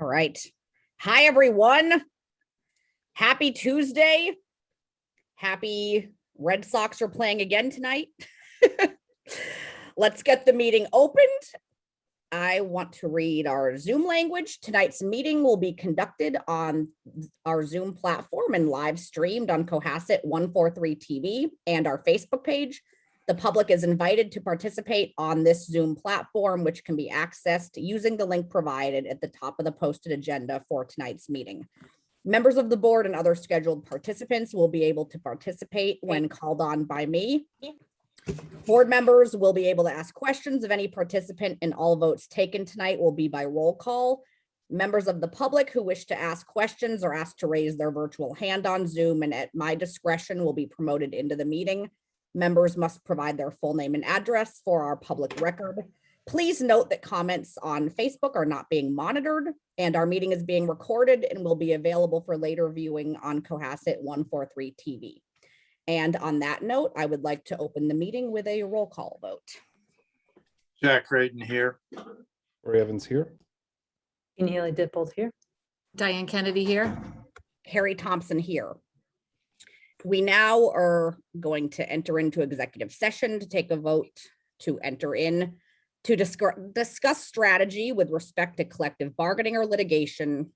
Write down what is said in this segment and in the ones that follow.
All right. Hi, everyone. Happy Tuesday. Happy Red Sox are playing again tonight. Let's get the meeting opened. I want to read our Zoom language. Tonight's meeting will be conducted on our Zoom platform and live streamed on Cohasset 143 TV and our Facebook page. The public is invited to participate on this Zoom platform, which can be accessed using the link provided at the top of the posted agenda for tonight's meeting. Members of the board and other scheduled participants will be able to participate when called on by me. Board members will be able to ask questions of any participant, and all votes taken tonight will be by roll call. Members of the public who wish to ask questions are asked to raise their virtual hand on Zoom, and at my discretion will be promoted into the meeting. Members must provide their full name and address for our public record. Please note that comments on Facebook are not being monitored, and our meeting is being recorded and will be available for later viewing on Cohasset 143 TV. And on that note, I would like to open the meeting with a roll call vote. Jack Creighton here. Roy Evans here. Haley Dippold here. Diane Kennedy here. Harry Thompson here. We now are going to enter into executive session to take a vote to enter in to discuss strategy with respect to collective bargaining or litigation.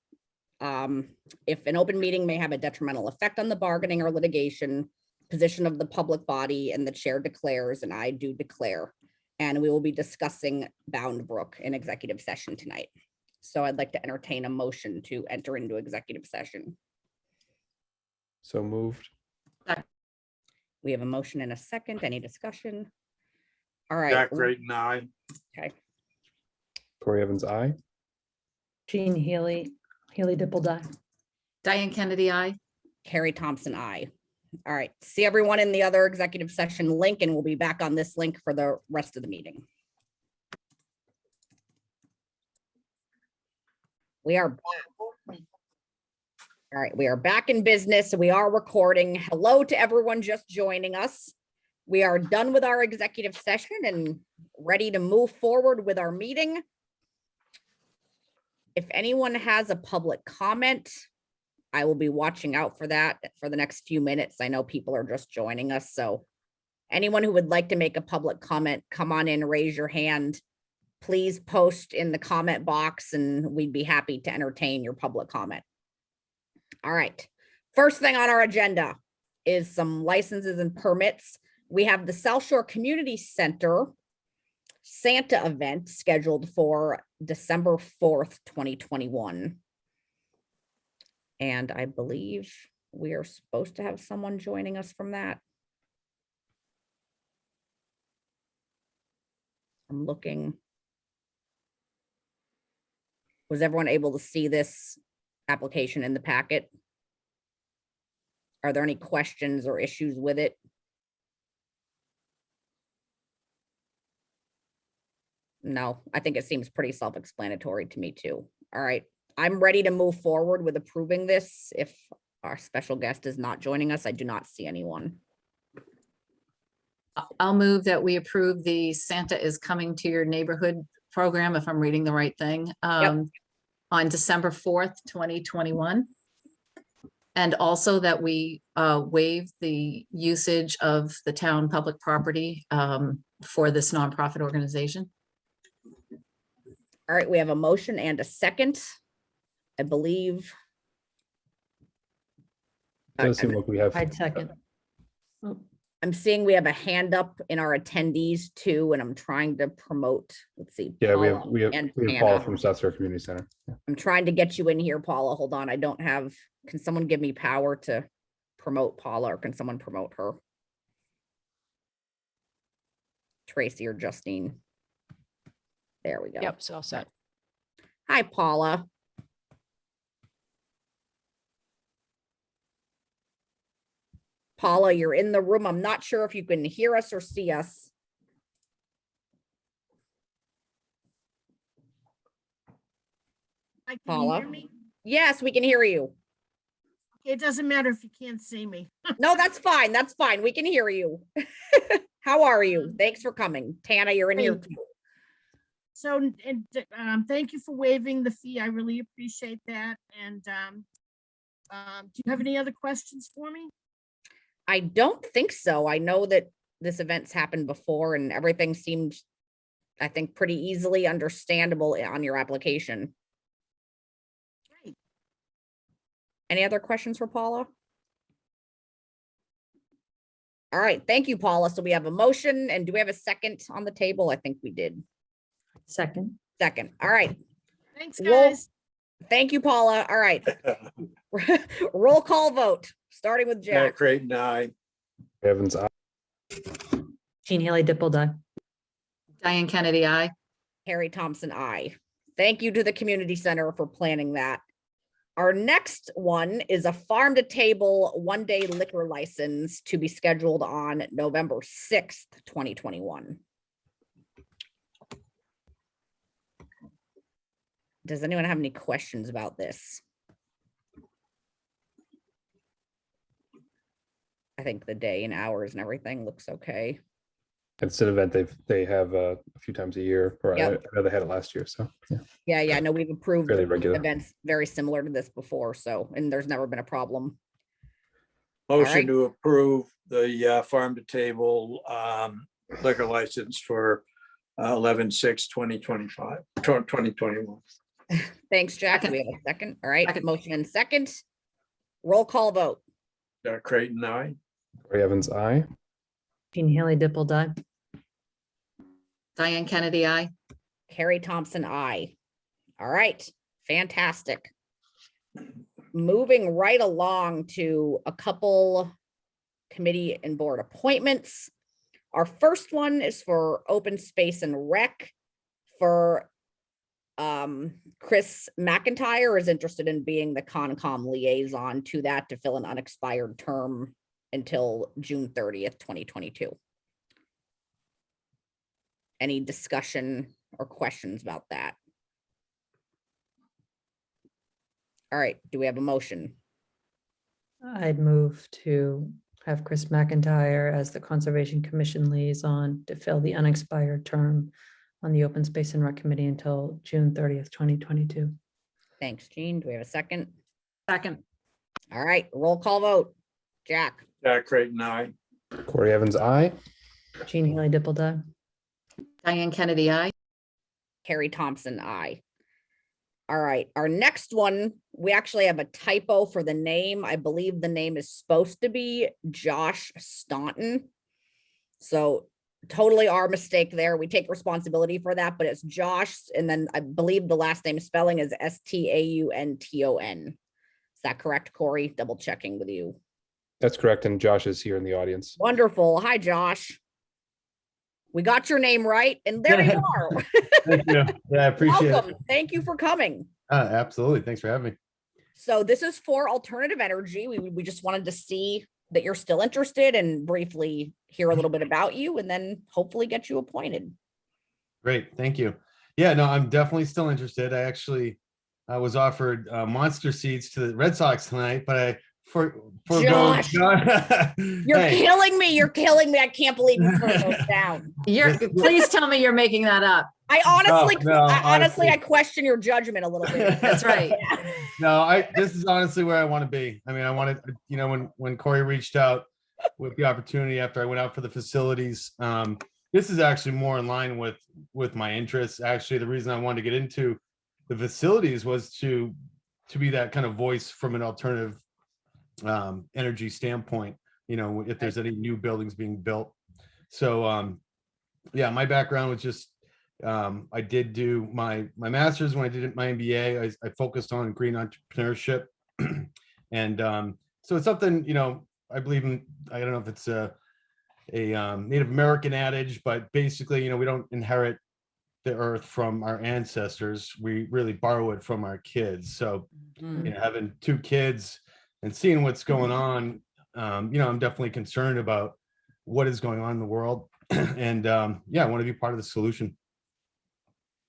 If an open meeting may have a detrimental effect on the bargaining or litigation position of the public body, and the chair declares, and I do declare, and we will be discussing Bound Brook in executive session tonight. So I'd like to entertain a motion to enter into executive session. So moved. We have a motion and a second. Any discussion? All right. Jack Creighton, aye. Okay. Corey Evans, aye. Jean Haley Dippold, aye. Diane Kennedy, aye. Harry Thompson, aye. All right. See everyone in the other executive session link, and we'll be back on this link for the rest of the meeting. We are all right. We are back in business. We are recording. Hello to everyone just joining us. We are done with our executive session and ready to move forward with our meeting. If anyone has a public comment, I will be watching out for that for the next few minutes. I know people are just joining us, so anyone who would like to make a public comment, come on in, raise your hand. Please post in the comment box, and we'd be happy to entertain your public comment. All right. First thing on our agenda is some licenses and permits. We have the South Shore Community Center Santa event scheduled for December 4th, 2021. And I believe we are supposed to have someone joining us from that. I'm looking. Was everyone able to see this application in the packet? Are there any questions or issues with it? No, I think it seems pretty self-explanatory to me too. All right, I'm ready to move forward with approving this. If our special guest is not joining us, I do not see anyone. I'll move that we approve the Santa is Coming to Your Neighborhood program, if I'm reading the right thing, on December 4th, 2021. And also that we waive the usage of the town public property for this nonprofit organization. All right, we have a motion and a second. I believe. Does seem like we have. I'd second. I'm seeing we have a hand up in our attendees too, and I'm trying to promote. Let's see. Yeah, Paula we have and Paula Hannah. from South Shore Community Center. Yeah. I'm trying to get you in here, Paula. Hold on. I don't have, can someone give me power to promote Paula, or can someone promote her? Tracy or Justine. There we go. Yep, so all set. Hi, Paula. Paula, you're in the room. I'm not sure if you can hear us or see us. Can Paula? you hear me? Yes, we can hear you. It doesn't matter if you can't see me. No, that's fine. That's fine. We can hear you. How are you? Thanks for coming. Tana, you're in here Great. too. So, and, thank you for waiving the fee. I really appreciate that. And, do you have any other questions for me? I don't think so. I know that this event's happened before and everything seemed, I think, pretty easily understandable on your application. Great. Any other questions for Paula? All right, thank you, Paula. So we have a motion, and do we have a second on the table? I think we did. Second, Second. All right. Thanks, Roll- guys. Thank you, Paula. All right. Roll call vote, starting with Jack Jack. Creighton, aye. Corey Evans, aye. Jean Haley Dippled, aye. Diane Kennedy, I. Harry Thompson, I. Thank you to the community center for planning that. Our next one is a farm to table 1-day liquor license to be scheduled on November 6th, 2021. Does anyone have any questions about this? I think the day and hours and everything looks okay. It's an event they have a few times a year, or Yep. I know they had it last year, so yeah, Yeah, I know we've approved fairly regular. events very similar to this before, so, and there's never been a problem. Motion right. to approve the farm to table liquor license for 11/6/2025, 2021. Thanks, Jack. Do we have a second? All right, Second. motion and second. Roll call vote. Jack Creighton, aye. Corey Evans, aye. Jean Haley Dippled, aye. Diane Kennedy, I. Harry Thompson, I. All right, fantastic. Moving right along to a couple committee and board appointments. Our first one is for open space and rec for Chris McIntyre is interested in being the Concom liaison to that to fill an unexpired term until June 30th, 2022. Any discussion or questions about that? All right, do we have a motion? I'd move to have Chris McIntyre as the Conservation Commission liaison to fill the unexpired term on the Open Space and Rec Committee until June 30th, 2022. Thanks, Jean. Do we have a second? Second. All right, roll call vote. Jack, Jack Creighton, aye. Corey Evans, aye. Jean Haley Dippled, aye. Diane Kennedy, I. Harry Thompson, I. All right, our next one, we actually have a typo for the name. I believe the name is supposed to be Josh Staunton. So totally our mistake there. We take responsibility for that, but it's Josh. And then I believe the last name spelling is Staunton. Is that correct, Corey? Double checking with you. That's correct, and Josh is here in the audience. Wonderful. Hi, Josh. We got your name right, and there you are. Thank you. Yeah, I appreciate Welcome. it. Thank you for coming. Absolutely. Thanks for having me. So this is for alternative energy. We just wanted to see that you're still interested and briefly hear a little bit about you and then hopefully get you appointed. Great. Thank you. Yeah, no, I'm definitely still interested. I was offered monster seats to the Red Sox tonight, but I Josh, you're Hey, killing me. You're killing me. I can't believe you turned those down. Please tell me you're making that up. I honestly, No, honestly. I question your judgment a little bit. That's right. No, this is honestly where I want to be. I mean, I wanted, when Corey reached out with the opportunity after I went out for the facilities, this is actually more in line with my interests. Actually, the reason I wanted to get into the facilities was to be that kind of voice from an alternative energy standpoint, if there's any new buildings being built. So yeah, my background was just I did do my master's. When I did my MBA, I focused on green entrepreneurship. And so it's something, I believe in. I don't know if it's a Native American adage, but basically, we don't inherit the earth from our ancestors. We really borrow it from our kids. So having 2 kids and seeing what's going on, I'm definitely concerned about what is going on in the world. And yeah, I want to be part of the solution.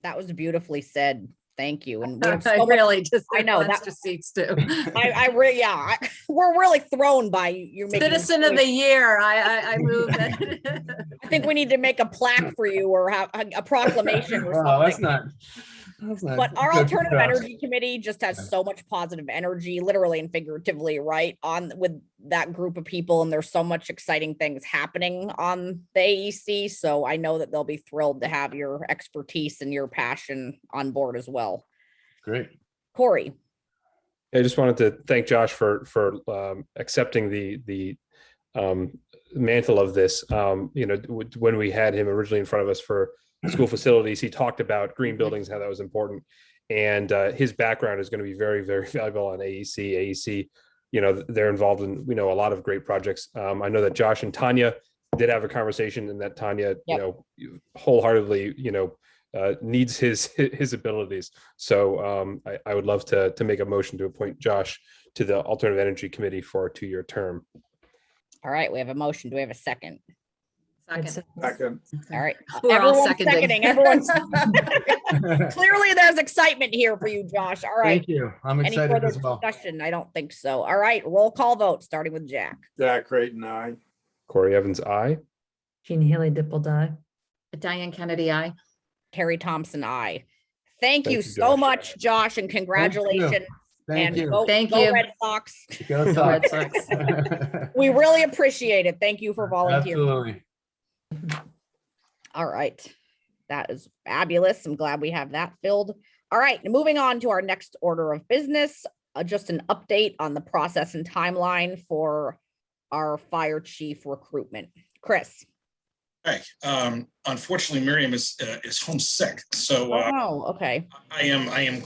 That was beautifully said. Thank you. And we have I so much, really just. I know, there's that- extra seats too. I really, yeah, we're really thrown by you making. this Citizen of choice. the year, I move that. I think we need to make a plaque for you or have a proclamation or Wow, that's something. that's not. But our good alternative stuff. energy committee just has so much positive energy, literally and figuratively, right? On with that group of people, and there's so much exciting things happening on the AEC. So I know that they'll be thrilled to have your expertise and your passion on board as well. Great. Corey. I just wanted to thank Josh for accepting the mantle of this. When we had him originally in front of us for school facilities, he talked about green buildings, how that was important, and his background is going to be very, very valuable on AEC. AEC, they're involved in a lot of great projects. I know that Josh and Tanya did have a conversation, and that Tanya, wholeheartedly, needs his abilities. So I would love to make a motion to appoint Josh to the Alternative Energy Committee for a 2-year term. All right, we have a motion. Do we have a second? Second. Second. All right. We're all Everyone's seconding. Everyone's clearly there's excitement here for you, Josh. All right. Thank you. I'm Any excited further as well. discussion? I don't think so. All right, roll call vote, starting with Jack. Jack Creighton, aye. Corey Evans, aye. Jean Haley Dipple Diane Kennedy, aye. Carrie Thompson, aye. Thank you you, so Josh. much, Josh, and congratulations. Thank And you. go, Thank go you. Red Sox. Go Go Red Sox. Sox. We really appreciate it. Thank you for volunteering. Absolutely. All right. That is fabulous. I'm glad we have that filled. All right, moving on to our next order of business, just an update on the process and timeline for our fire chief recruitment. Chris. Hi. Unfortunately, Miriam is homesick, so Oh, okay. I am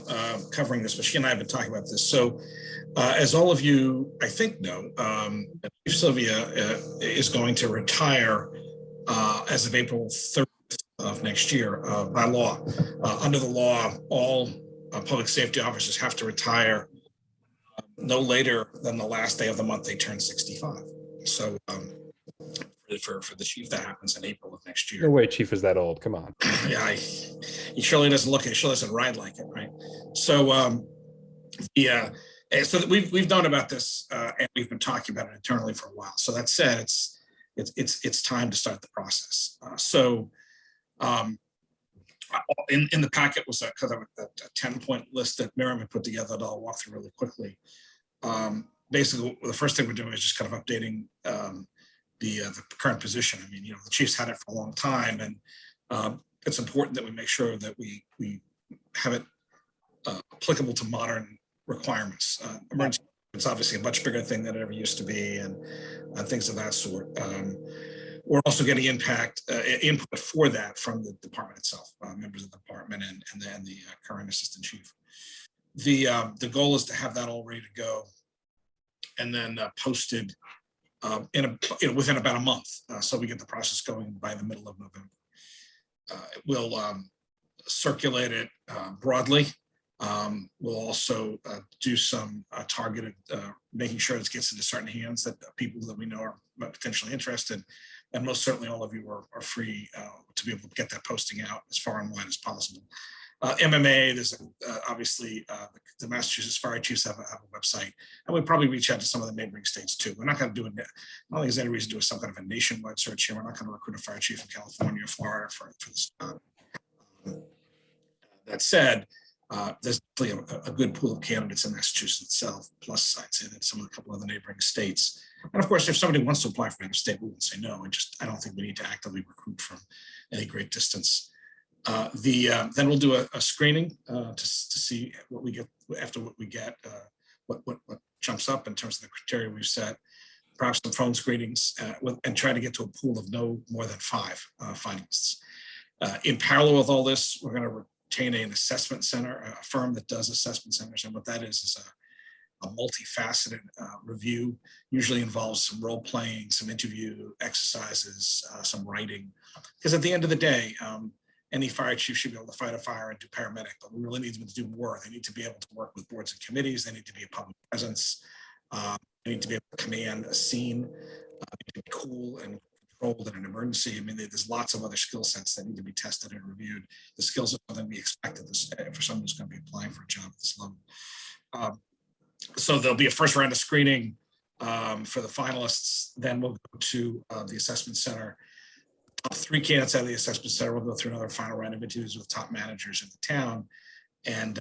covering this. But she and I have been talking about this. So, as all of you, I think, know, Chief Sylvia is going to retire as of April 30th of next year by law. Under the law, all public safety officers have to retire no later than the last day of the month they turn 65. So. For the chief, that happens in April of next year. No way, Chief is that old. Come on. Yeah, he surely doesn't look it. He surely doesn't ride like it, right? So, so we've known about this and we've been talking about it internally for a while. So that said, it's time to start the process. In the packet was a 10-point list that Miriam had put together that I'll walk through really quickly. Basically, the first thing we're doing is just kind of updating the current position. I mean, the chief's had it for a long time, and it's important that we make sure that we have it applicable to modern requirements. Emergency, it's obviously a much bigger thing than it ever used to be, and things of that sort. We're also getting input for that from the department itself, members of the department, and then the current assistant chief. The goal is to have that all ready to go, and then posted within about a month, so we get the process going by the middle of November. We'll circulate it broadly. We'll also do some targeted, making sure it gets into certain hands that people that we know are potentially interested. And most certainly all of you are free to be able to get that posting out as far and wide as possible. MMA, there's obviously the Massachusetts Fire Chiefs have a website, and we'll probably reach out to some of the neighboring states too. We're not going to do it. I don't think there's any reason to do some kind of a nationwide search here. We're not going to recruit a fire chief in California or Florida for this. That said, there's definitely a good pool of candidates in Massachusetts itself. Plus, I'd say that some of a couple of the neighboring states. And of course, if somebody wants to apply for another state, we won't say no. I don't think we need to actively recruit from any great distance. Then we'll do a screening to see what we get after what we get, what jumps up in terms of the criteria we've set, perhaps some phone screenings, and try to get to a pool of no more than 5 finalists. In parallel with all this, we're going to retain an assessment center, a firm that does assessment centers, and what that is a multifaceted review. Usually involves some role playing, some interview exercises, some writing, because at the end of the day, any fire chief should be able to fight a fire and do paramedic, but we really need them to do more. They need to be able to work with boards and committees. They need to be a public presence. They need to be able to command a scene, they need to be cool and controlled in an emergency. I mean, there's lots of other skill sets that need to be tested and reviewed. The skills are something we expect at this, for someone who's going to be applying for a job at this level. So there'll be a first round of screening for the finalists. Then we'll go to the assessment center. 3 candidates out of the assessment center will go through another final round of interviews with top managers in the town. And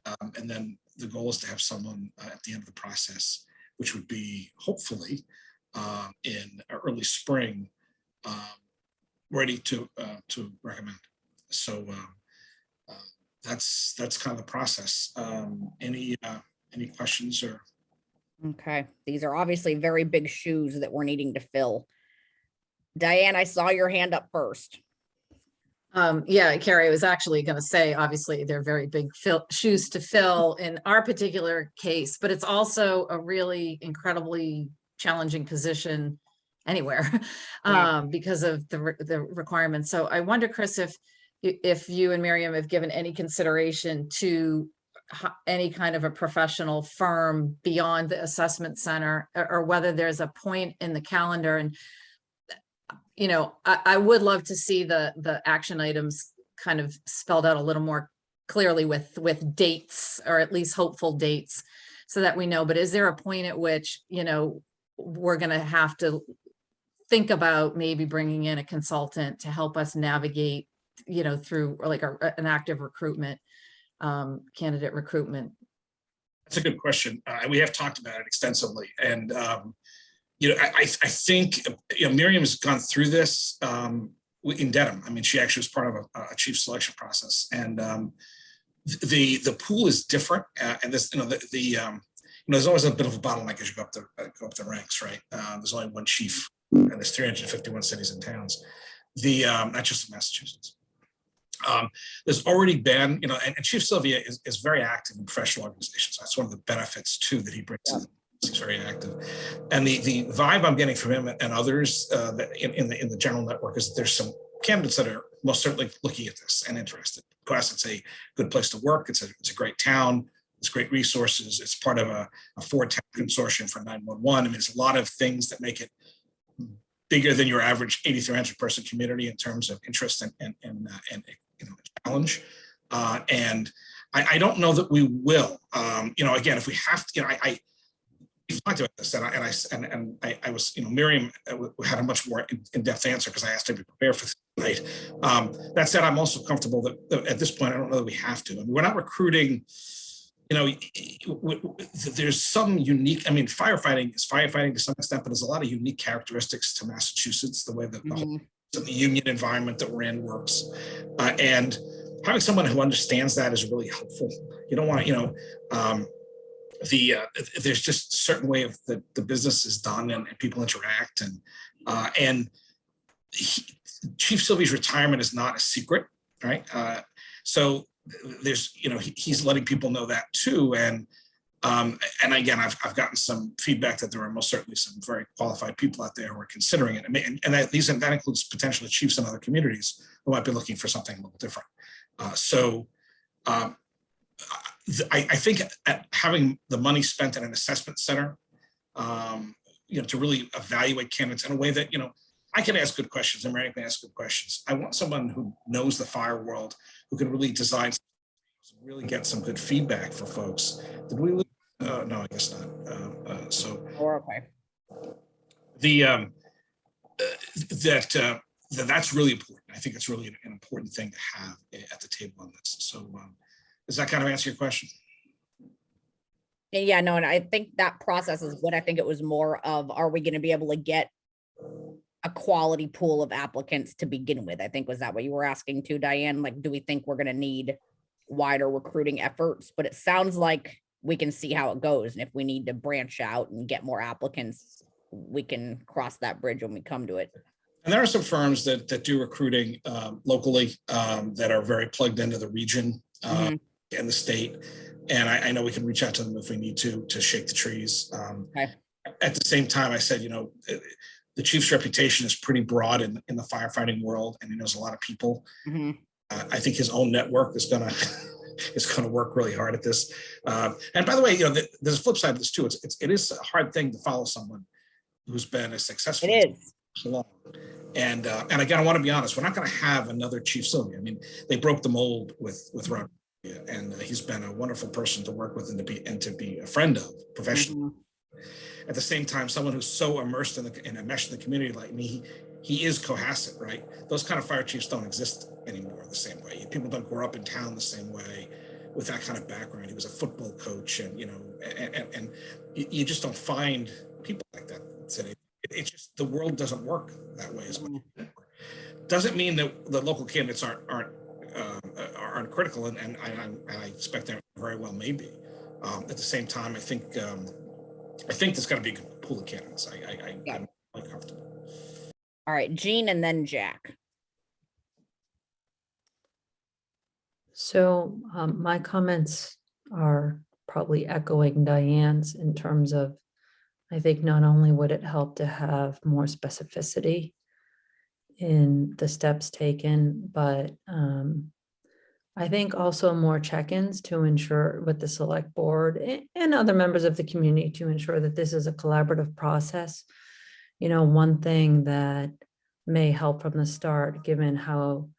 then the goal is to have someone at the end of the process, which would be hopefully in early spring, ready to recommend. So that's kind of the process. Any questions or? Okay, these are obviously very big shoes that we're needing to fill. Diane, I saw your hand up first. Yeah, Carrie, I was actually going to say, obviously, they're very big shoes to fill in our particular case, but it's also a really incredibly challenging position anywhere because of the requirements. So I wonder, Chris, if you and Miriam have given any consideration to any kind of a professional firm beyond the assessment center, or whether there's a point in the calendar. And you know, I would love to see the action items kind of spelled out a little more clearly with dates, or at least hopeful dates, so that we know. But is there a point at which, you know, we're going to have to think about maybe bringing in a consultant to help us navigate, you know, through like an active recruitment, candidate recruitment? That's a good question. We have talked about it extensively, and you know, I think, you know, Miriam's gone through this in Dedham. I mean, she actually was part of a chief selection process, and the pool is different. And this, you know, you know, there's always a bit of a bottleneck as you go up the ranks, right? There's only one chief, and there's 351 cities and towns. Not just in Massachusetts. There's already been, you know, and Chief Sylvia is very active in professional organizations. That's one of the benefits too that he brings. Yeah. He's very active, and the vibe I'm getting from him and others that in the general network is that there's some candidates that are most certainly looking at this and interested. Because it's a good place to work. It's a great town. It's great resources. It's part of a 4-town consortium for 911. I mean, there's a lot of things that make it bigger than your average 8,300 person community in terms of interest and you know, challenge. And I don't know that we will. You know, again, if we have to, you know, we talked about this, and I was, you know, Miriam had a much more in-depth answer because I asked her to be prepared for tonight. That said, I'm also comfortable that at this point, I don't know that we have to. I mean, we're not recruiting, you know, there's some unique, I mean, firefighting is firefighting to some extent, but there's a lot of unique characteristics to Massachusetts, the way that the union environment that we're in works. And having someone who understands that is really helpful. You don't want to, you know, there's just a certain way of the business is done and people interact, and Chief Sylvia's retirement is not a secret, right? So there's, you know, he's letting people know that too, and again, I've gotten some feedback that there are most certainly some very qualified people out there who are considering it, and that includes potentially chiefs in other communities who might be looking for something a little different. I think having the money spent at an assessment center, you know, to really evaluate candidates in a way that, you know, I can ask good questions and Mary can ask good questions. I want someone who knows the fire world, who can really design, really get some good feedback for folks. Did we lose? No, I guess not. So Okay. That's really important. I think it's really an important thing to have at the table on this. So does that kind of answer your question? Yeah, no, and I think that process is what I think it was more of, are we going to be able to get a quality pool of applicants to begin with? I think, was that what you were asking too, Diane? Like, do we think we're going to need wider recruiting efforts? But it sounds like we can see how it goes. And if we need to branch out and get more applicants, we can cross that bridge when we come to it. And there are some firms that do recruiting locally that are very plugged into the region and the state. And I know we can reach out to them if we need to shake the trees. Okay. At the same time, I said, you know, the chief's reputation is pretty broad in the firefighting world, and he knows a lot of people. I think his own network is gonna work really hard at this. And by the way, you know, there's a flip side of this too. It is a hard thing to follow someone who's been as successful. It is. So long. And again, I want to be honest, we're not going to have another Chief Sylvia. I mean, they broke the mold with Rob, and he's been a wonderful person to work with and to be a friend of professionally. At the same time, someone who's so immersed in a mesh in the community like me, he is Cohasset, right? Those kind of fire chiefs don't exist anymore the same way. People don't grow up in town the same way with that kind of background. He was a football coach, and and you just don't find people like that today. It's just the world doesn't work that way as much. Doesn't mean that the local candidates aren't critical, and I expect they very well may be. At the same time, I think there's got to be a good pool of candidates. I'm quite comfortable. All right, Jean and then Jack. So my comments are probably echoing Diane's in terms of, I think not only would it help to have more specificity in the steps taken, but I think also more check-ins to ensure with the select board and other members of the community to ensure that this is a collaborative process. You know, one thing that may help from the start, given how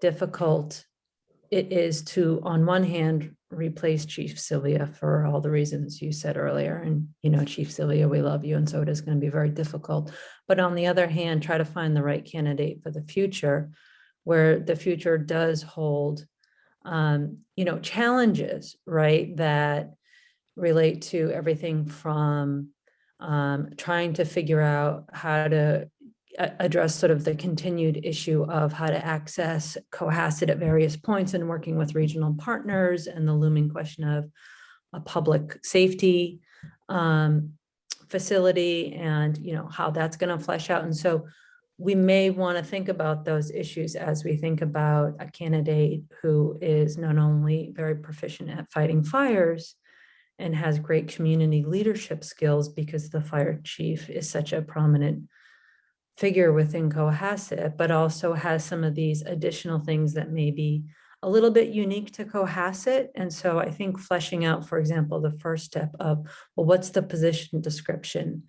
difficult it is to, on one hand, replace Chief Sylvia for all the reasons you said earlier. And, you know, Chief Sylvia, we love you. And so it is going to be very difficult. But on the other hand, try to find the right candidate for the future, where the future does hold, you know, challenges, right, that relate to everything from trying to figure out how to address sort of the continued issue of how to access Cohasset at various points and working with regional partners, and the looming question of a public safety facility, and, you know, how that's going to flesh out. And so we may want to think about those issues as we think about a candidate who is not only very proficient at fighting fires and has great community leadership skills, because the fire chief is such a prominent figure within Cohasset, but also has some of these additional things that may be a little bit unique to Cohasset. And so I think fleshing out, for example, the first step of, well, what's the position description,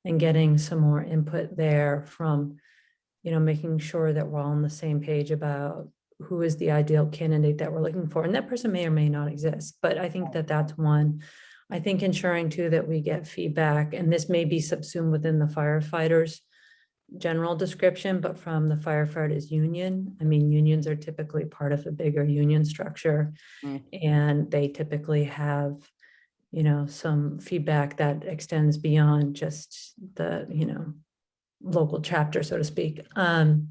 and getting some more input there from, you know, making sure that we're all on the same page about who is the ideal candidate that we're looking for. And that person may or may not exist, but I think that that's one. I think ensuring too that we get feedback, and this may be subsumed within the firefighters general description, but from the firefighters union. I mean, unions are typically part of a bigger union structure, and they typically have, you know, some feedback that extends beyond just the, you know, local chapter, so to speak. And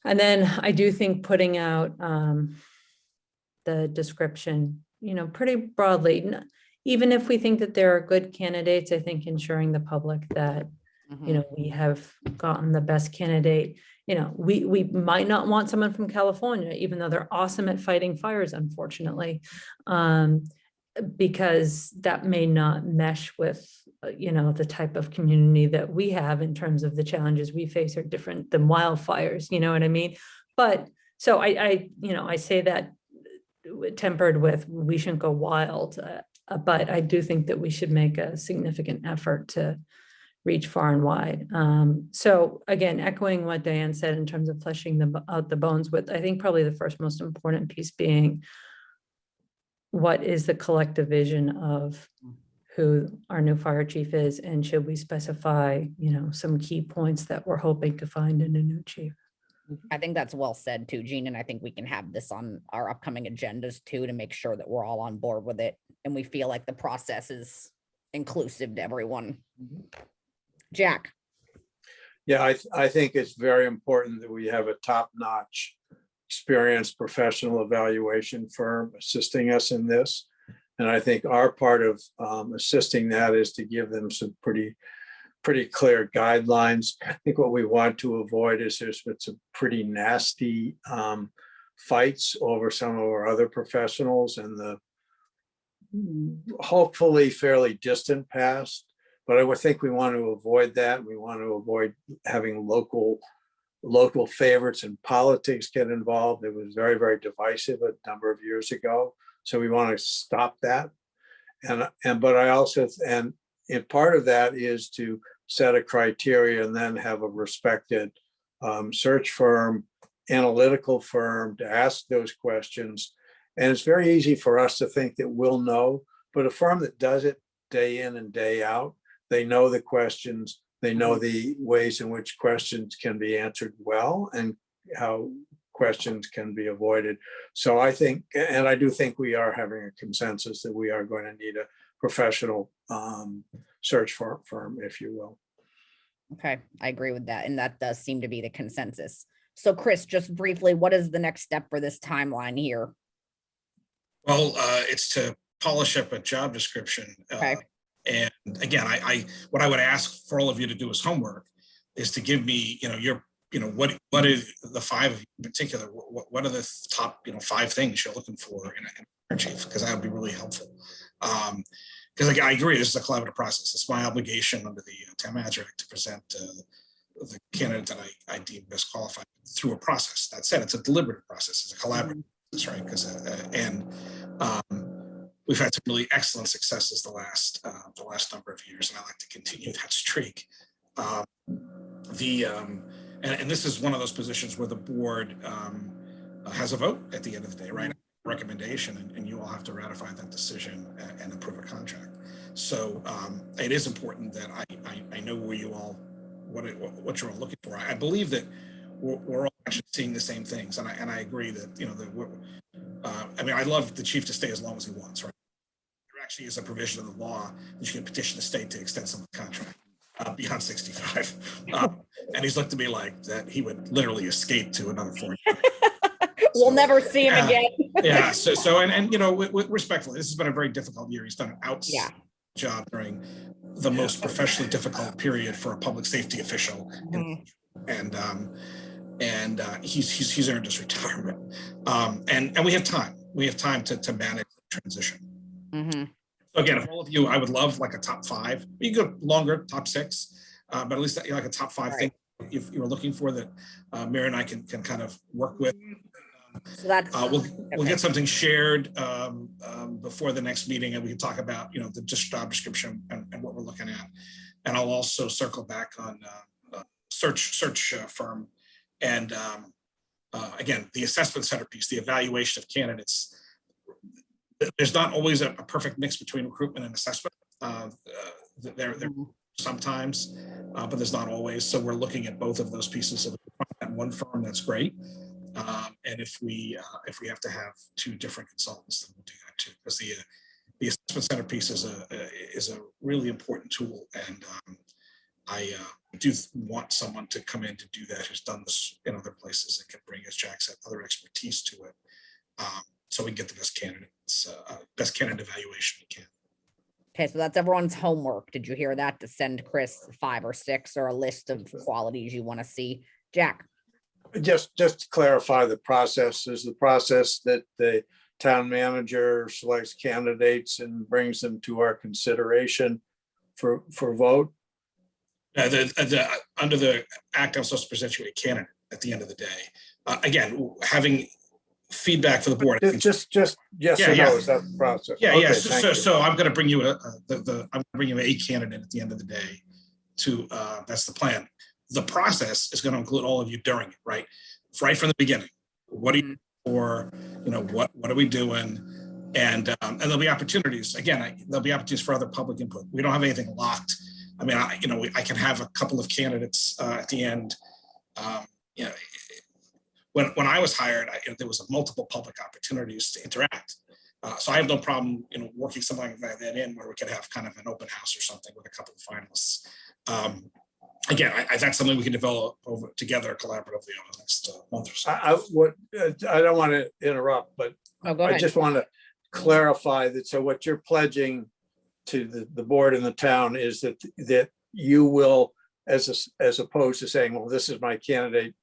then I do think putting out the description, you know, pretty broadly, even if we think that there are good candidates, I think ensuring the public that, you know, we have gotten the best candidate. You know, we might not want someone from California, even though they're awesome at fighting fires, unfortunately, because that may not mesh with, you know, the type of community that we have in terms of the challenges we face are different than wildfires, you know what I mean? But so I you know, I say that tempered with, we shouldn't go wild, but I do think that we should make a significant effort to reach far and wide. So again, echoing what Diane said in terms of fleshing out the bones, with I think probably the first most important piece being, what is the collective vision of who our new fire chief is, and should we specify, you know, some key points that we're hoping to find in a new chief? I think that's well said too, Jean, and I think we can have this on our upcoming agendas too, to make sure that we're all on board with it and we feel like the process is inclusive to everyone. Jack. Yeah, I think it's very important that we have a top-notch, experienced professional evaluation firm assisting us in this. And I think our part of assisting that is to give them some pretty clear guidelines. I think what we want to avoid is there's been some pretty nasty fights over some of our other professionals in the hopefully fairly distant past. But I would think we want to avoid that. We want to avoid having local favorites and politics get involved. It was very, very divisive a number of years ago. So we want to stop that. But I also, and part of that is to set a criteria and then have a respected search firm, analytical firm to ask those questions. And it's very easy for us to think that we'll know, but a firm that does it day in and day out, they know the questions, they know the ways in which questions can be answered well and how questions can be avoided. So I think, and I do think we are having a consensus that we are going to need a professional search firm, if you will. Okay, I agree with that. And that does seem to be the consensus. So Chris, just briefly, what is the next step for this timeline here? Well, it's to polish up a job description. Okay. And again, what I would ask for all of you to do as homework is to give me, what is the five of you in particular? What are the top, 5 things you're looking for in a chief? Because that would be really helpful. Because I agree, this is a collaborative process. It's my obligation under the Town Manager Act to present the candidate that I deem best qualified through a process. That said, it's a deliberative process. It's a collaborative process, right? Because we've had some really excellent successes the last number of years, and I like to continue that streak. And this is one of those positions where the board has a vote at the end of the day, right? Recommendation, and you all have to ratify that decision and approve a contract. So it is important that I know where you all, what you're all looking for. I believe that we're all actually seeing the same things, and I agree that I'd love the chief to stay as long as he wants, right? There actually is a provision of the law that you can petition the state to extend someone's contract beyond 65, and he's looked at me like that he would literally escape to another foreign. We'll never see him again. Yeah. So, respectfully, this has been a very difficult year. He's done an outstanding job during the most professionally difficult period for a public safety official, and he's earned his retirement. And we have time. We have time to manage the transition. So again, if all of you, I would love like a top 5. You can go longer, top 6, but at least like a top 5 thing if you're looking for that. Mary and I can kind of work with. So that's we'll get something shared before the next meeting, and we can talk about the job description and what we're looking at. And I'll also circle back on search firm and again, the assessment centerpiece, the evaluation of candidates. There's not always a perfect mix between recruitment and assessment. There sometimes, but there's not always. So we're looking at both of those pieces. Of one firm, that's great. And if we have to have 2 different consultants, then we'll do that too, because the assessment centerpiece is a really important tool, and I do want someone to come in to do that who's done this in other places and can bring, as Jack said, other expertise to it, so we can get the best candidates, best candidate evaluation we can. Okay, so that's everyone's homework. Did you hear that? To send Chris 5 or 6 or a list of qualities you want to see. Jack. Just to clarify the process, is the process that the town manager selects candidates and brings them to our consideration for vote? Under the act, I'm supposed to present you a candidate at the end of the day. Again, having feedback for the board. Just yes or no, is that the process? Yeah, okay, yeah. So I'm going to bring you I'm going to bring you a candidate at the end of the day. That's the plan. The process is going to include all of you during it, right? Right from the beginning. What are you for? What are we doing? And there'll be opportunities. Again, there'll be opportunities for other public input. We don't have anything locked. I mean, I can have a couple of candidates at the end. When I was hired, there was multiple public opportunities to interact. So I have no problem, working something like that in where we could have kind of an open house or something with a couple of finalists. Again, that's something we can develop together collaboratively over the next month or so. I don't want to interrupt, but I just want to clarify that. So what you're pledging to the board and the town is that you will, as opposed to saying, well, this is my candidate,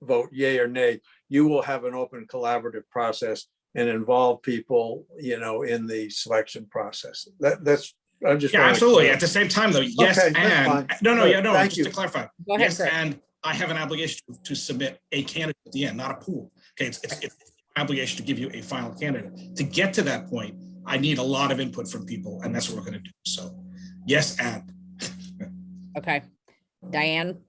vote yay or nay, you will have an open collaborative process and involve people, in the selection process. That's I'm just absolutely. At the same time, though, yes, okay, and Thank just you. to clarify, Go ahead, yes, Chris. and I have an obligation to submit a candidate at the end, not a pool. Okay, it's my obligation to give you a final candidate. To get to that point, I need a lot of input from people, and that's what we're going to do. So, yes, and Okay, Diane.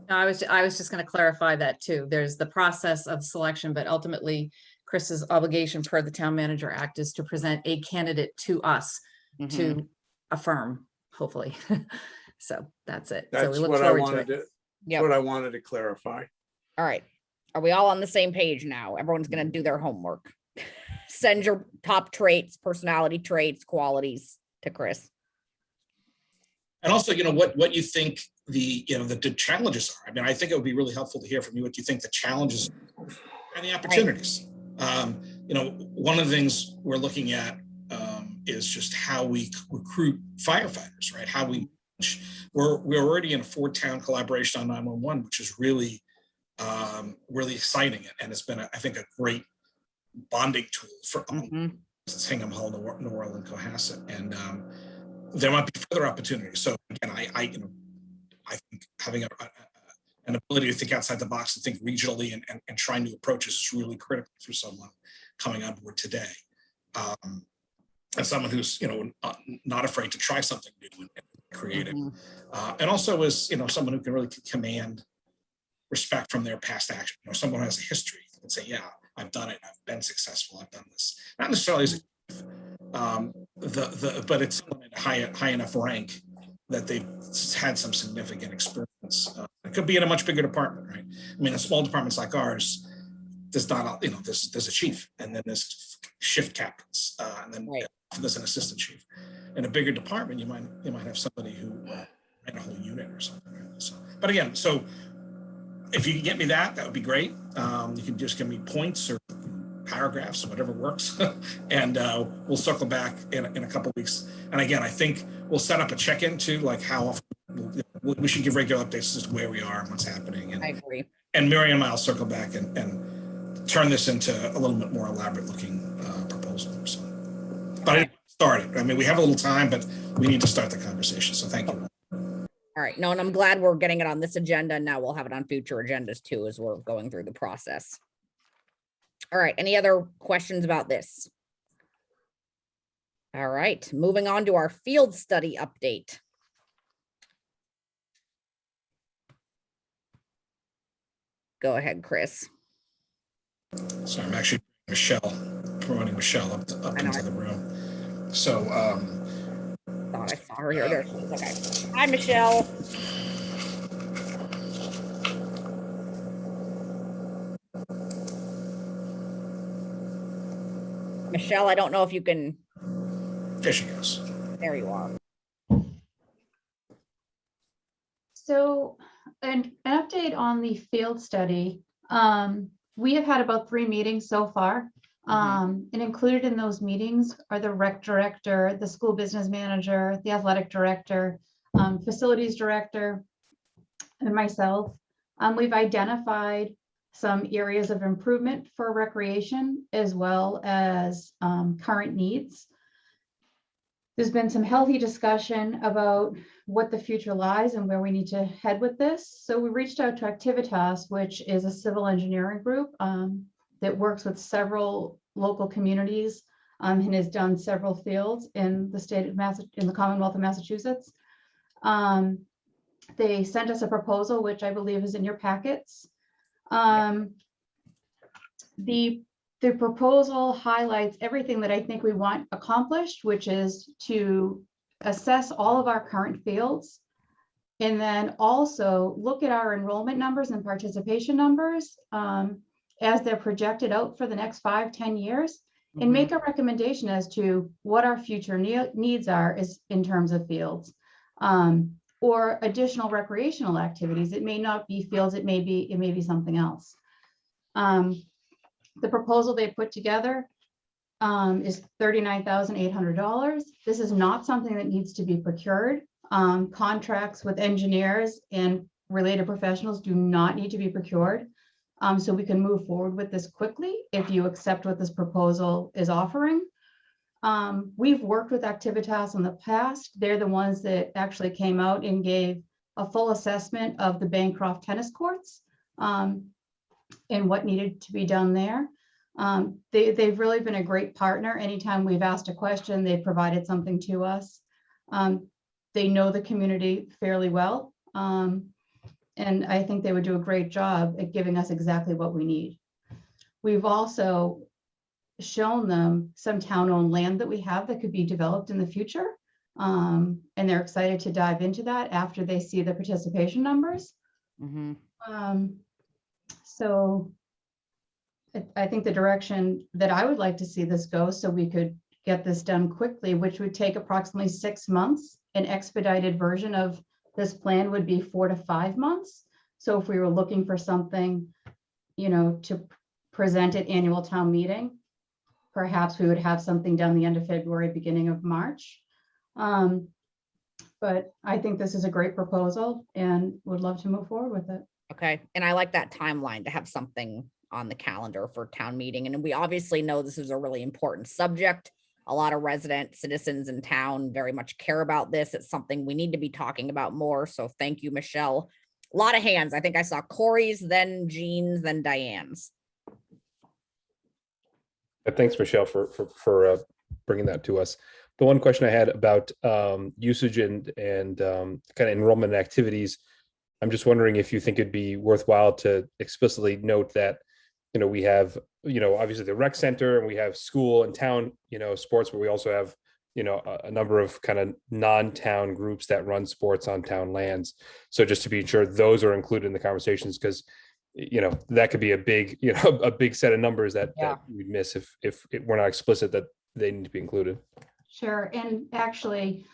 No, I was just going to clarify that too. There's the process of selection, but ultimately Chris's obligation per the Town Manager Act is to present a candidate to us Mhm. to affirm, hopefully. So that's it. So we That's look what I forward to wanted it. to, that's Yep. what I wanted to clarify. All right. Are we all on the same page now? Everyone's gonna do their homework. Send your top traits, personality traits, qualities to Chris. And also, what you think the challenges are. I mean, I think it would be really helpful to hear from you what you think the challenges and the opportunities. One of the things we're looking at is just how we recruit firefighters, right? We're already in a 4-town collaboration on 911, which is really exciting, and it's been, I think, a great bonding tool for Hingham, Hull, New Orleans, Cohasset, and there might be further opportunities. So again, I think having an ability to think outside the box and think regionally and try new approaches is really critical for someone coming on board today. As someone who's not afraid to try something new and creative, and also as someone who can really command respect from their past action. Someone who has a history and say, yeah, I've done it, I've been successful, I've done this. Not necessarily as but it's at a high enough rank that they've had some significant experience. It could be in a much bigger department, right? I mean, in small departments like ours, there's not, there's a chief, and then there's shift captains, and then there's an assistant chief. In a bigger department, you might have somebody who ran a whole unit or something. Right? So, but again, so if you can get me that would be great. You can just give me points or paragraphs, whatever works, and we'll circle back in a couple of weeks. And again, I think we'll set up a check-in too, like how often we should give regular updates as to where we are and what's happening. And I agree. And Miriam and I'll circle back and turn this into a little bit more elaborate looking proposal. So, but I started. I mean, we have a little time, but we need to start the conversation. So thank you. All right. No, and I'm glad we're getting it on this agenda. Now we'll have it on future agendas too, as we're going through the process. All right. Any other questions about this? All right. Moving on to our field study update. Go ahead, Chris. So I'm actually promoting Michelle up into the room. So Thought I saw her here. There she is. Okay. Hi, Michelle. Michelle, I don't know if you can. There she goes. There you are. So an update on the field study. We have had about 3 meetings so far. And included in those meetings are the rec director, the school business manager, the athletic director, facilities director, and myself. We've identified some areas of improvement for recreation as well as current needs. There's been some healthy discussion about what the future lies and where we need to head with this. So we reached out to Activitas, which is a civil engineering group that works with several local communities and has done several fields in the state of in the Commonwealth of Massachusetts. They sent us a proposal, which I believe is in your packets. The proposal highlights everything that I think we want accomplished, which is to assess all of our current fields and then also look at our enrollment numbers and participation numbers as they're projected out for the next 5-10 years and make a recommendation as to what our future needs are in terms of fields or additional recreational activities. It may not be fields, it may be something else. The proposal they put together is $39,800. This is not something that needs to be procured. Contracts with engineers and related professionals do not need to be procured. So we can move forward with this quickly if you accept what this proposal is offering. We've worked with Activitas in the past. They're the ones that actually came out and gave a full assessment of the Bancroft tennis courts and what needed to be done there. They've really been a great partner. Anytime we've asked a question, they provided something to us. They know the community fairly well. And I think they would do a great job at giving us exactly what we need. We've also shown them some town-owned land that we have that could be developed in the future. And they're excited to dive into that after they see the participation numbers. Mhm. So I think the direction that I would like to see this go, so we could get this done quickly, which would take approximately 6 months. An expedited version of this plan would be 4 to 5 months. So if we were looking for something, to present at annual town meeting, perhaps we would have something done the end of February, beginning of March. But I think this is a great proposal and would love to move forward with it. Okay, and I like that timeline to have something on the calendar for town meeting. And we obviously know this is a really important subject. A lot of resident citizens in town very much care about this. It's something we need to be talking about more. So thank you, Michelle. A lot of hands. I think I saw Corey's, then Jean's, then Diane's. Thanks, Michelle, for bringing that to us. The one question I had about usage and kind of enrollment activities, I'm just wondering if you think it'd be worthwhile to explicitly note that, we have, obviously the rec center, and we have school and town, sports, but we also have, a number of kind of non-town groups that run sports on town lands. So just to be sure those are included in the conversations, because that could be a big, a big set of numbers that we'd miss if we're not explicit that they need to be included. Sure. And actually,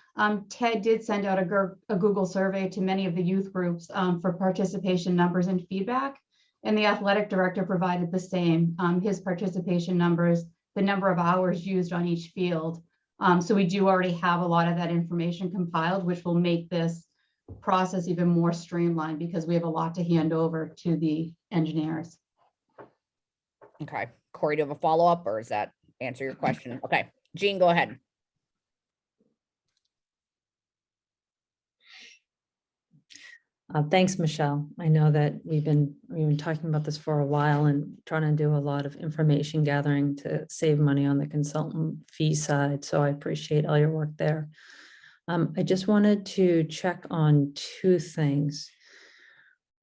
Ted did send out a Google survey to many of the youth groups for participation numbers and feedback. And the athletic director provided the same, his participation numbers, the number of hours used on each field. So we do already have a lot of that information compiled, which will make this process even more streamlined because we have a lot to hand over to the engineers. Okay, Corey, do you have a follow-up, or does that answer your question? Okay, Jean, go ahead. Thanks, Michelle. I know that we've been talking about this for a while and trying to do a lot of information gathering to save money on the consultant fee side. So I appreciate all your work there. I just wanted to check on two things.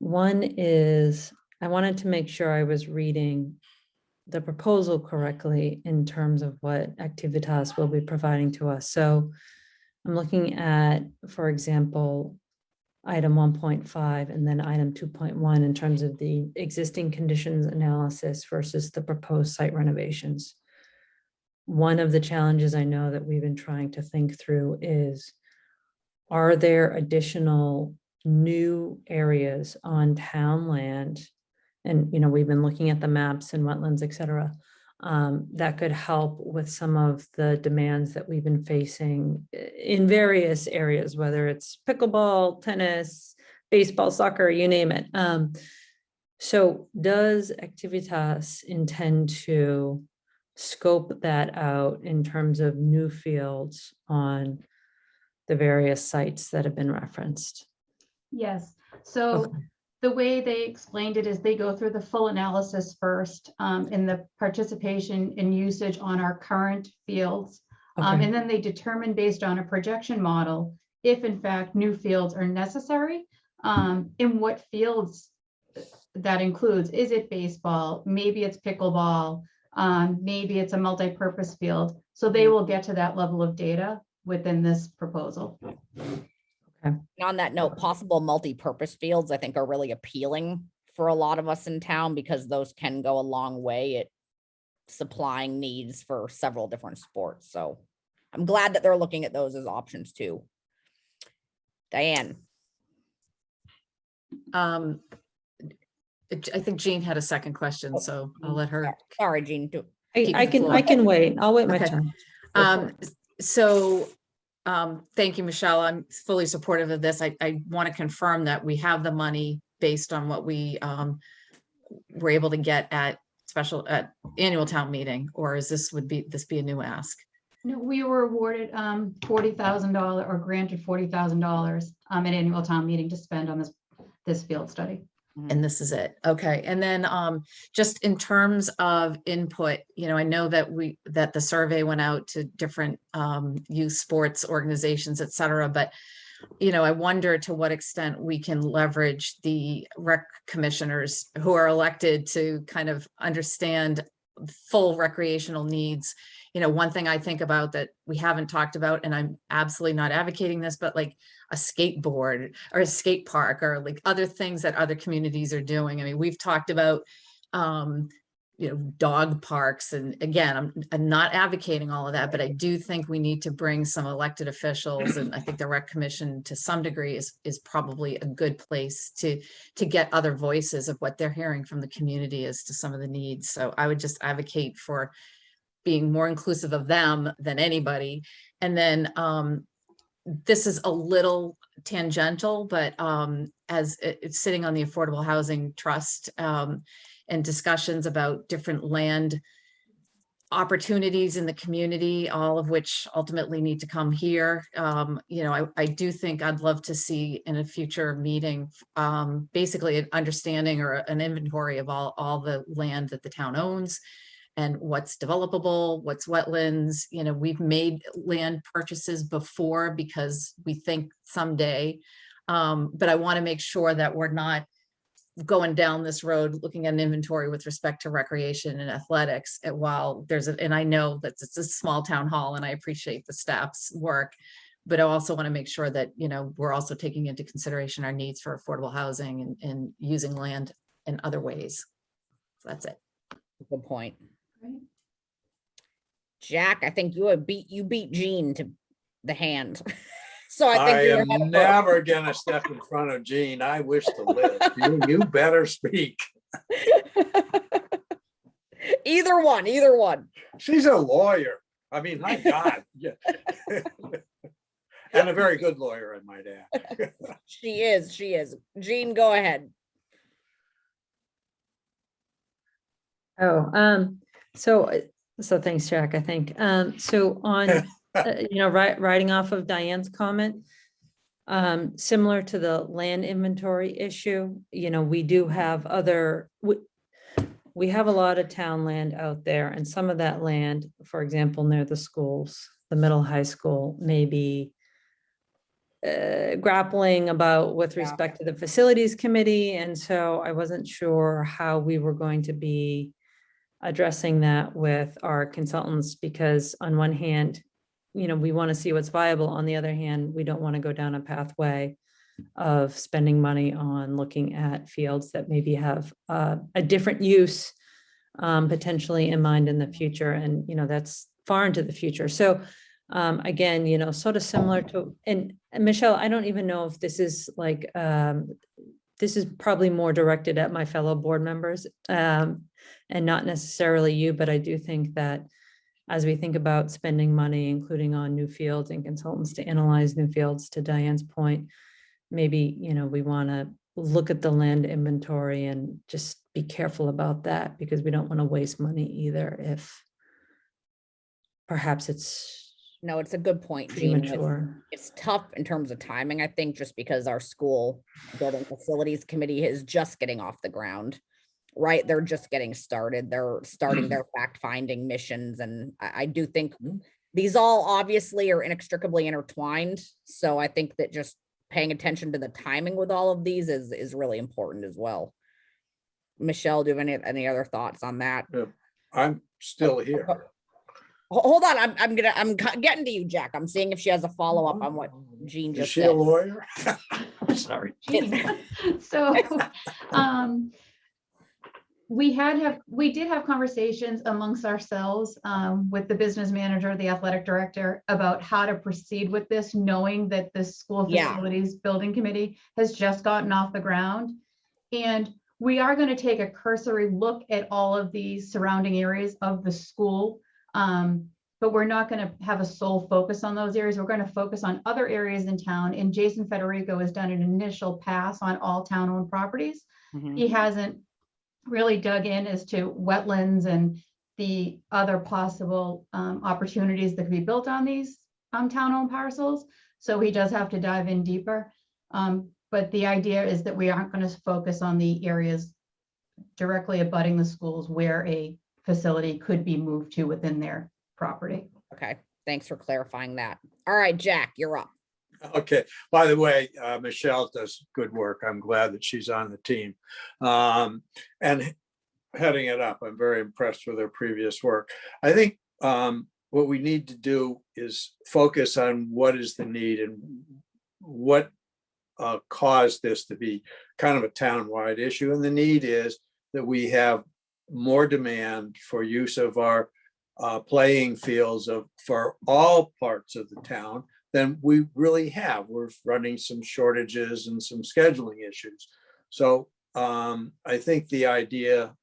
One is I wanted to make sure I was reading the proposal correctly in terms of what Activitas will be providing to us. So I'm looking at, for example, item 1.5 and then item 2.1 in terms of the existing conditions analysis versus the proposed site renovations. One of the challenges I know that we've been trying to think through is, are there additional new areas on town land? And, we've been looking at the maps and wetlands, et cetera, that could help with some of the demands that we've been facing in various areas, whether it's pickleball, tennis, baseball, soccer, you name it. So does Activitas intend to scope that out in terms of new fields on the various sites that have been referenced? Yes. So Okay. The way they explained it is they go through the full analysis first in the participation and usage on our current fields. Okay. And then they determine based on a projection model if in fact new fields are necessary, in what fields that includes. Is it baseball? Maybe it's pickleball. Maybe it's a multi-purpose field. So they will get to that level of data within this proposal. And on that note, possible multi-purpose fields, I think, are really appealing for a lot of us in town because those can go a long way at supplying needs for several different sports. So I'm glad that they're looking at those as options too. Diane. I think Jean had a second question, so I'll let her. Sorry, Jean. I can wait. I'll wait my Okay. turn. Thank you, Michelle. I'm fully supportive of this. I want to confirm that we have the money based on what we were able to get at annual town meeting, or is this be a new ask? No, we were awarded $40,000 or granted $40,000 at annual town meeting to spend on this field study. And this is it. Okay. And then just in terms of input, I know that the survey went out to different youth sports organizations, et cetera, but I wonder to what extent we can leverage the rec commissioners who are elected to kind of understand full recreational needs. One thing I think about that we haven't talked about, and I'm absolutely not advocating this, but like a skateboard or a skate park or like other things that other communities are doing. I mean, we've talked about, dog parks. And again, I'm not advocating all of that, but I do think we need to bring some elected officials. And I think the rec commission to some degree is probably a good place to get other voices of what they're hearing from the community as to some of the needs. So I would just advocate for being more inclusive of them than anybody. And then this is a little tangential, but as it's sitting on the Affordable Housing Trust, and discussions about different land opportunities in the community, all of which ultimately need to come here. I do think I'd love to see in a future meeting, basically an understanding or an inventory of all the land that the town owns and what's developable, what's wetlands. We've made land purchases before because we think someday, but I want to make sure that we're not going down this road looking at an inventory with respect to recreation and athletics. While and I know that it's a small town hall and I appreciate the staff's work, but I also want to make sure that we're also taking into consideration our needs for affordable housing and using land in other ways. So that's it. Good point. Great. Jack, I think you beat Jean to the hand. So I I think am never gonna step in front of Jean. I wish to live. You better speak. Either one. She's a lawyer. I mean, my God. Yeah. And a very good lawyer, I might add. She is. Jean, go ahead. So thanks, Jack, I think. So on, writing off of Diane's comment, similar to the land inventory issue, we do have we have a lot of town land out there, and some of that land, for example, near the schools, the middle high school, may be grappling about with respect to the facilities committee. And so I wasn't sure how we were going to be addressing that with our consultants, because on one hand, we want to see what's viable. On the other hand, we don't want to go down a pathway of spending money on looking at fields that maybe have a different use potentially in mind in the future. And, that's far into the future. So again, sort of similar to, and Michelle, I don't even know if this is like, this is probably more directed at my fellow board members and not necessarily you, but I do think that as we think about spending money, including on new fields and consultants to analyze new fields, to Diane's point, maybe, we want to look at the land inventory and just be careful about that, because we don't want to waste money either if perhaps it's No, it's a good point, Jean. premature. It's tough in terms of timing, I think, just because our school building facilities committee is just getting off the ground, right? They're just getting started. They're starting their fact-finding missions. And I do think these all obviously are inextricably intertwined. So I think that just paying attention to the timing with all of these is really important as well. Michelle, do you have any other thoughts on that? I'm still here. Hold on, I'm getting to you, Jack. I'm seeing if she has a follow-up on what Jean Is just she said. a lawyer? I'm sorry. So, we did have conversations amongst ourselves with the business manager, the athletic director, about how to proceed with this, knowing that the school facilities building committee has just gotten off the ground. And we are going to take a cursory look at all of these surrounding areas of the school. But we're not going to have a sole focus on those areas. We're going to focus on other areas in town. And Jason Federico has done an initial pass on all town-owned properties. Mhm. He hasn't really dug in as to wetlands and the other possible opportunities that could be built on these town-owned parcels. So he does have to dive in deeper. But the idea is that we aren't going to focus on the areas directly abutting the schools where a facility could be moved to within their property. Okay, thanks for clarifying that. All right, Jack, you're up. Okay, by the way, Michelle does good work. I'm glad that she's on the team. And heading it up, I'm very impressed with her previous work. I think what we need to do is focus on what is the need and what caused this to be kind of a town-wide issue. And the need is that we have more demand for use of our playing fields for all parts of the town than we really have. We're running some shortages and some scheduling issues. So I think the idea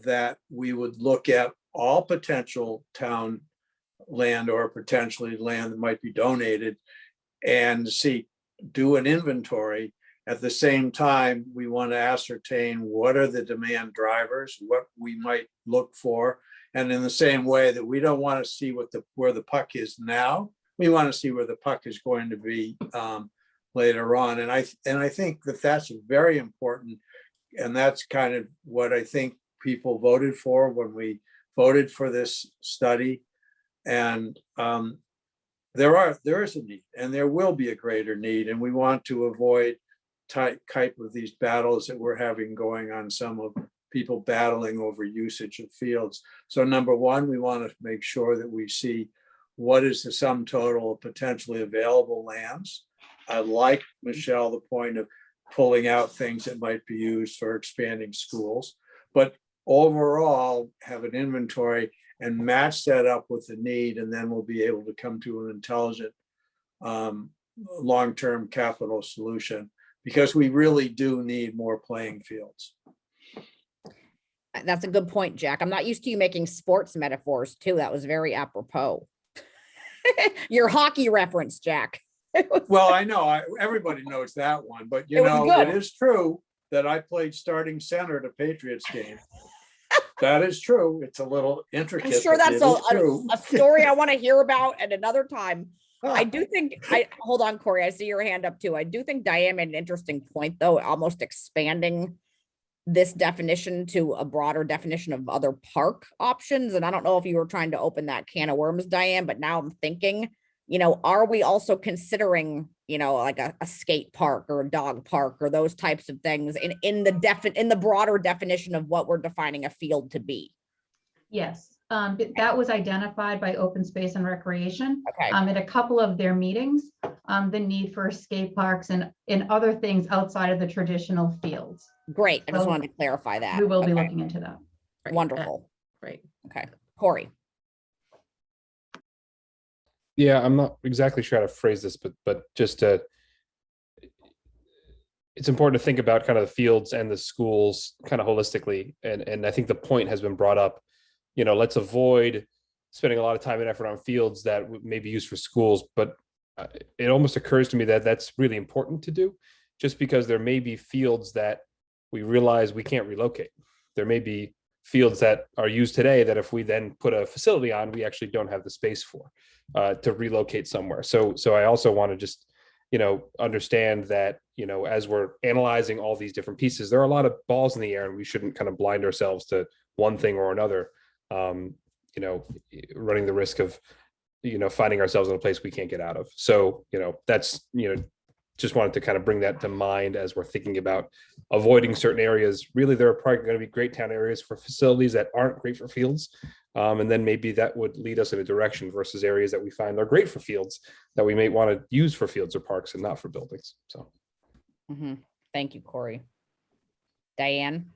that we would look at all potential town land or potentially land that might be donated and do an inventory. At the same time, we want to ascertain what are the demand drivers, what we might look for. And in the same way that we don't want to see where the puck is now, we want to see where the puck is going to be later on. And I think that that's very important. And that's kind of what I think people voted for when we voted for this study. And there is a need, and there will be a greater need. And we want to avoid type of these battles that we're having going on, some of people battling over usage of fields. So number one, we want to make sure that we see what is the sum total of potentially available lands. I like, Michelle, the point of pulling out things that might be used for expanding schools, but overall have an inventory and match that up with the need, and then we'll be able to come to an intelligent long-term capital solution, because we really do need more playing fields. That's a good point, Jack. I'm not used to you making sports metaphors too. That was very apropos. Your hockey reference, Jack. Well, I know, everybody knows that one, but It was good. it is true that I played starting center at a Patriots game. That is true. It's a little intricate. I'm sure but that's it is true. a story I want to hear about at another time. I do think, hold on, Corey, I see your hand up too. I do think Diane made an interesting point though, almost expanding this definition to a broader definition of other park options. And I don't know if you were trying to open that can of worms, Diane, but now I'm thinking, are we also considering, like a skate park or a dog park or those types of things in the broader definition of what we're defining a field to be? Yes, that was identified by Open Space and Recreation. Okay. At a couple of their meetings, the need for skate parks and other things outside of the traditional fields. Great. I just So wanted to clarify that. We will be Okay. looking into that. Right, Wonderful. Right. Okay. Corey. Yeah, I'm not exactly sure how to phrase this, but just it's important to think about kind of the fields and the schools kind of holistically. And I think the point has been brought up, let's avoid spending a lot of time and effort on fields that may be used for schools. But it almost occurs to me that that's really important to do, just because there may be fields that we realize we can't relocate. There may be fields that are used today that if we then put a facility on, we actually don't have the space for to relocate somewhere. So I also want to just, understand that, as we're analyzing all these different pieces, there are a lot of balls in the air, and we shouldn't kind of blind ourselves to one thing or another, running the risk of, finding ourselves in a place we can't get out of. So, that's, just wanted to kind of bring that to mind as we're thinking about avoiding certain areas. Really, there are probably going to be great town areas for facilities that aren't great for fields. And then maybe that would lead us in a direction versus areas that we find are great for fields that we may want to use for fields or parks and not for buildings. So. Thank you, Corey. Diane.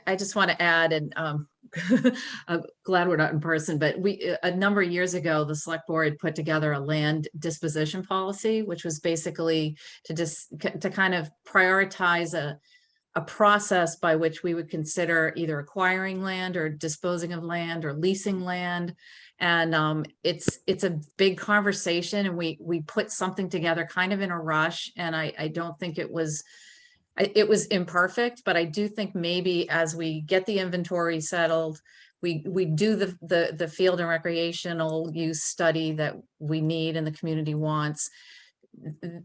I just want to add, and I'm glad we're not in person, but a number of years ago, the select board put together a land disposition policy, which was basically to kind of prioritize a process by which we would consider either acquiring land or disposing of land or leasing land. And it's a big conversation, and we put something together kind of in a rush. And I don't think it was imperfect, but I do think maybe as we get the inventory settled, we do the field and recreational use study that we need and the community wants.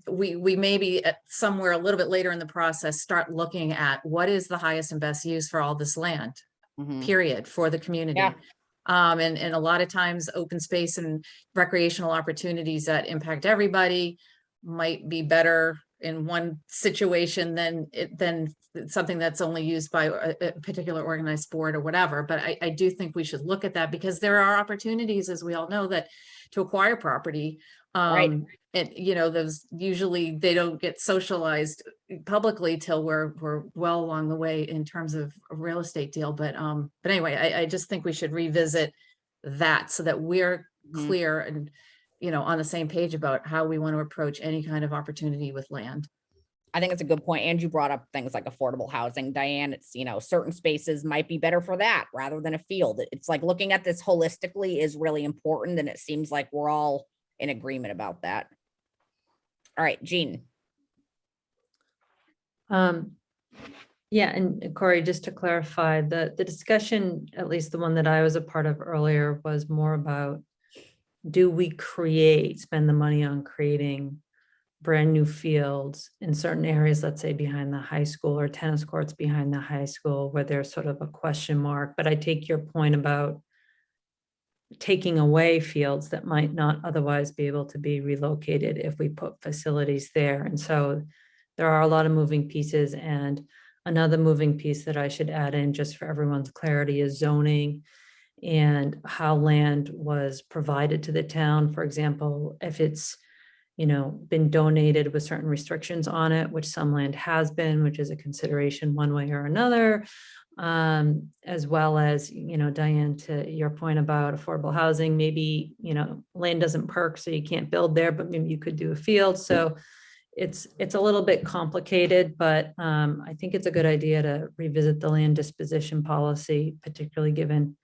We maybe at somewhere a little bit later in the process start looking at what is the highest and best use for all this land, period, for the community. Yeah. And a lot of times open space and recreational opportunities that impact everybody might be better in one situation than something that's only used by a particular organized sport or whatever. But I do think we should look at that, because there are opportunities, as we all know, that to acquire property. Right. And those usually they don't get socialized publicly till we're well along the way in terms of a real estate deal. But anyway, I just think we should revisit that so that we're Mhm. clear and on the same page about how we want to approach any kind of opportunity with land. I think it's a good point. And you brought up things like affordable housing, Diane. It's, certain spaces might be better for that rather than a field. It's like looking at this holistically is really important. And it seems like we're all in agreement about that. All right, Jean. Yeah, and Corey, just to clarify, the discussion, at least the one that I was a part of earlier, was more about, do we spend the money on creating brand new fields in certain areas, let's say behind the high school, or tennis courts behind the high school, where there's sort of a question mark. But I take your point about taking away fields that might not otherwise be able to be relocated if we put facilities there. And so there are a lot of moving pieces. And another moving piece that I should add in, just for everyone's clarity, is zoning and how land was provided to the town. For example, if it's been donated with certain restrictions on it, which some land has been, which is a consideration one way or another, as well as, Diane, to your point about affordable housing, maybe, land doesn't perk, so you can't build there, but maybe you could do a field. So it's a little bit complicated, but I think it's a good idea to revisit the land disposition policy, particularly given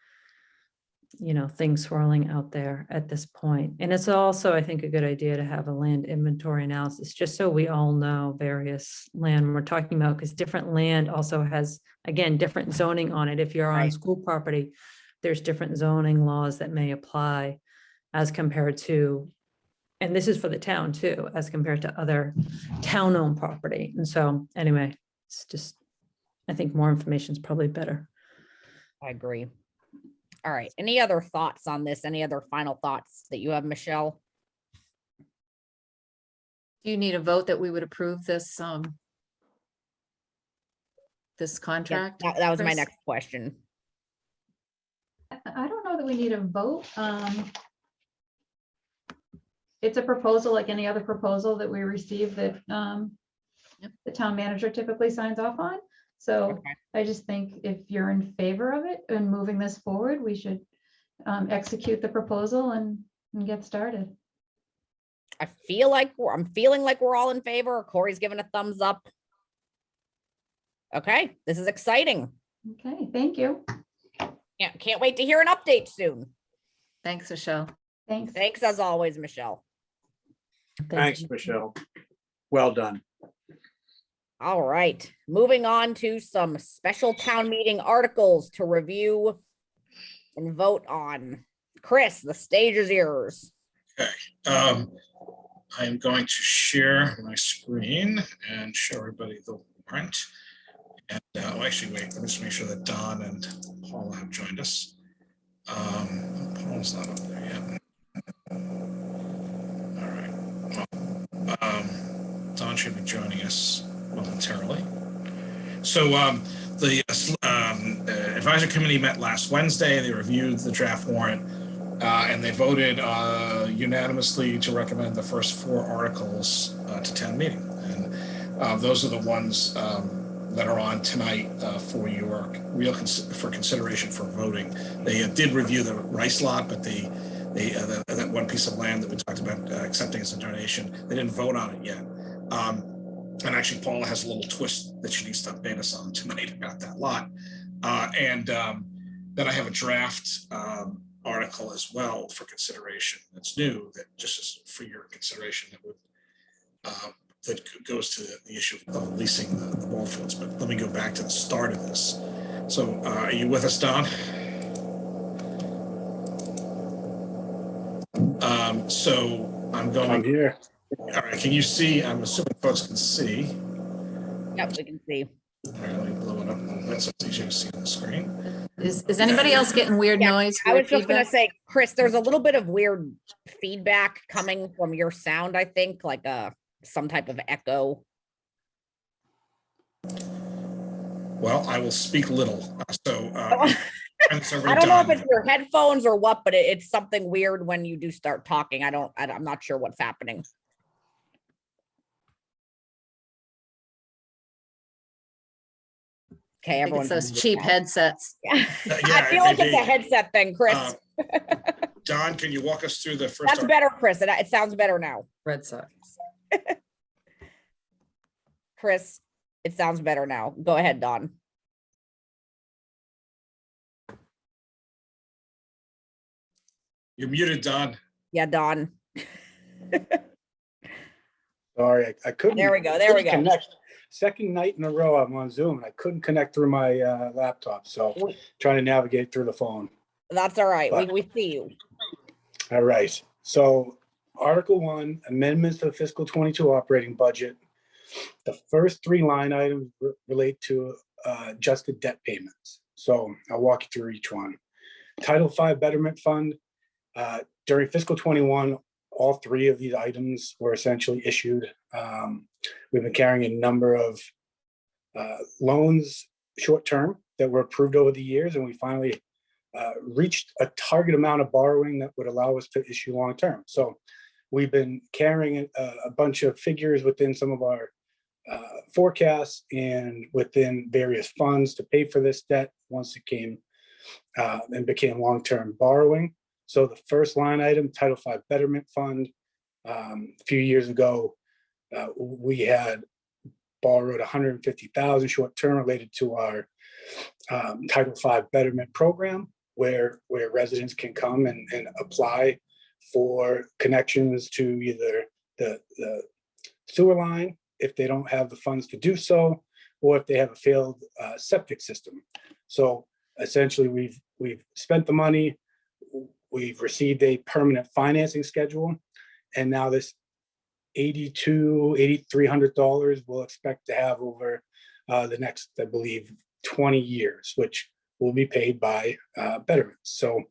things swirling out there at this point. And it's also, I think, a good idea to have a land inventory analysis, just so we all know various land we're talking about, because different land also has, again, different zoning on it. If you're on Right. school property, there's different zoning laws that may apply as compared to, and this is for the town too, as compared to other town-owned property. And so anyway, it's just, I think more information is probably better. I agree. All right. Any other thoughts on this? Any other final thoughts that you have, Michelle? Do you need a vote that we would approve this this Yeah, contract? that was my Chris? next question. I don't know that we need a vote. It's a proposal like any other proposal that we receive that the town manager typically signs off on. So Okay. I just think if you're in favor of it and moving this forward, we should execute the proposal and get started. I'm feeling like we're all in favor. Corey's giving a thumbs up. Okay, this is exciting. Okay, thank you. Can't wait to hear an update soon. Thanks, Michelle. Thanks. Thanks as always, Michelle. Thanks, Michelle. Well done. All right, moving on to some special town meeting articles to review and vote on. Chris, the stage is yours. I'm going to share my screen and show everybody the warrant. And actually, wait, let me just make sure that Don and Paula have joined us. Paula's not up there yet. All right. Well, Don should be joining us momentarily. So the advisory committee met last Wednesday. They reviewed the draft warrant and they voted unanimously to recommend the first 4 articles to town meeting. And those are the ones that are on tonight for your for consideration for voting. They did review the Rice lot, but that one piece of land that we talked about accepting as a donation, they didn't vote on it yet. And actually, Paula has a little twist that she needs to update us on tonight about that lot. And then I have a draft article as well for consideration that's new, that just is for your consideration, that would that goes to the issue of leasing the ball fields. But let me go back to the start of this. So are you with us, Don? So I'm here. All right, can you see? I'm assuming folks can see. Yep, we can see. All right, let me blow it up a little bit so it's easier to see on the screen. Is anybody else getting weird Yeah, noise? I weird was just gonna feedback? say, Chris, there's a little bit of weird feedback coming from your sound, I think, like some type of echo. Well, I will speak little. I don't know if it's your headphones or what, but it's something weird when you do start talking. I'm not sure what's happening. Okay, I think it's everyone's those muted cheap now. headsets. Yeah. Yeah, I feel like it's a maybe. headset thing, Chris. Don, can you walk us through the first? That's better, Chris. It sounds better now. Red Sox. Chris, it sounds better now. Go ahead, Don. You're muted, Don. Yeah, Don. Sorry, I couldn't. There we go. There we go. Connect. Second night in a row I'm on Zoom and I couldn't connect through my laptop. So trying to navigate through the phone. That's all right. But- We see you. All right. So Article 1, amendments to the fiscal 22 operating budget. The first three line items relate to adjusted debt payments. So I'll walk you through each one. Title 5 Betterment Fund. During fiscal 21, all three of these items were essentially issued. We've been carrying a number of loans short-term that were approved over the years, and we finally reached a target amount of borrowing that would allow us to issue long-term. So we've been carrying a bunch of figures within some of our forecasts and within various funds to pay for this debt once it came and became long-term borrowing. So the first line item, Title 5 Betterment Fund, a few years ago, we had borrowed 150,000 short-term related to our Title 5 Betterment program, where residents can come and apply for connections to either the sewer line if they don't have the funds to do so, or if they have a failed septic system. So essentially, we've spent the money. We've received a permanent financing schedule, and now this $8,300 we'll expect to have over the next, I believe, 20 years, which will be paid by Betterments. So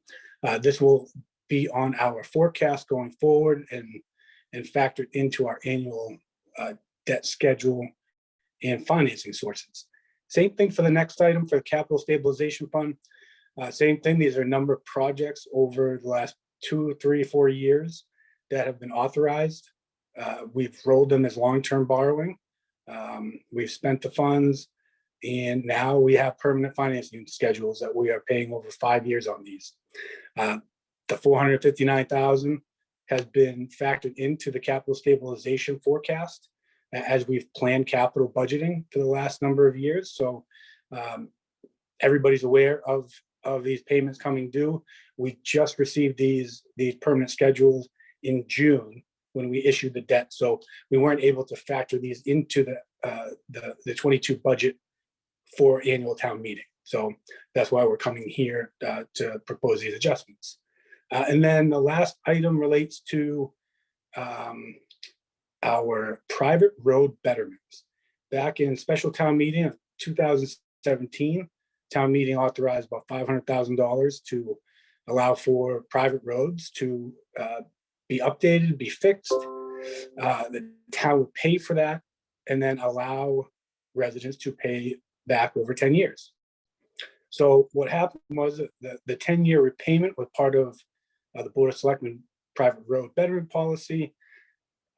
this will be on our forecast going forward and factored into our annual debt schedule and financing sources. Same thing for the next item for the Capital Stabilization Fund. Same thing, these are a number of projects over the last 2, 3, 4 years that have been authorized. We've rolled them as long-term borrowing. We've spent the funds, and now we have permanent financing schedules that we are paying over 5 years on these. The $459,000 has been factored into the capital stabilization forecast as we've planned capital budgeting for the last number of years. So everybody's aware of these payments coming due. We just received these permanent schedules in June when we issued the debt. So we weren't able to factor these into the 22 budget for annual town meeting. So that's why we're coming here to propose these adjustments. And then the last item relates to our private road betterments. Back in special town meeting of 2017, town meeting authorized about $500,000 to allow for private roads to be updated, be fixed. The town would pay for that and then allow residents to pay back over 10 years. So what happened was that the 10-year repayment was part of the Board of Selectmen private road betterment policy.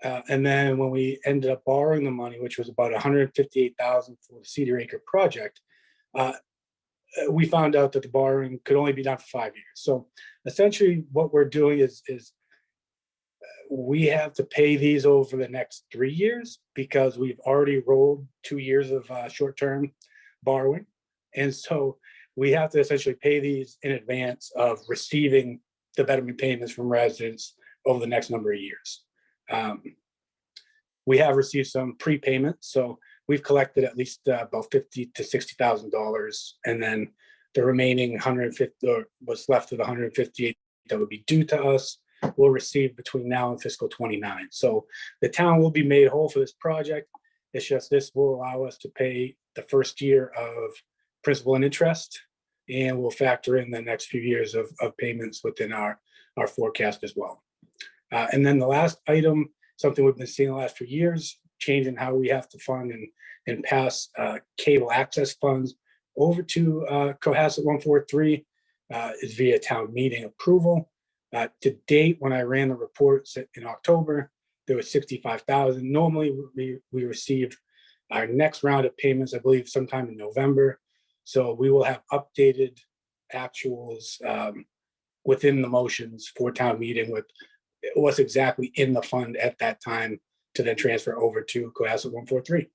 And then when we ended up borrowing the money, which was about $158,000 for the Cedar Acre project, we found out that the borrowing could only be done for 5 years. So essentially what we're doing is we have to pay these over the next 3 years because we've already rolled 2 years of short-term borrowing. And so we have to essentially pay these in advance of receiving the betterment payments from residents over the next number of years. We have received some prepayments, so we've collected at least about $50,000 to $60,000, and then the remaining 150, or what's left of the 158 that would be due to us, we'll receive between now and fiscal 29. So the town will be made whole for this project. It's just this will allow us to pay the first year of principal and interest, and we'll factor in the next few years of payments within our forecast as well. And then the last item something we've been seeing the last few years, changing how we have to fund and pass cable access funds over to Cohasset 143 is via town meeting approval. To date, when I ran the reports in October, there was 65,000. Normally, we receive our next round of payments, I believe, sometime in November. So we will have updated actuals within the motions for town meeting with what's exactly in the fund at that time to then transfer over to Cohasset 143.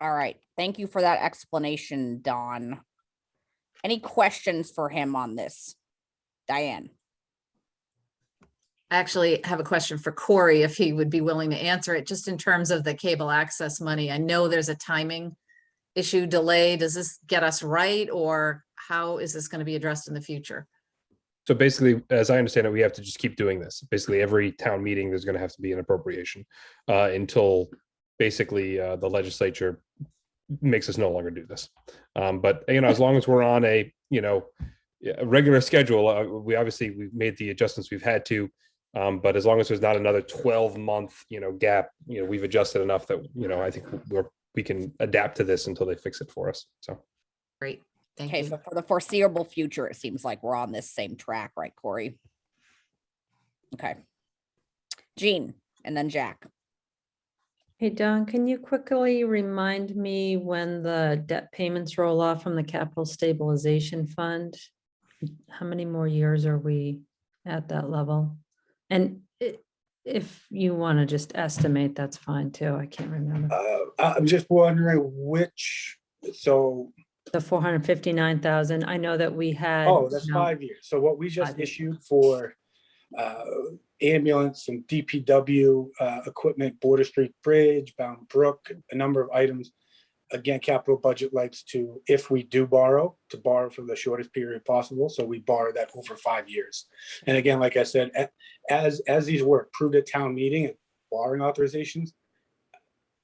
All right. Thank you for that explanation, Don. Any questions for him on this? Diane? I actually have a question for Corey, if he would be willing to answer it, just in terms of the cable access money. I know there's a timing issue delay. Does this get us right, or how is this going to be addressed in the future? So basically, as I understand it, we have to just keep doing this. Basically, every town meeting, there's going to have to be an appropriation until basically the legislature makes us no longer do this. But as long as we're on a regular schedule, we've made the adjustments we've had to. But as long as there's not another 12-month gap, we've adjusted enough that I think we can adapt to this until they fix it for us. So Great. Thank Okay, you. so for the foreseeable future, it seems like we're on this same track, right, Corey? Okay. Jean, and then Jack. Hey, Don, can you quickly remind me when the debt payments roll off from the capital stabilization fund? How many more years are we at that level? And if you want to just estimate, that's fine too. I can't remember. I'm just wondering which, so. The 459,000. I know that we had. Oh, that's 5 years. So what we just 5 years. issued for ambulance and DPW equipment, Border Street Bridge, Bound Brook, a number of items. Again, capital budget likes to, if we do borrow, to borrow for the shortest period possible. So we borrow that over 5 years. And again, like I said, as these were approved at town meeting and borrowing authorizations,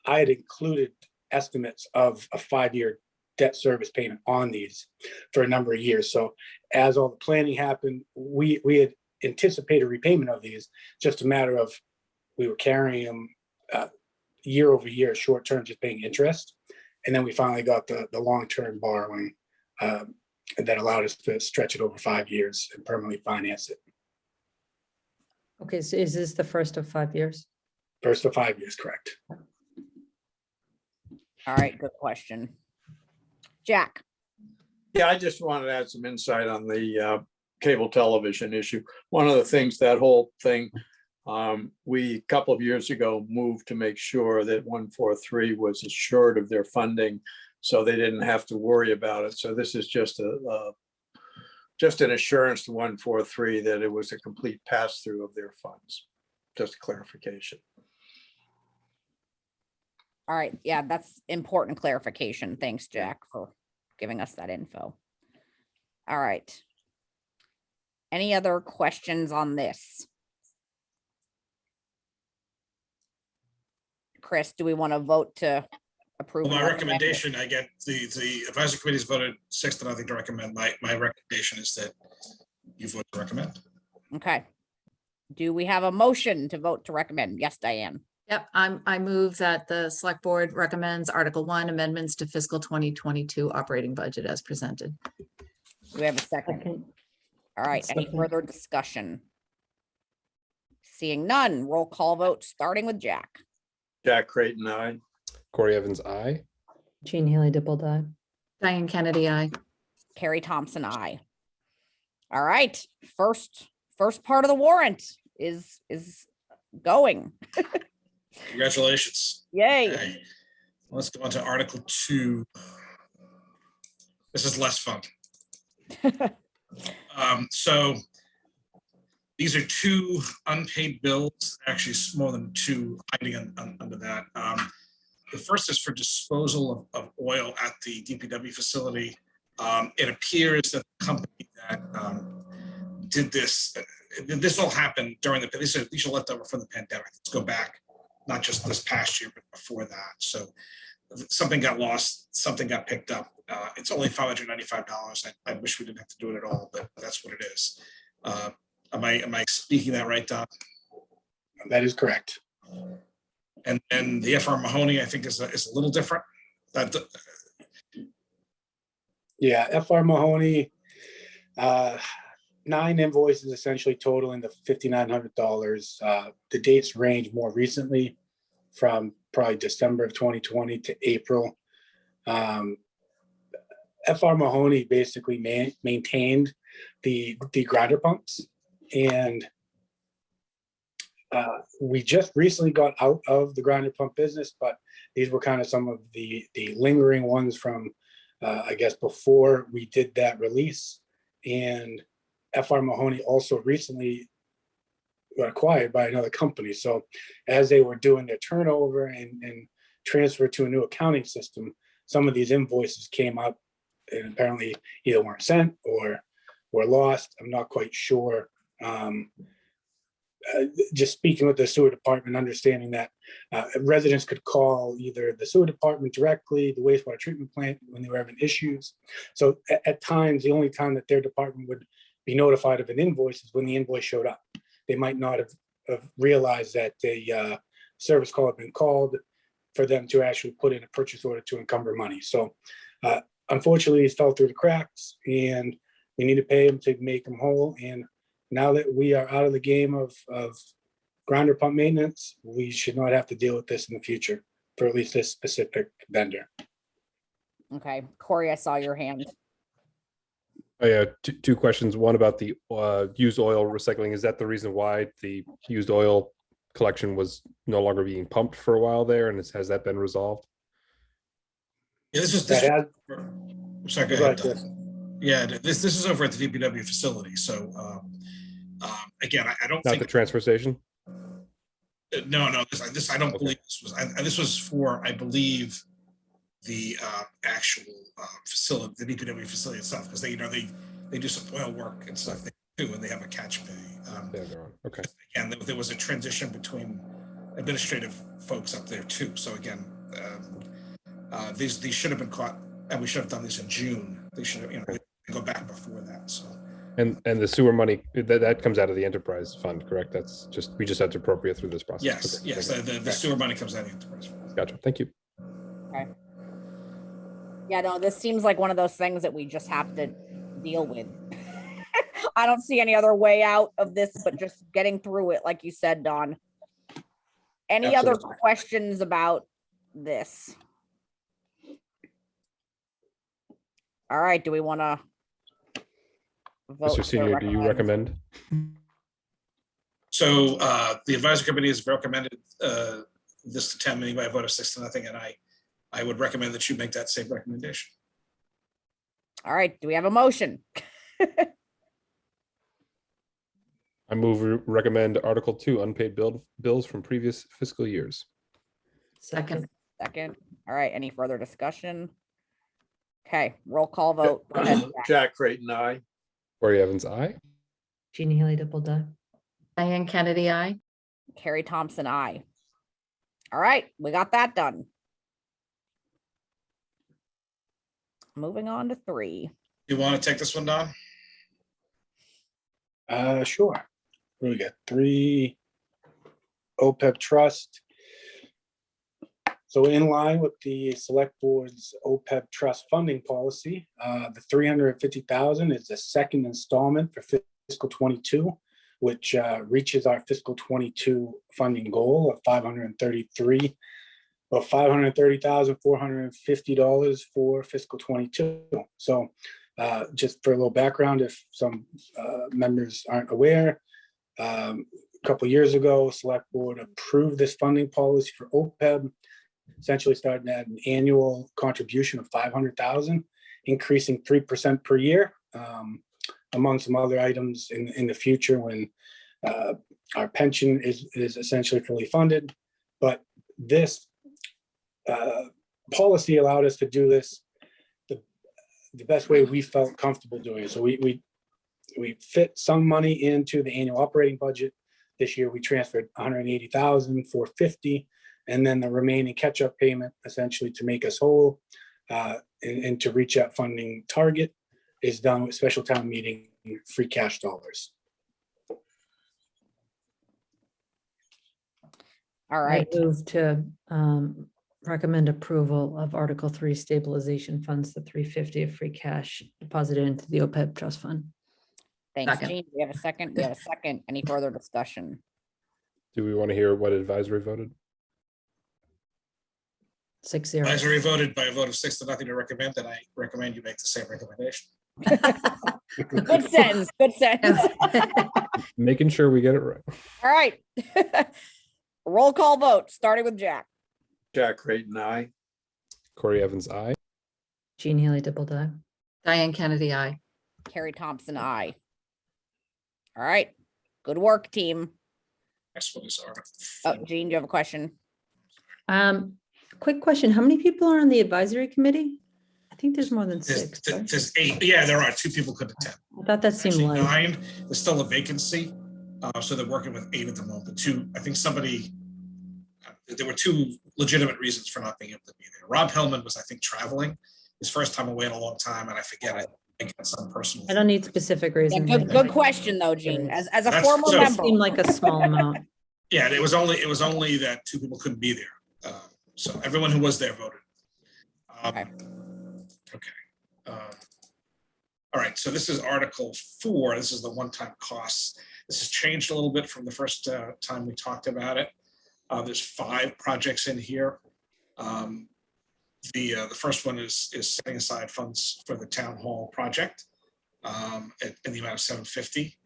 I had included estimates of a 5-year debt service payment on these for a number of years. So as all the planning happened, we had anticipated repayment of these, just a matter of we were carrying them year over year, short term, just paying interest. And then we finally got the long-term borrowing that allowed us to stretch it over 5 years and permanently finance it. Okay, so is this the first of 5 years? First of 5 years, correct. All right, good question. Jack? Yeah, I just wanted to add some insight on the cable television issue. One of the things, that whole thing, we a couple of years ago moved to make sure that 143 was assured of their funding, so they didn't have to worry about it. So this is just an assurance to 143 that it was a complete pass through of their funds. Just a clarification. All right, yeah, that's important clarification. Thanks, Jack, for giving us that info. All right. Any other questions on this? Chris, do we want to vote to approve? Well, and my recommend? recommendation, I get the advisory committee's voted 6-0 to recommend. My recommendation is that you vote to recommend. Okay. Do we have a motion to vote to recommend? Yes, Diane. Yep, I move that the select board recommends Article 1 amendments to fiscal 2022 operating budget as presented. Do we have a second? Okay. All right, any Second. further discussion? Seeing none, roll call vote, starting with Jack. Jack Creighton, aye. Corey Evans, aye. Jean Haley Dippledy. Diane Kennedy, aye. Carrie Thompson, aye. All right, first part of the warrant is going. Congratulations. Yay. Okay. Let's go on to Article 2. This is less fun. So these are 2 unpaid bills, actually more than 2 hiding under that. The first is for disposal of oil at the DPW facility. It appears that the company that did this all happened during these are left over from the pandemic. Let's go back, not just this past year, but before that. So something got lost, something got picked up. It's only $595. I wish we didn't have to do it at all, but that's what it is. Am I speaking that right, Don? That is correct. And the FR Mahoney, I think, is a little different. That Yeah, FR Mahoney, 9 invoices essentially totaling the $5,900. The dates range more recently from probably December of 2020 to April. FR Mahoney basically maintained the grinder pumps, and we just recently got out of the grinder pump business, but these were kind of some of the lingering ones from I guess before we did that release. And FR Mahoney also recently got acquired by another company. So as they were doing their turnover and transfer to a new accounting system, some of these invoices came up and apparently either weren't sent or were lost. I'm not quite sure. Just speaking with the sewer department, understanding that residents could call either the sewer department directly, the wastewater treatment plant when they were having issues. So at times, the only time that their department would be notified of an invoice is when the invoice showed up. They might not have realized that a service call had been called for them to actually put in a purchase order to encumber money. So unfortunately, it fell through the cracks, and we need to pay them to make them whole. And now that we are out of the game of grinder pump maintenance, we should not have to deal with this in the future for at least this specific vendor. Okay, Corey, I saw your hand. Oh, yeah, two questions. One about the used oil recycling. Is that the reason why the used oil collection was no longer being pumped for a while there? And has that been resolved? Yeah, this is That has, sorry, go go ahead. ahead, Don. Yeah, this is over at the DPW facility. So again, I don't Not think the transfer station? no, this I don't Okay. believe this was. This was for, I believe, the actual facility, the DPW facility itself, because they do some oil work and stuff too, and they have a catch bay. Yeah, they're on. Okay. And there was a transition between administrative folks up there too. So again, these should have been caught, and we should have done this in June. They should have, Okay. they go back before that. So. And the sewer money that comes out of the enterprise fund, correct? That's just, we just have to appropriate through this process. Yes, Okay. yes, the sewer money comes out of the enterprise fund. Gotcha. Thank you. Okay. Yeah, no, this seems like one of those things that we just have to deal with. I don't see any other way out of this, but just getting through it, like you said, Don. Any other Absolutely. questions about this? All right, do we want to vote? Mr. Senior, do you recommend? So the advisory committee has recommended this to town meeting by a vote of 6-0, and I would recommend that you make that same recommendation. All right, do we have a motion? I move recommend Article 2, unpaid bills from previous fiscal years. Second. Second. All right, any further discussion? Okay, roll call vote. Go ahead, Jack. Jack Creighton, aye. Corey Evans, aye. Jeannie Haley Dipple. Diane Kennedy, I. Carrie Thompson, aye. All right, we got that done. Moving on to 3. You want to take this one, Don? Sure. We got 3 OPEB trust. So in line with the select board's OPEB trust funding policy, the $350,000 is the second installment for fiscal 22, which reaches our fiscal 22 funding goal of $530,450 for fiscal 22. So just for a little background, if some members aren't aware, a couple of years ago, select board approved this funding policy for OPEB, essentially starting at an annual contribution of $500,000, increasing 3% per year, among some other items in the future when our pension is essentially fully funded. But this policy allowed us to do this the best way we felt comfortable doing it. So we fit some money into the annual operating budget. This year we transferred $180,450 And then the remaining catch-up payment, essentially to make us whole and to reach that funding target, is done with special town meeting free cash dollars. All I right, move to recommend approval of Article 3 stabilization funds, the 350 of free cash deposited into the OPEB trust fund. thanks, Second. Jean. We have a second. We have a second. Any further discussion? Do we want to hear what advisory voted? 6-0. Advisory voted by a vote of 6-0 to recommend, and I recommend you make the same recommendation. Good sentence, good sentence. Making sure we get it right. All right. Roll call vote, starting with Jack. Jack Creighton, aye. Corey Evans, aye. Jean Haley Dibble. Diane Kennedy, I. Carrie Thompson, aye. All right, good work, team. Next one is Article Oh, 4. Jean, do you have a question? Quick question. How many people are on the advisory committee? I think there's more than There's, 6. right? there's 8. Yeah, there are 2 people could attend. I thought that seemed Actually, light. 9. There's still a vacancy. So they're working with 8 at the moment. 2, I think somebody, there were 2 legitimate reasons for not being able to be there. Rob Hellman was, I think, traveling. His first time away in a long time, and I forget it. I think it's some personal. I don't need specific Yeah, reasons. good question though, Jean. As a That's- former so- It member. seemed like a small amount. Yeah, it was only that 2 people couldn't be there. So everyone who was there voted. Okay. Okay. All right, so this is Article 4. This is the one-time costs. This has changed a little bit from the first time we talked about it. There's 5 projects in here. The first one is setting aside funds for the town hall project in the amount of $750.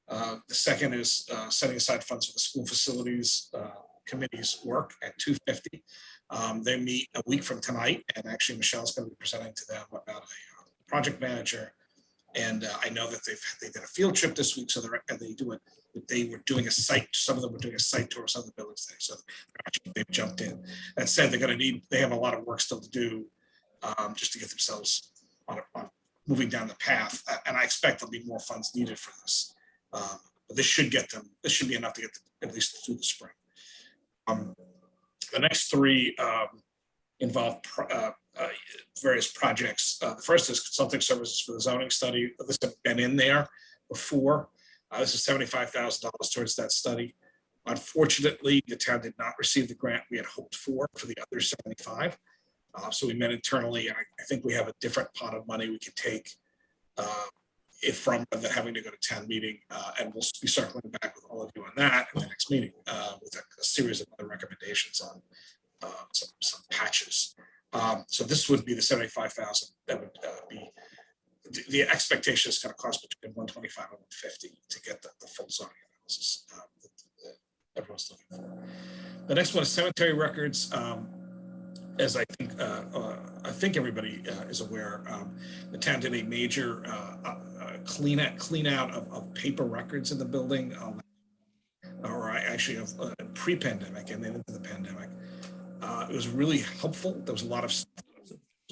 The second is setting aside funds for the school facilities committee's work at $250. They meet a week from tonight, and actually Michelle's going to be presenting to them about a project manager. And I know that they did a field trip this week, so they were doing a site. Some of them were doing a site tour of some of the buildings there, so they've jumped in. That said, they have a lot of work still to do just to get themselves on moving down the path. And I expect there'll be more funds needed for this. But this should be enough to get them at least through the spring. The next 3 involve various projects. The first is consulting services for the zoning study. This has been in there before. This is $75,000 towards that study. Unfortunately, the town did not receive the grant we had hoped for the other 75. So we met internally, and I think we have a different pot of money we could take if from rather than having to go to town meeting, and we'll be circling back with all of you on that in the next meeting with a series of other recommendations on some patches. So this would be the 75,000 that would be the expectation is going to cost between 125 and 150 to get the full zoning analysis that everyone's looking for. The next one is cemetery records. As I think everybody is aware, the town did a major clean out of paper records in the building, or actually of pre-pandemic and then into the pandemic. It was really helpful. There was a lot of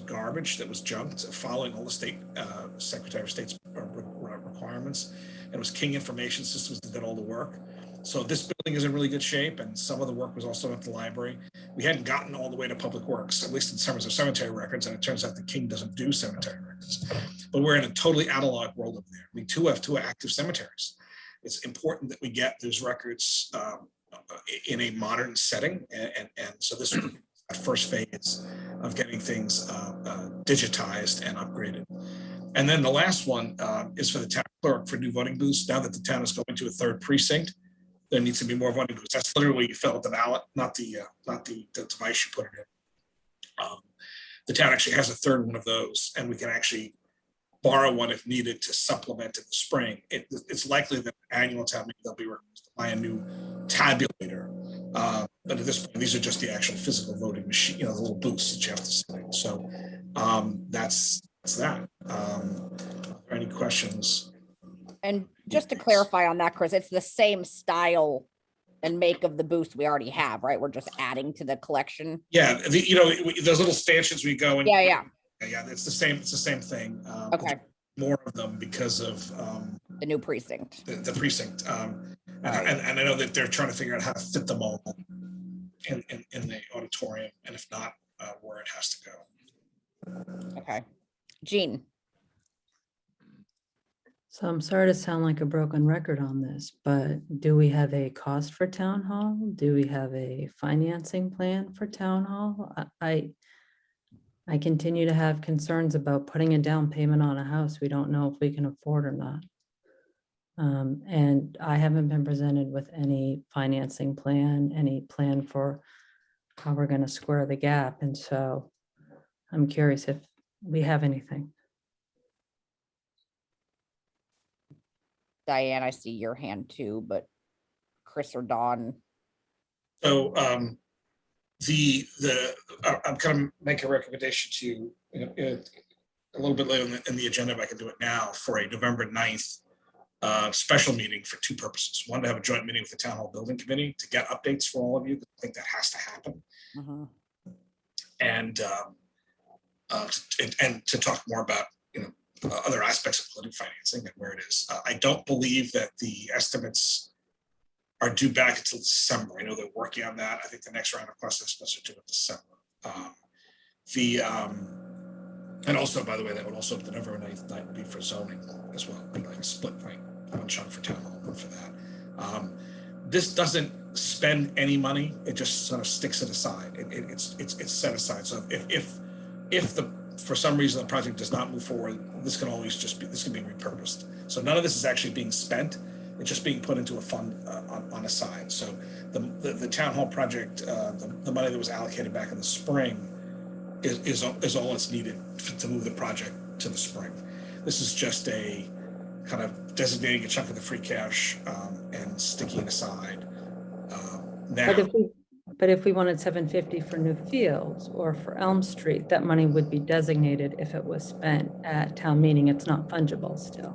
garbage that was junked following all the state Secretary of State's requirements. And it was King Information Systems that did all the work. So this building is in really good shape, and some of the work was also at the library. We hadn't gotten all the way to Public Works, at least in terms of cemetery records, and it turns out the King doesn't do cemetery records. But we're in a totally analog world up there. We have 2 active cemeteries. It's important that we get those records in a modern setting, and so this is the first phase of getting things digitized and upgraded. And then the last one is for the town clerk for new voting booths. Now that the town is going to a 3rd precinct, there needs to be more voting booths. That's literally where you fill out the ballot, not the device you put it in. The town actually has a 3rd one of those, and we can actually borrow one if needed to supplement in the spring. It's likely that annual town meeting they'll be required to buy a new tabulator. But at this point, these are just the actual physical voting machine, the little booths that you have to select. So that's that. Are there any questions? And just to clarify on that, Chris, it's the same style and make of the boost we already have, right? We're just adding to the collection. Yeah, those little stanchions we go and Yeah. It's the same thing. Okay. More of them because of The new precinct. the precinct. And I know that they're trying to figure out how to fit them all in the auditorium, and if not, where it has to go. Okay. Jean, So I'm sorry to sound like a broken record on this, but do we have a cost for town hall? Do we have a financing plan for town hall? I continue to have concerns about putting a down payment on a house we don't know if we can afford or not. And I haven't been presented with any financing plan, any plan for how we're going to square the gap. And so I'm curious if we have anything. Diane, I see your hand too, but Chris or Dawn. So I'm kind of making a recommendation to you a little bit later in the agenda, if I can do it now, for a November 9th special meeting for two purposes. One, to have a joint meeting with the Town Hall Building Committee to get updates for all of you. I think that has to happen. And to talk more about, other aspects of building financing and where it is. I don't believe that the estimates are due back until December. I know they're working on that. I think the next round of cost estimates are due in December. And also, by the way, that would also, the November 9th night would be for zoning as well, be like a split night, one chunk for town hall, one for that. This doesn't spend any money. It just sort of sticks it aside. It's set aside. So if for some reason the project does not move forward, this can always just be, this can be repurposed. So none of this is actually being spent. It's just being put into a fund on a side. So the town hall project, the money that was allocated back in the spring is all that's needed to move the project to the spring. This is just a kind of designating a chunk of the free cash and sticking it aside now. But if we wanted 750 for new fields or for Elm Street, that money would be designated if it was spent at town meeting. It's not fungible still.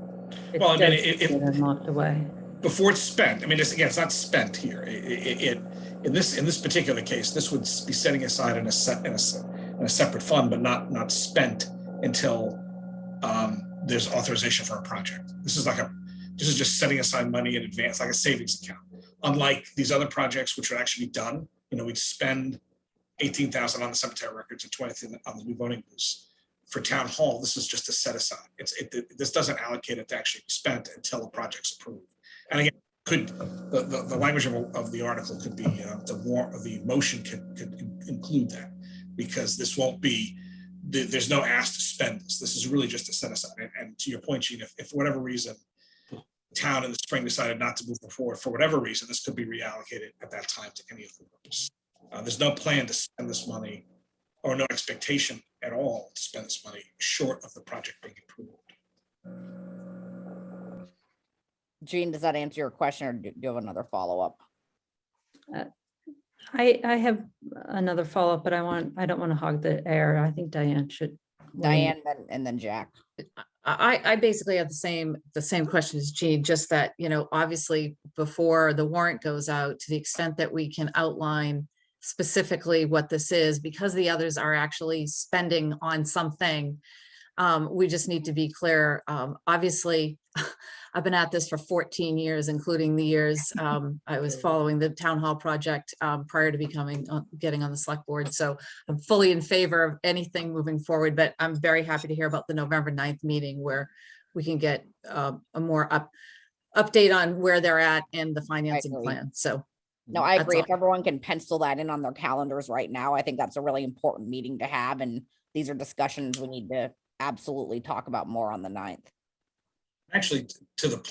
It's Well, I mean, designated and locked away. Before it's spent, I mean, it's not spent here. In this particular case, this would be setting aside in a separate fund, but not spent until there's authorization for a project. This is just setting aside money in advance, like a savings account. Unlike these other projects, which would actually be done, we'd spend $18,000 on the cemetery records and $20,000 on the new voting booths. For town hall, this is just a set aside. This doesn't allocate it to actually be spent until a project's approved. And again, the language of the article could be the motion could include that, because this won't be, there's no ask to spend this. This is really just a set aside. And to your point, Gene, if for whatever reason town in the spring decided not to move forward for whatever reason, this could be reallocated at that time to any of the purpose. There's no plan to spend this money, or no expectation at all to spend this money short of the project being approved. Jean, does that answer your question, or do you have another follow-up? I have another follow-up, but I don't want to hog the air. I think Diane should. Diane, and then Jack. I basically have the same question as Jean, just that, obviously before the warrant goes out, to the extent that we can outline specifically what this is, because the others are actually spending on something. We just need to be clear. Obviously, I've been at this for 14 years, including the years I was following the town hall project prior to getting on the select board. So I'm fully in favor of anything moving forward, but I'm very happy to hear about the November 9th meeting where we can get a more update on where they're at and the financing plan. So no, I agree. all. If everyone can pencil that in on their calendars right now, I think that's a really important meeting to have. And these are discussions we need to absolutely talk about more on the 9th. Actually, to that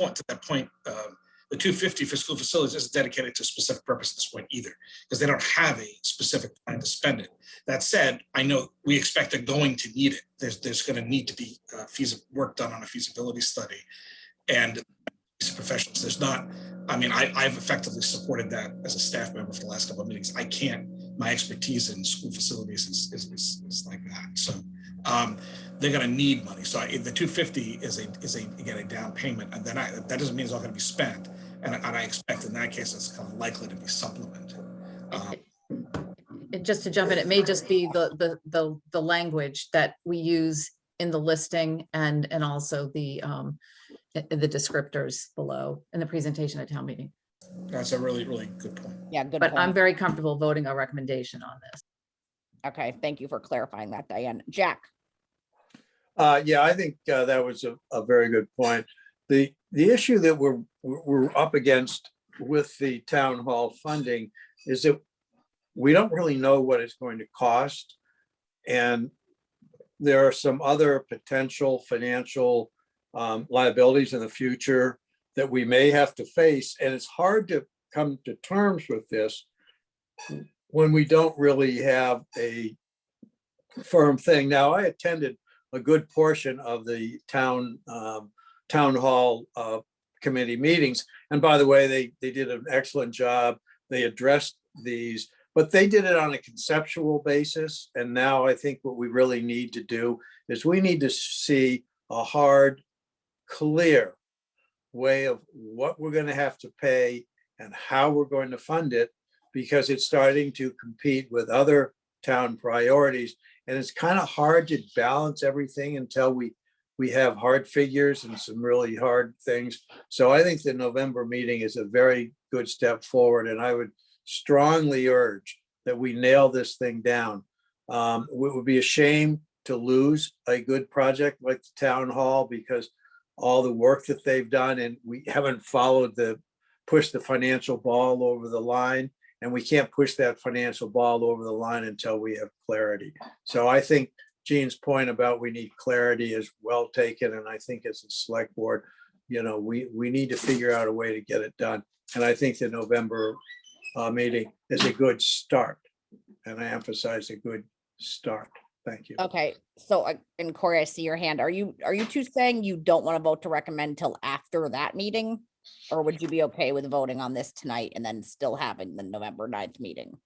point, the 250 for school facilities isn't dedicated to a specific purpose at this point either, because they don't have a specific plan to spend it. That said, I know we expect they're going to need it. There's going to need to be work done on a feasibility study, and professionals. There's not. I mean, I've effectively supported that as a staff member for the last couple of meetings. I can't. My expertise in school facilities is like that. So. They're going to need money. So the 250 is again a down payment, and then that doesn't mean it's all going to be spent. And I expect in that case it's kind of likely to be supplemented. Just to jump in, it may just be the language that we use in the listing and also the descriptors below in the presentation at town meeting. That's a really, really good point. Yeah, good But I'm point. very comfortable voting a recommendation on this. Okay, thank you for clarifying that, Diane. Jack? Yeah, I think that was a very good point. The issue that we're up against with the town hall funding is that we don't really know what it's going to cost. And there are some other potential financial liabilities in the future that we may have to face. And it's hard to come to terms with this when we don't really have a firm thing. Now, I attended a good portion of the town hall committee meetings. And by the way, they did an excellent job. They addressed these, but they did it on a conceptual basis. And now I think what we really need to do is we need to see a hard, clear way of what we're going to have to pay and how we're going to fund it, because it's starting to compete with other town priorities. And it's kind of hard to balance everything until we have hard figures and some really hard things. So I think the November meeting is a very good step forward. And I would strongly urge that we nail this thing down. It would be a shame to lose a good project like the town hall because all the work that they've done, and we haven't pushed the financial ball over the line. And we can't push that financial ball over the line until we have clarity. So I think Jean's point about we need clarity is well taken. And I think as a select board, we need to figure out a way to get it done. And I think the November meeting is a good start. And I emphasize a good start. Thank you. Okay, so, and Corey, I see your hand. Are you two saying you don't want to vote to recommend till after that meeting? Or would you be okay with voting on this tonight and then still having the November 9th meeting?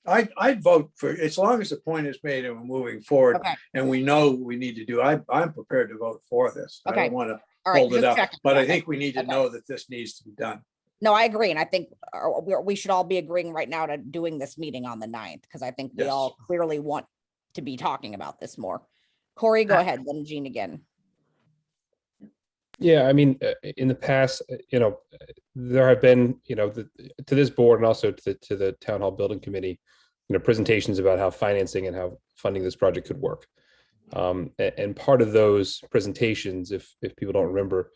I'd vote for, as long as the point is made and we're moving forward Okay, and we know we need to do, I'm prepared to vote for this. I Okay. don't want to all right. hold it just up, checking. but I Okay. think we need to Okay. know that this needs to be done. No, I agree. And I think we should all be agreeing right now to doing this meeting on the 9th, because I think we Yes. all clearly want to be talking about this more. Corey, go ahead, then Jean again. Yeah, I mean, in the past, there have been, to this board and also to the town hall building committee, presentations about how financing and how funding this project could work. And part of those presentations, if people don't remember,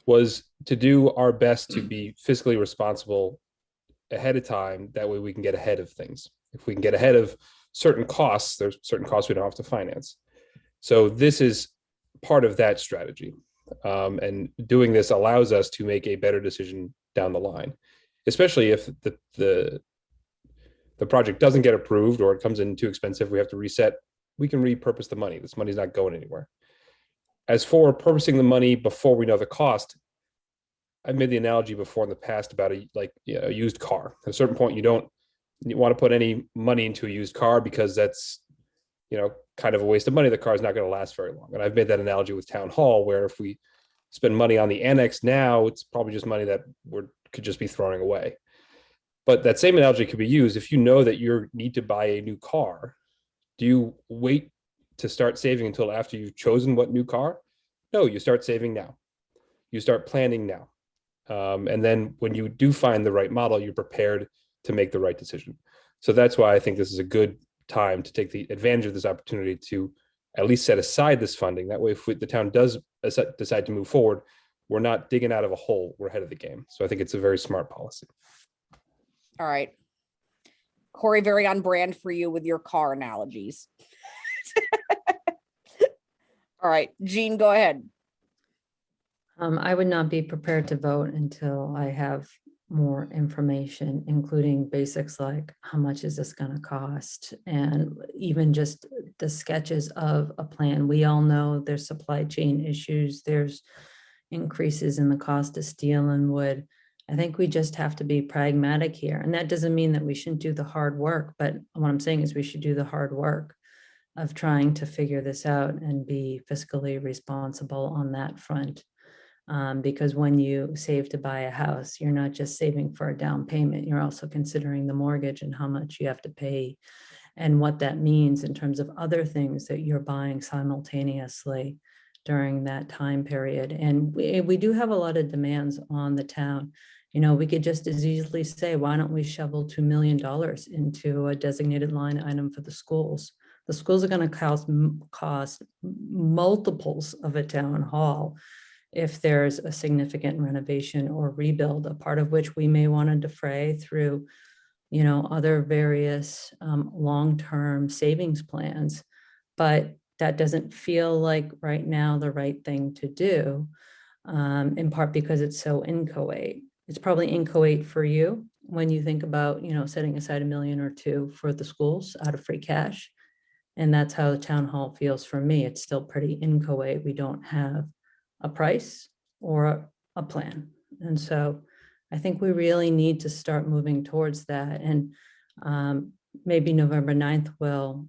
was to do our best to be fiscally responsible ahead of time. That way we can get ahead of things. If we can get ahead of certain costs, there's certain costs we don't have to finance. So this is part of that strategy. And doing this allows us to make a better decision down the line, especially if the project doesn't get approved or it comes in too expensive, we have to reset, we can repurpose the money. This money's not going anywhere. As for purposing the money before we know the cost, I've made the analogy before in the past about a used car. At a certain point, you don't want to put any money into a used car because that's kind of a waste of money. The car is not going to last very long. And I've made that analogy with town hall, where if we spend money on the annex now, it's probably just money that could just be throwing away. But that same analogy could be used if you know that you need to buy a new car. Do you wait to start saving until after you've chosen what new car? No, you start saving now. You start planning now. And then when you do find the right model, you're prepared to make the right decision. So that's why I think this is a good time to take the advantage of this opportunity to at least set aside this funding. That way, if the town does decide to move forward, we're not digging out of a hole, we're ahead of the game. So I think it's a very smart policy. All right. Corey, very on brand for you with your car analogies. All right, Jean, go ahead. I would not be prepared to vote until I have more information, including basics like how much is this going to cost, and even just the sketches of a plan. We all know there's supply chain issues, there's increases in the cost of steel and wood. I think we just have to be pragmatic here. And that doesn't mean that we shouldn't do the hard work, but what I'm saying is we should do the hard work of trying to figure this out and be fiscally responsible on that front. Because when you save to buy a house, you're not just saving for a down payment, you're also considering the mortgage and how much you have to pay and what that means in terms of other things that you're buying simultaneously during that time period. And we do have a lot of demands on the town we could just as easily say, why don't we shovel $2 million into a designated line item for the schools? The schools are going to cost multiples of a town hall if there's a significant renovation or rebuild, a part of which we may want to defray through, other various long-term savings plans. But that doesn't feel like right now the right thing to do, in part because it's so inchoate. It's probably inchoate for you when you think about, setting aside $1 million or $2 million for the schools out of free cash. And that's how the town hall feels for me. It's still pretty inchoate. We don't have a price or a plan. And so I think we really need to start moving towards that. And maybe November 9th will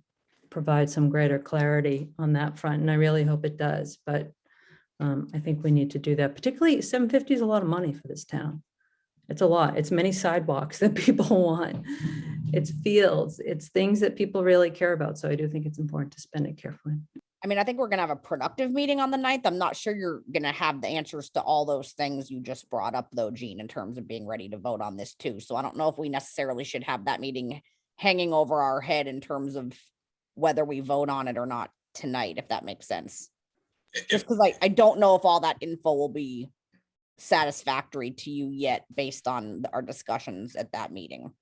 provide some greater clarity on that front. And I really hope it does. But I think we need to do that. Particularly $750 is a lot of money for this town. It's a lot. It's many sidewalks that people want. It's fields. It's things that people really care about. So I do think it's important to spend it carefully. I mean, I think we're going to have a productive meeting on the 9th. I'm not sure you're going to have the answers to all those things you just brought up, though, Jean, in terms of being ready to vote on this too. So I don't know if we necessarily should have that meeting hanging over our head in terms of whether we vote on it or not tonight, if that makes sense. Just because I don't know if all that info will be satisfactory to you yet based on our discussions at that meeting.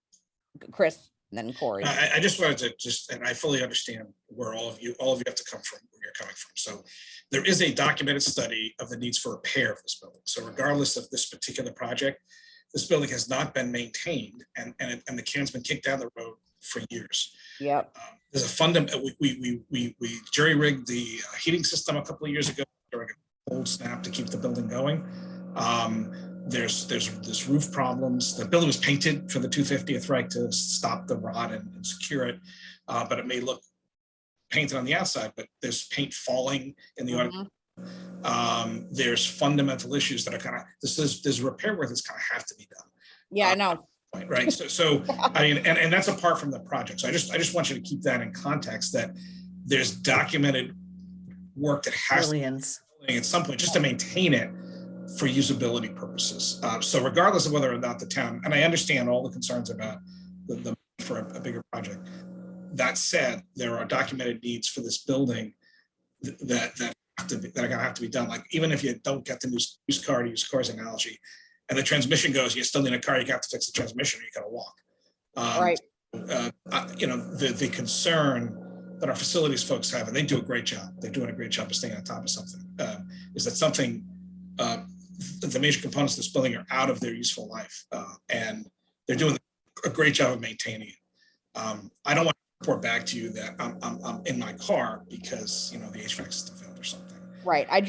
Chris, and then Corey. I just wanted to and I fully understand where all of you have to come from, where you're coming from. So there is a documented study of the needs for repair of this building. So regardless of this particular project, this building has not been maintained and the can's been kicked down the road for years. Yep. There's a fundamental, we jury-rigged the heating system a couple of years ago during a cold snap to keep the building going. There's roof problems. The building was painted for the 250th, right, to stop the rot and secure it. But it may look painted on the outside, but there's paint falling in the auditorium. There's fundamental issues that are kind of, there's repair work that's kind of have to be done. Yeah, I know. Right. So I mean, and that's apart from the project. So I just want you to keep that in context, that there's documented work that has Millions. to be at some point just to maintain it for usability purposes. So regardless of whether or not the town, and I understand all the concerns about the for a bigger project. That said, there are documented needs for this building that are going to have to be done. Like, even if you don't get the used car, to use cars analogy, and the transmission goes, you still need a car, you have to fix the transmission, or you got to walk. Right. The concern that our facilities folks have, and they do a great job, they're doing a great job of staying on top of something, is that something, the major components of this building are out of their useful life, and they're doing a great job of maintaining it. I don't want to report back to you that I'm in my car because, the HVAC system failed or something. Right. I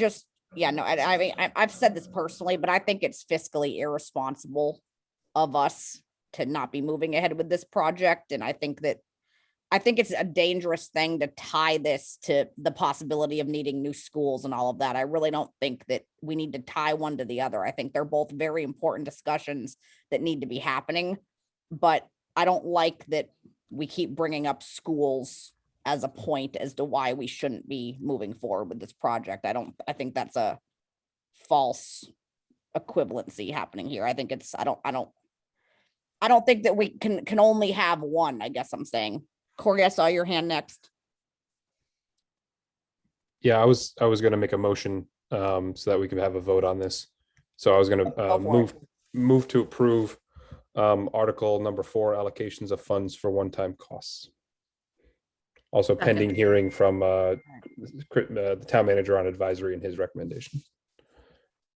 mean, I've said this personally, but I think it's fiscally irresponsible of us to not be moving ahead with this project. And I think it's a dangerous thing to tie this to the possibility of needing new schools and all of that. I really don't think that we need to tie one to the other. I think they're both very important discussions that need to be happening, but I don't like that we keep bringing up schools as a point as to why we shouldn't be moving forward with this project. I think that's a false equivalency happening here. I think I don't think that we can only have one, I guess I'm saying. Corey, I saw your hand next. Yeah, I was going to make a motion so that we could have a vote on this. So I was going to move to approve article number 4, allocations of funds for one-time costs. Also pending hearing from the town manager on advisory and his recommendation.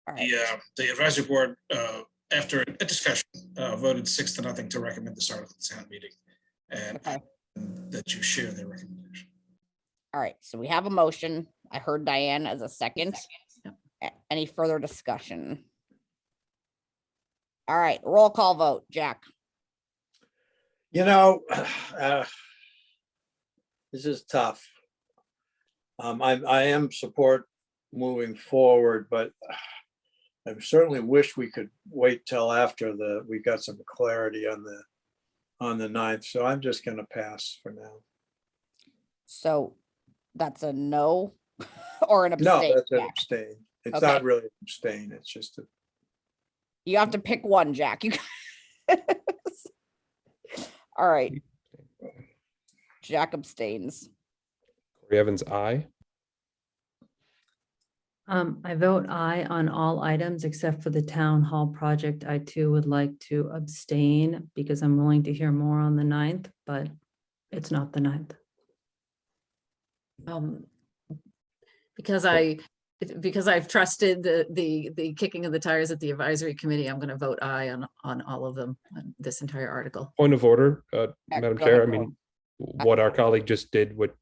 All right. The advisory board, after a discussion, voted 6-0 to recommend this article to town meeting, and that you share their recommendation. All right, so we have a motion. I heard Diane as a second. Any further discussion? All right, roll call vote. Jack. This is tough. I am support moving forward, but I certainly wish we could wait till after we got some clarity on the 9th. So I'm just going to pass for now. So that's a no or an abstain? No, that's an abstain. It's not really an abstain. It's just You have to pick one, Jack. You all right. Jack abstains. Corey Evans, aye. I vote aye on all items except for the town hall project. I too would like to abstain because I'm willing to hear more on the 9th, but it's not the 9th. Because I've trusted the kicking of the tires at the advisory committee, I'm going to vote aye on all of them, on this entire article. Point of order, Madam go Chair. ahead, I mean, what our colleague just did, what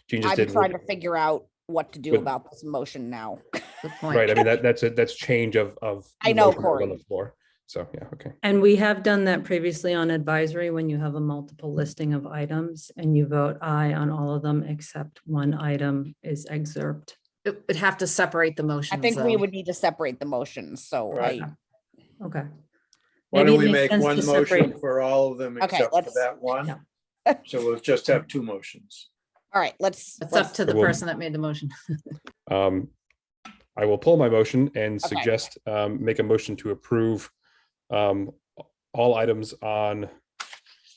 Jean just I'm did. trying to figure out what to do With- about this motion now. Good point. Right. I mean, that's change of. I know, motion that was Corey. on the floor. So, yeah, okay. And we have done that previously on advisory when you have a multiple listing of items and you vote aye on all of them except one item is excerpt. It would have to separate the I motions. think we though. would need to separate the motions. So Right. Okay. Why Maybe don't it we makes make sense one to motion separate- for all of them Okay, except for let's- that one? Yeah. So we'll just have two motions. all right, let's It's up to the Well- person that made the motion. I will pull my motion and Okay. suggest, make a motion to approve all items on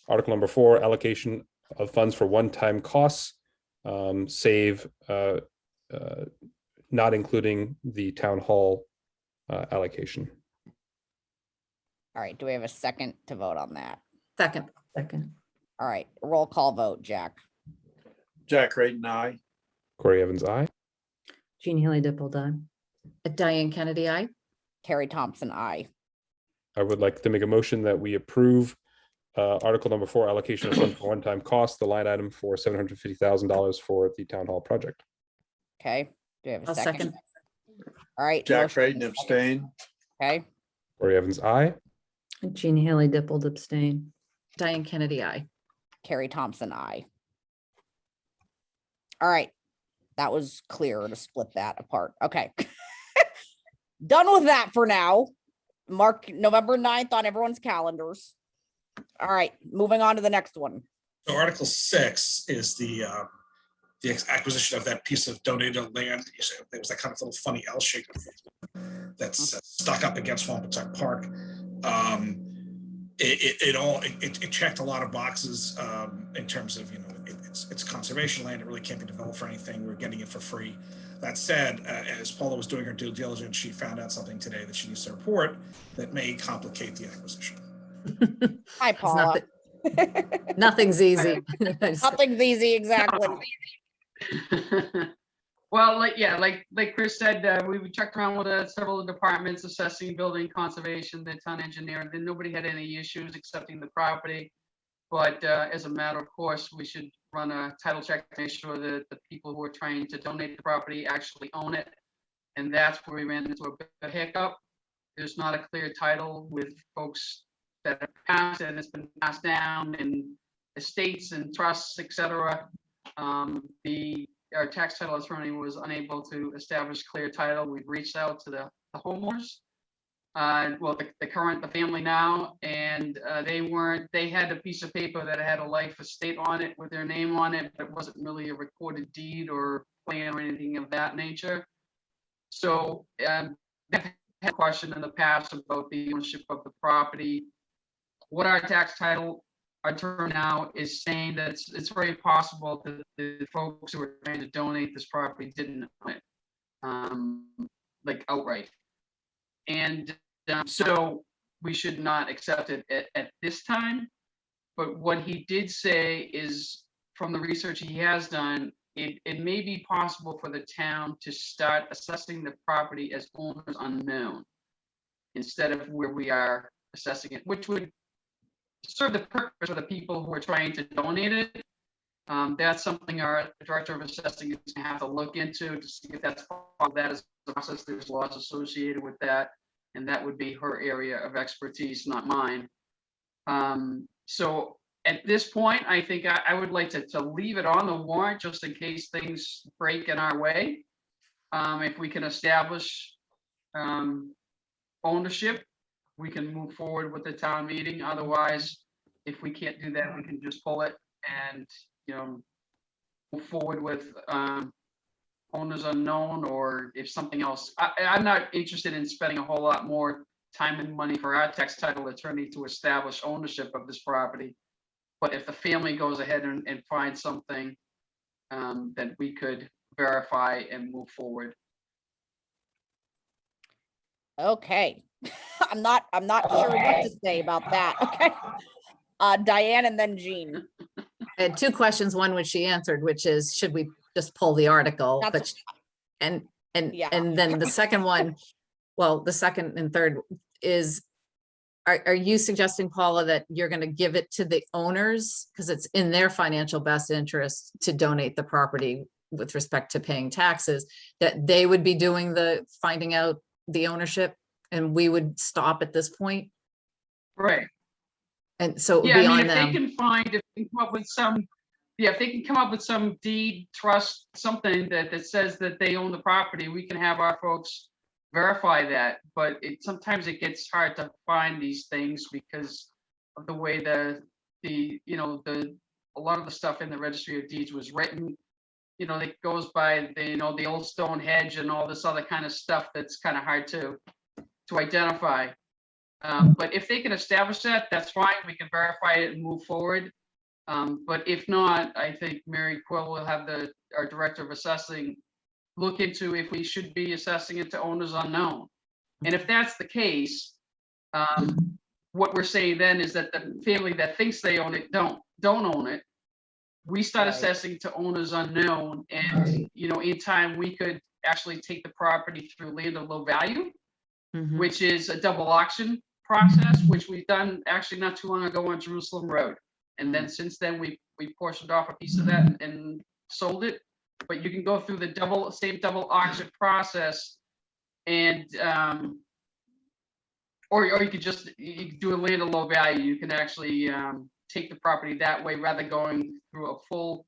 Article number 4, allocation of funds for one-time costs, save not including the town hall allocation. all right. Do we have a second to vote on that? Second, Second. All right, roll call vote, Jack. Jack Creighton, aye. Corey Evans, aye. Jean Haley Dipple aye. Diane Kennedy, aye. Carrie Thompson, I. I would like to make a motion that we approve Article number 4, allocation of funds for one-time costs, the line item for $750,000 for the town hall project. Okay, do we have a I'll second? second. All right. Jack motion Creighton and second. abstain. Okay, Corey Evans, aye. Jean Haley Dipple abstain. Diane Kennedy, aye. Carrie Thompson, I. All right, that was clear to split that apart. Okay. Done with that for now. Mark November 9th on everyone's calendars. All right, moving on to the next one. So Article 6 is the acquisition of that piece of donated land. There was that kind of little funny L shape that's stuck up against Wampatuck Park. It checked a lot of boxes in terms of, it's conservation land. It really can't be developed for anything. We're getting it for free. That said, as Paula was doing her due diligence, she found out something today that she needs to report that may complicate the acquisition. Hi, It's Paula. Nothing's easy. Nothing's easy, exactly. Well, like Chris said, we checked around with several departments, assessing, building, conservation, the town engineer, and nobody had any issues accepting the property. But as a matter of course, we should run a title check to make sure that the people who are trying to donate the property actually own it. And that's where we ran into a bit of a hiccup. There's not a clear title with folks that have passed and it's been passed down in estates and trusts, etc. Our tax title attorney was unable to establish clear title. We've reached out to the homeowners, the family now, and they had a piece of paper that had a life estate on it with their name on it, but it wasn't really a recorded deed or plan or anything of that nature. So I've had a question in the past about the ownership of the property. What our tax title attorney now is saying that it's very possible that the folks who are trying to donate this property didn't own it, like outright. And so we should not accept it at this time. But what he did say is, from the research he has done, it may be possible for the town to start assessing the property as owners unknown instead of where we are assessing it, which would serve the purpose for the people who are trying to donate it. That's something our director of assessing is going to have to look into to see if that's part of that as a process. There's laws associated with that, and that would be her area of expertise, not mine. So at this point, I think I would like to leave it on the warrant just in case things break in our way. If we can establish ownership, we can move forward with the town meeting. Otherwise, if we can't do that, we can just pull it and, move forward with owners unknown, or if something else. I'm not interested in spending a whole lot more time and money for our tax title attorney to establish ownership of this property. But if the family goes ahead and finds something, that we could verify and move forward. Okay. I'm not sure what to say about that. Okay. Diane and then Jean. I had two questions, one which she answered, which is, should we just pull the article? That's- And Yeah. then the second one, well, the second and third is, are you suggesting, Paula, that you're going to give it to the owners because it's in their financial best interest to donate the property with respect to paying taxes, that they would be doing the finding out the ownership and we would stop at this point? Right. And so it would Yeah, be I mean, on if they them. can find, if they come up with some, yeah, if they can come up with some deed, trust, something that says that they own the property, we can have our folks verify that. But sometimes it gets hard to find these things because of the way a lot of the stuff in the registry of deeds was written. It goes by the old stone hedge and all this other kind of stuff that's kind of hard to identify. But if they can establish that, that's fine. We can verify it and move forward. But if not, I think Mary Quill will have our director of assessing look into if we should be assessing it to owners unknown. And if that's the case, what we're saying then is that the family that thinks they own it don't own it. We start Right. assessing to owners unknown, and in time we could actually take the property through land of low value, Mhm. which is a double auction process, which we've done actually not too long ago on Jerusalem Road. And then since then we portioned off a piece of that and sold it. But you can go through the same double auction process, and or you could do a land of low value. You can actually take the property that way rather going through a full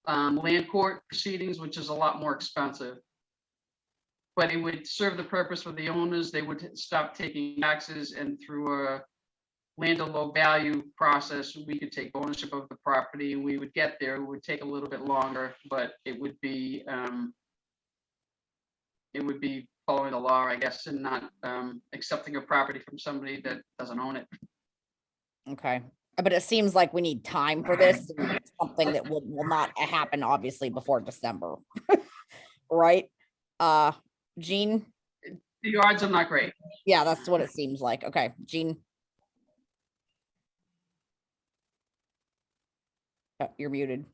land court proceedings, which is a lot more expensive. But it would serve the purpose for the owners. They would stop taking taxes, and through a land of low value process, we could take ownership of the property, and we would get there. It would take a little bit longer, but it would be following the law, I guess, and not accepting a property from somebody that doesn't own it. Okay. But it seems like we need time for this. And it's something that will not happen obviously before December. Right? Jean? The odds are not great. Yeah, that's what it seems like. Okay, Jean. Oh, you're muted.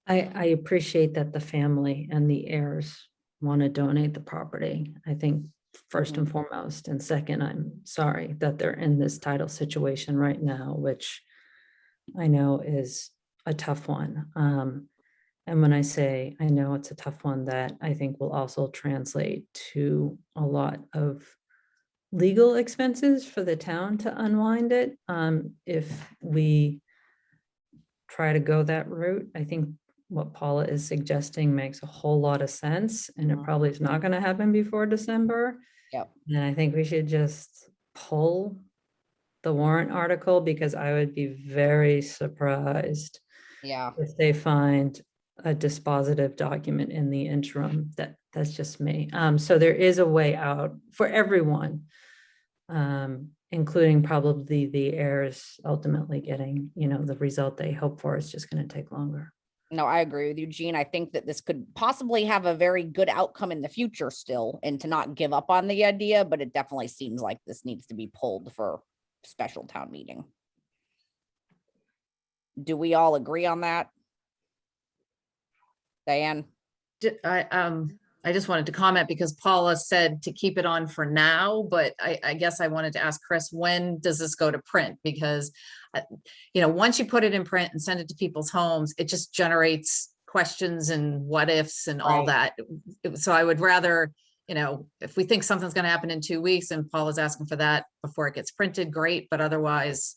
I appreciate that the family and the heirs want to donate the property. I think first and foremost, and second, I'm sorry that they're in this title situation right now, which I know is a tough one. And when I say I know it's a tough one, that I think will also translate to a lot of legal expenses for the town to unwind it. If we try to go that route, I think what Paula is suggesting makes a whole lot of sense, and it probably is not going to happen before December. Yep. And I think we should just pull the warrant article, because I would be very surprised Yeah. if they find a dispositive document in the interim. That's just me. So there is a way out for everyone, including probably the heirs ultimately getting, the result they hope for. Is just going to take longer. No, I agree with you, Jean. I think that this could possibly have a very good outcome in the future still, and to not give up on the idea, but it definitely seems like this needs to be pulled for special town meeting. Do we all agree on that? Diane? I just wanted to comment because Paula said to keep it on for now, but I guess I wanted to ask Chris, when does this go to print? Because, once you put it in print and send it to people's homes, it just generates questions and what ifs and all that. So I would rather, if we think something's going to happen in 2 weeks and Paula's asking for that before it gets printed, great. But otherwise,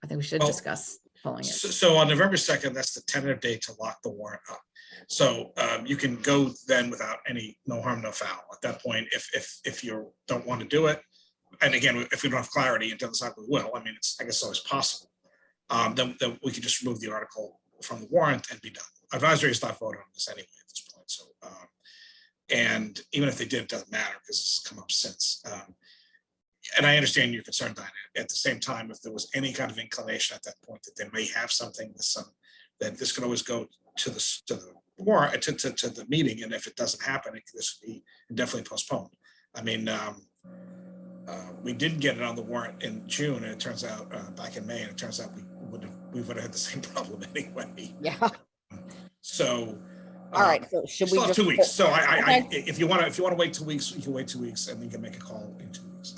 I think we should discuss pulling it. So on November 2nd, that's the tentative date to lock the warrant up. So you can go then without no harm, no foul. At that point, if you don't want to do it, and again, if we don't have clarity, and doesn't sound like we will, I mean, I guess it's always possible. Then we can just remove the article from the warrant and be done. Advisory is not voted on this anyway at this point. So, and even if they did, it doesn't matter because it's come up since. And I understand your concern, Diana. At the same time, if there was any kind of inclination at that point that they may have something, that this could always go to the warrant, to the meeting, and if it doesn't happen, this would be definitely postponed. I mean, we did get it on the warrant in June, and it turns out back in May, and it turns out we would have had the same problem anyway. Yeah. So. All right. So should we still have just 2 weeks? So Okay. if you want to wait 2 weeks, you can wait 2 weeks, and you can make a call in 2 weeks.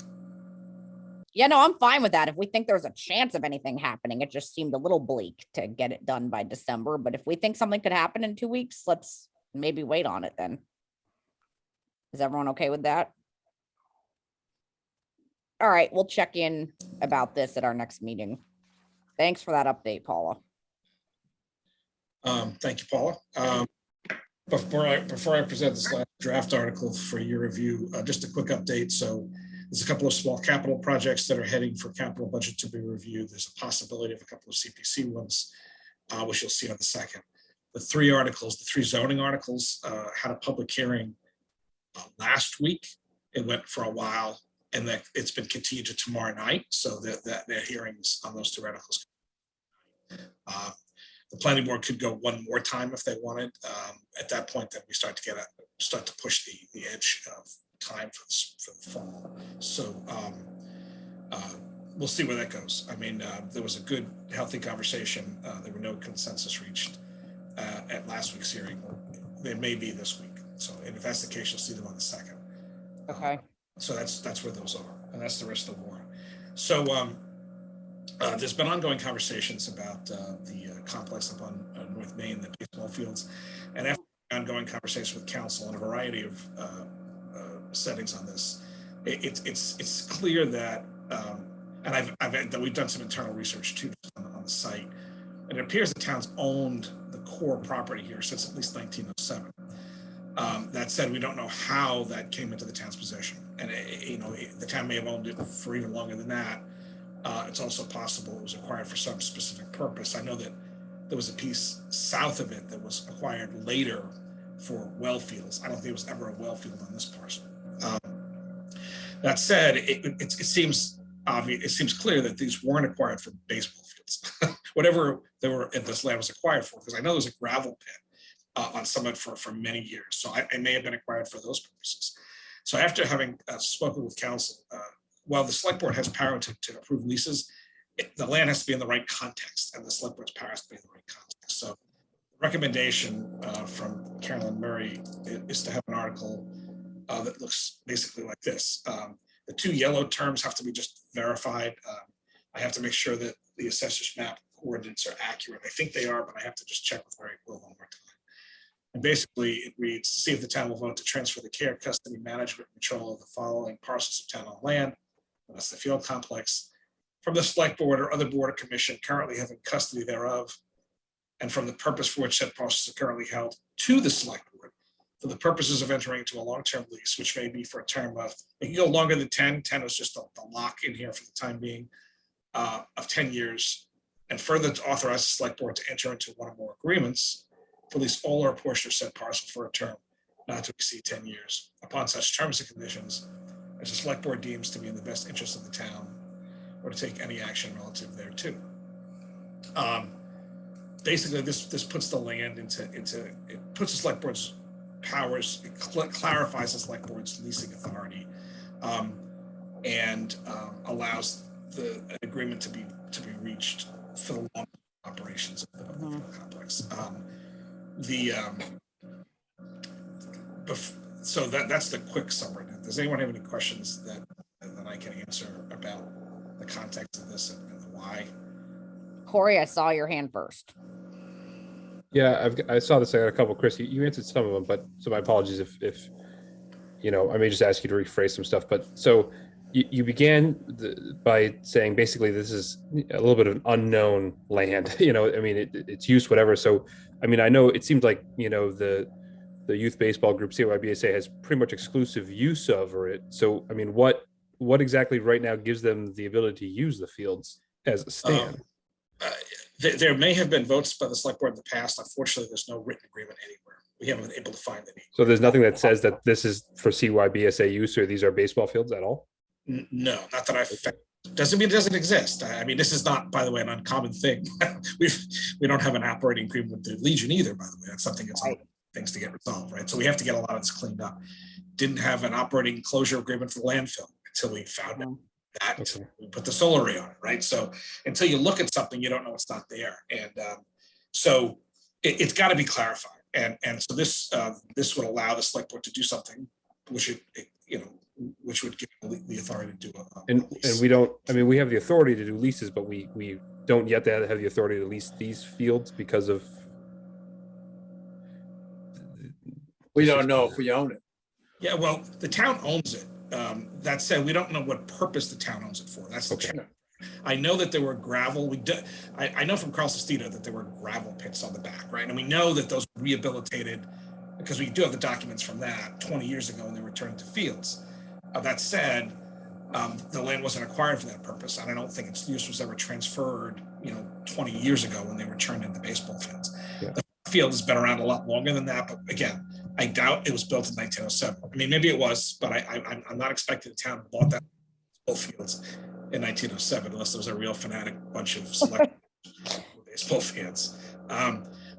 Yeah, no, I'm fine with that. If we think there's a chance of anything happening, it just seemed a little bleak to get it done by December. But if we think something could happen in 2 weeks, let's maybe wait on it then. Is everyone okay with that? All right, we'll check in about this at our next meeting. Thanks for that update, Paula. Thank you, Paula. Before I present this last draft article for your review, just a quick update. So there's a couple of small capital projects that are heading for capital budget to be reviewed. There's a possibility of a couple of CPC ones, which you'll see on the second. The three zoning articles had a public hearing last week. It went for a while, and that it's been continued to tomorrow night. So that their hearings on those two articles. The planning board could go one more time if they wanted. At that point, then we start to push the edge of time for the fall. So we'll see where that goes. I mean, there was a good, healthy conversation. There were no consensus reached at last week's hearing. There may be this week. So, and if that's the case, you'll see them on the second. Okay. So that's where those are, and that's the rest of the warrant. So there's been ongoing conversations about the complex up on North Main, the baseball fields, and after ongoing conversations with council in a variety of settings on this, it's clear that, and we've done some internal research too on the site, and it appears the town's owned the core property here since at least 1907. That said, we don't know how that came into the town's possession, and the town may have owned it for even longer than that. It's also possible it was acquired for some specific purpose. I know that there was a piece south of it that was acquired later for well fields. I don't think it was ever a well field on this parcel. That said, it seems obvious. It seems clear that these weren't acquired for baseball fields. Whatever this land was acquired for, because I know there's a gravel pit on some of it for many years. So it may have been acquired for those purposes. So after having spoken with council, while the select board has power to approve leases, the land has to be in the right context, and the select board's power has to be in the right context. So the recommendation from Carolyn Murray is to have an article that looks basically like this. The two yellow terms have to be just verified. I have to make sure that the assessor's map coordinates are accurate. I think they are, but I have to just check with Mary Quill one more time. And basically it reads, to see if the town will vote to transfer the care, custody, management, and control of the following parcels of town-owned land. That's the field complex, from the select board or other board or commission currently having custody thereof, and from the purpose for which said parcels are currently held, to the select board for the purposes of entering into a long-term lease, which may be for a term of, it can go longer than 10. 10 is just the lock in here for the time being, of 10 years, and further to authorize the select board to enter into one or more agreements to lease all or a portion of said parcel for a term not to exceed 10 years. Upon such terms and conditions as the select board deems to be in the best interest of the town, or to take any action relative thereto. Basically, this puts the land into it puts the select board's powers, it clarifies the select board's leasing authority, and allows the agreement to be reached for the long operations of the field complex. So that's the quick summary. Does anyone have any questions that I can answer about the context of this and the why? Corey, I saw your hand first. Yeah, I saw this. I got a couple. Chris, you answered some of them, but so my apologies if I may just ask you to rephrase some stuff. But so you began by saying basically this is a little bit of an unknown land. I mean it's use whatever. So I mean I know it seems like the youth baseball group CYBSA has pretty much exclusive use over it. So I mean what exactly right now gives them the ability to use the fields as a stand? There may have been votes by the select board in the past. Unfortunately, there's no written agreement anywhere. We haven't been able to find any. So there's nothing that says that this is for CYBSA use or these are baseball fields at all? No, not that I've found. Doesn't mean it doesn't exist. I mean, this is not, by the way, an uncommon thing. We don't have an operating agreement with the Legion either, by the way. That's something that's on things to get resolved, right? So we have to get a lot of this cleaned up. Didn't have an operating closure agreement for the landfill until we found that. We put the solar array on it, right? So until you look at something, you don't know it's not there. And so it's got to be clarified. And so this would allow the select board to do something, which which would give the authority to do and we don't, I mean, we have the authority to do leases, but we don't yet have the authority to lease these fields because of. We don't know if we own it. Yeah, well, the town owns it. That said, we don't know what purpose the town owns it for. That's the challenge. I know that there were gravel. I know from Carl Sestito that there were gravel pits on the back, right? And we know that those were rehabilitated because we do have the documents from that 20 years ago when they were turned to fields. That said, the land wasn't acquired for that purpose. And I don't think its use was ever transferred, 20 years ago when they were turned into baseball fields. Yeah. The field has been around a lot longer than that, but again, I doubt it was built in 1907. I mean, maybe it was, but I'm not expecting the town to bought that fields in 1907 unless there was a real fanatic bunch of select baseball fans.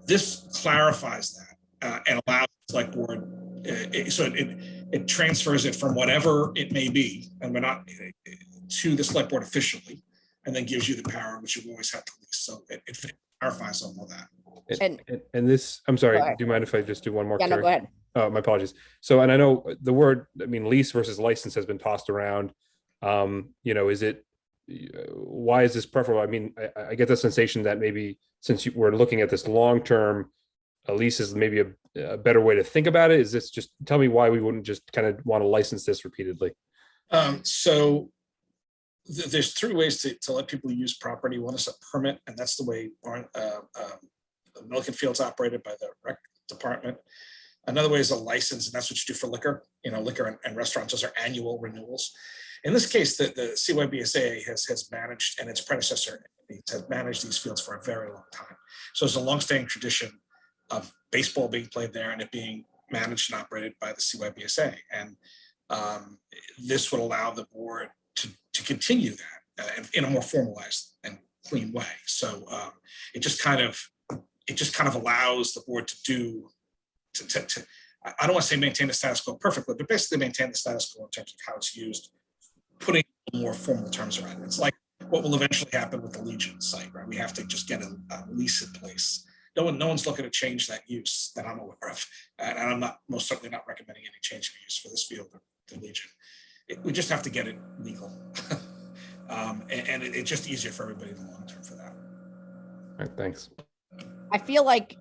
This clarifies that and allows the select board, so it transfers it from whatever it may be, and we're not to the select board officially, and then gives you the power which you've always had to lease. So it clarifies all of that. And this, I'm sorry, do you mind if I just do one more? Yeah, no, go ahead. Oh, my apologies. So, and I know the word, I mean, lease versus license has been tossed around. Is it, why is this preferable? I mean, I get the sensation that maybe since we're looking at this long-term, a lease is maybe a better way to think about it. Is this just, tell me why we wouldn't just kind of want to license this repeatedly? So there's three ways to let people use property. One is a permit, and that's the way Milliken Field's operated by the rec department. Another way is a license, and that's what you do for liquor. Liquor and restaurants, those are annual renewals. In this case, the CYBSA has managed, and its predecessor has managed these fields for a very long time. So there's a longstanding tradition of baseball being played there and it being managed and operated by the CYBSA. And this would allow the board to continue that in a more formalized and clean way. So it just kind of allows the board to do I don't want to say maintain the status quo perfectly, but basically maintain the status quo in terms of how it's used, putting more formal terms around it. It's like what will eventually happen with the Legion site, right? We have to just get a lease in place. No one's looking to change that use that I'm aware of, and I'm most certainly not recommending any change of use for this field or the Legion. We just have to get it legal, and it's just easier for everybody in the long term for that. All right, thanks. I feel like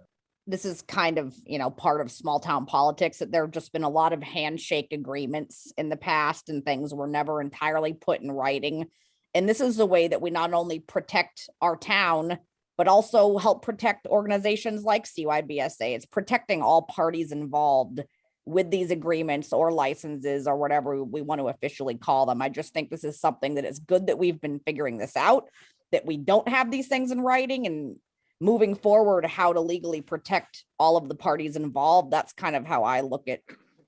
this is kind of, part of small town politics, that there have just been a lot of handshake agreements in the past and things were never entirely put in writing. And this is the way that we not only protect our town, but also help protect organizations like CYBSA. It's protecting all parties involved with these agreements or licenses or whatever we want to officially call them. I just think this is something that is good that we've been figuring this out, that we don't have these things in writing, and moving forward, how to legally protect all of the parties involved. That's kind of how I look at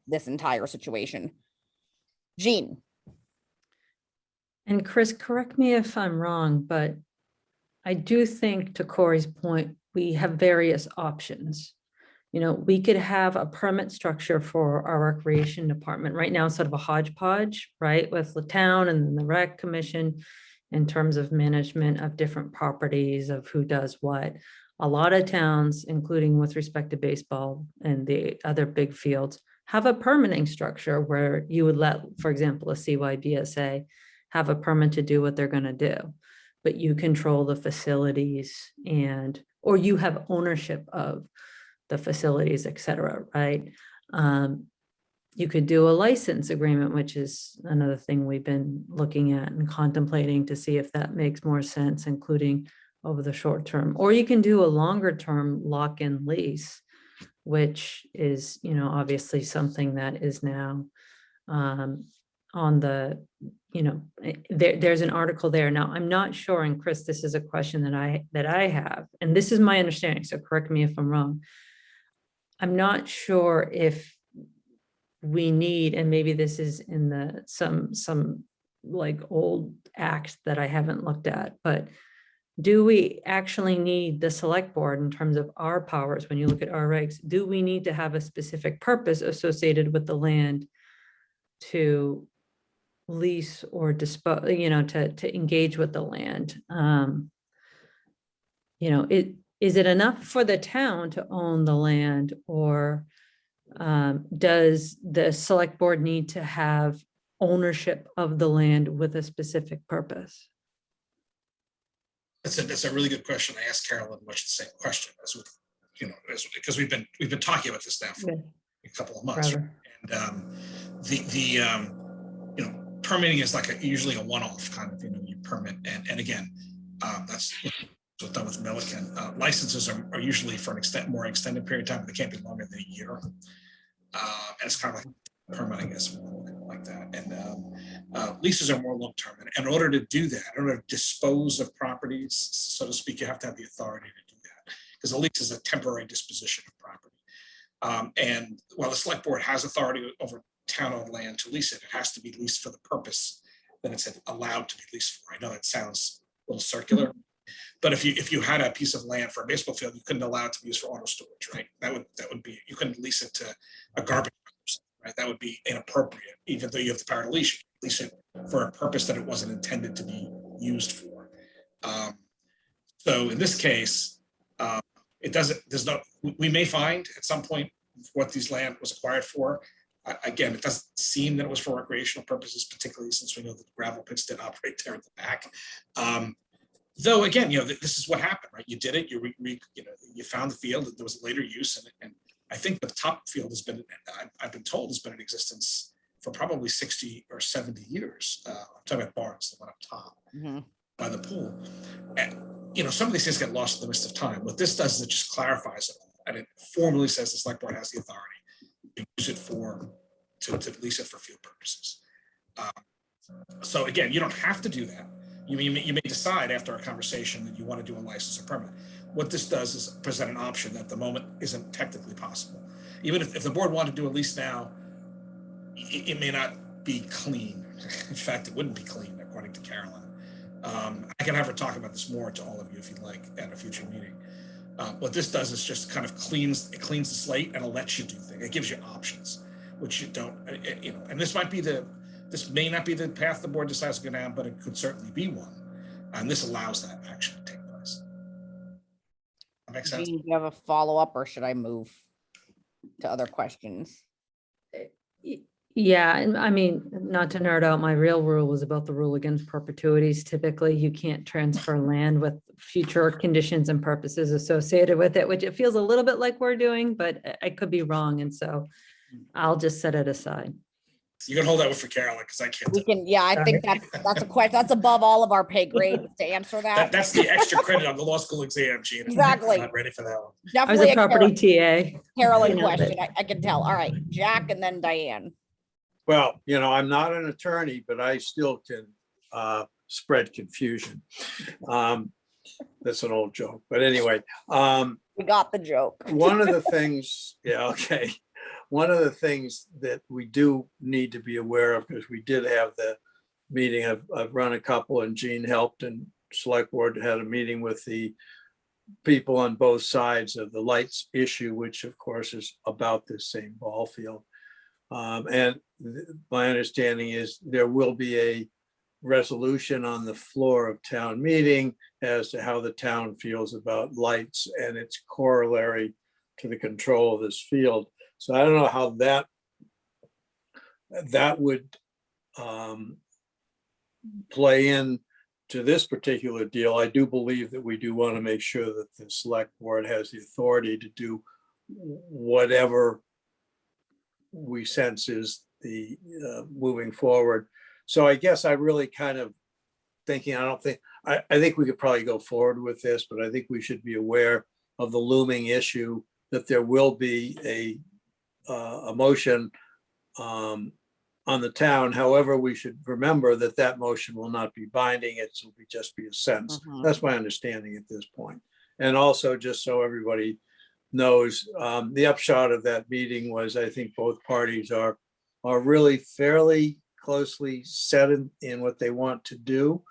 this entire situation. Jean. And Chris, correct me if I'm wrong, but I do think, to Corey's point, we have various options. We could have a permit structure for our recreation department. Right now, it's sort of a hodgepodge, right? With the town and the rec commission, in terms of management of different properties, of who does what. A lot of towns, including with respect to baseball and the other big fields, have a permitting structure where you would let, for example, a CYBSA have a permit to do what they're going to do, but you control the facilities or you have ownership of the facilities, et cetera, right? You could do a license agreement, which is another thing we've been looking at and contemplating to see if that makes more sense, including over the short term. Or you can do a longer term lock-in lease, which is, obviously something that is now on the, there's an article there. Now, I'm not sure, and Chris, this is a question that I have, and this is my understanding, so correct me if I'm wrong. I'm not sure if we need, and maybe this is in some like old act that I haven't looked at, but do we actually need the select board in terms of our powers? When you look at our regs, do we need to have a specific purpose associated with the land to lease or dispose, to engage with the land? Is it enough for the town to own the land, or does the select board need to have ownership of the land with a specific purpose? That's a really good question. I asked Carolyn much the same question because we've been talking about this now for a couple of months. Forever. And permitting is like usually a one-off kind of, you permit. And again, that's what's done with Milliken. Licenses are usually for an more extended period of time, but they can't be longer than a year. And it's kind of like permitting is like that. And leases are more long-term. And in order to do that, in order to dispose of properties, so to speak, you have to have the authority to do that, because a lease is a temporary disposition of property. And while the select board has authority over town-owned land to lease it, it has to be leased for the purpose that it's allowed to be leased for. I know that sounds a little circular, but if you had a piece of land for a baseball field, you couldn't allow it to be used for auto storage, right? That would be, you couldn't lease it to a garbage, right? That would be inappropriate, even though you have the power to lease it for a purpose that it wasn't intended to be used for. So in this case, we may find at some point what these land was acquired for. Again, it doesn't seem that it was for recreational purposes, particularly since we know that gravel pits did operate there at the back. Though again, this is what happened, right? You did it. You found the field. There was a later use, and I think the top field has been, I've been told, has been in existence for probably 60 or 70 years. I'm talking about Barnes, the one up top by the pool. And, some of these things get lost in the midst of time. What this does is it just clarifies it, and it formally says the select board has the authority to use it to lease it for field purposes. So again, you don't have to do that. You may decide after a conversation that you want to do a license or permit. What this does is present an option that at the moment isn't technically possible. Even if the board wanted to do a lease now, it may not be clean. In fact, it wouldn't be clean, according to Carolyn. I can have her talk about this more to all of you if you'd like at a future meeting. What this does is just kind of cleans the slate, and it lets you do things. It gives you options, which you don't, and this may not be the path the board decides to go down, but it could certainly be one. And this allows that action to take place. That makes sense? Do you have a follow-up, or should I move to other questions? Yeah, and I mean, not to nerd out, my real rule was about the rule against perpetuities. Typically, you can't transfer land with future conditions and purposes associated with it, which it feels a little bit like we're doing, but I could be wrong. And so I'll just set it aside. You can hold that one for Carolyn, because I can't. We can, yeah, I think that's a question. That's above all of our pay grades to answer that. That's the extra credit on the law school exam, Gene. Exactly. I'm not ready for that one. Definitely I was a property TA. Carolyn Nailed question. it. I can tell. All right, Jack, and then Diane. Well, I'm not an attorney, but I still can spread confusion. That's an old joke, but anyway. We got the joke. One of the things, one of the things that we do need to be aware of, because we did have the meeting, I've run a couple, and Gene helped, and select board had a meeting with the people on both sides of the lights issue, which of course is about this same ball field. And my understanding is there will be a resolution on the floor of town meeting as to how the town feels about lights and its corollary to the control of this field. So I don't know how that would play in to this particular deal. I do believe that we do want to make sure that the select board has the authority to do whatever we sense is the moving forward. So I guess I really kind of thinking, I think we could probably go forward with this, but I think we should be aware of the looming issue that there will be a motion on the town. However, we should remember that that motion will not be binding. It will just be a sense. That's my understanding at this point. And also, just so everybody knows, the upshot of that meeting was, I think both parties are really fairly closely set in what they want to do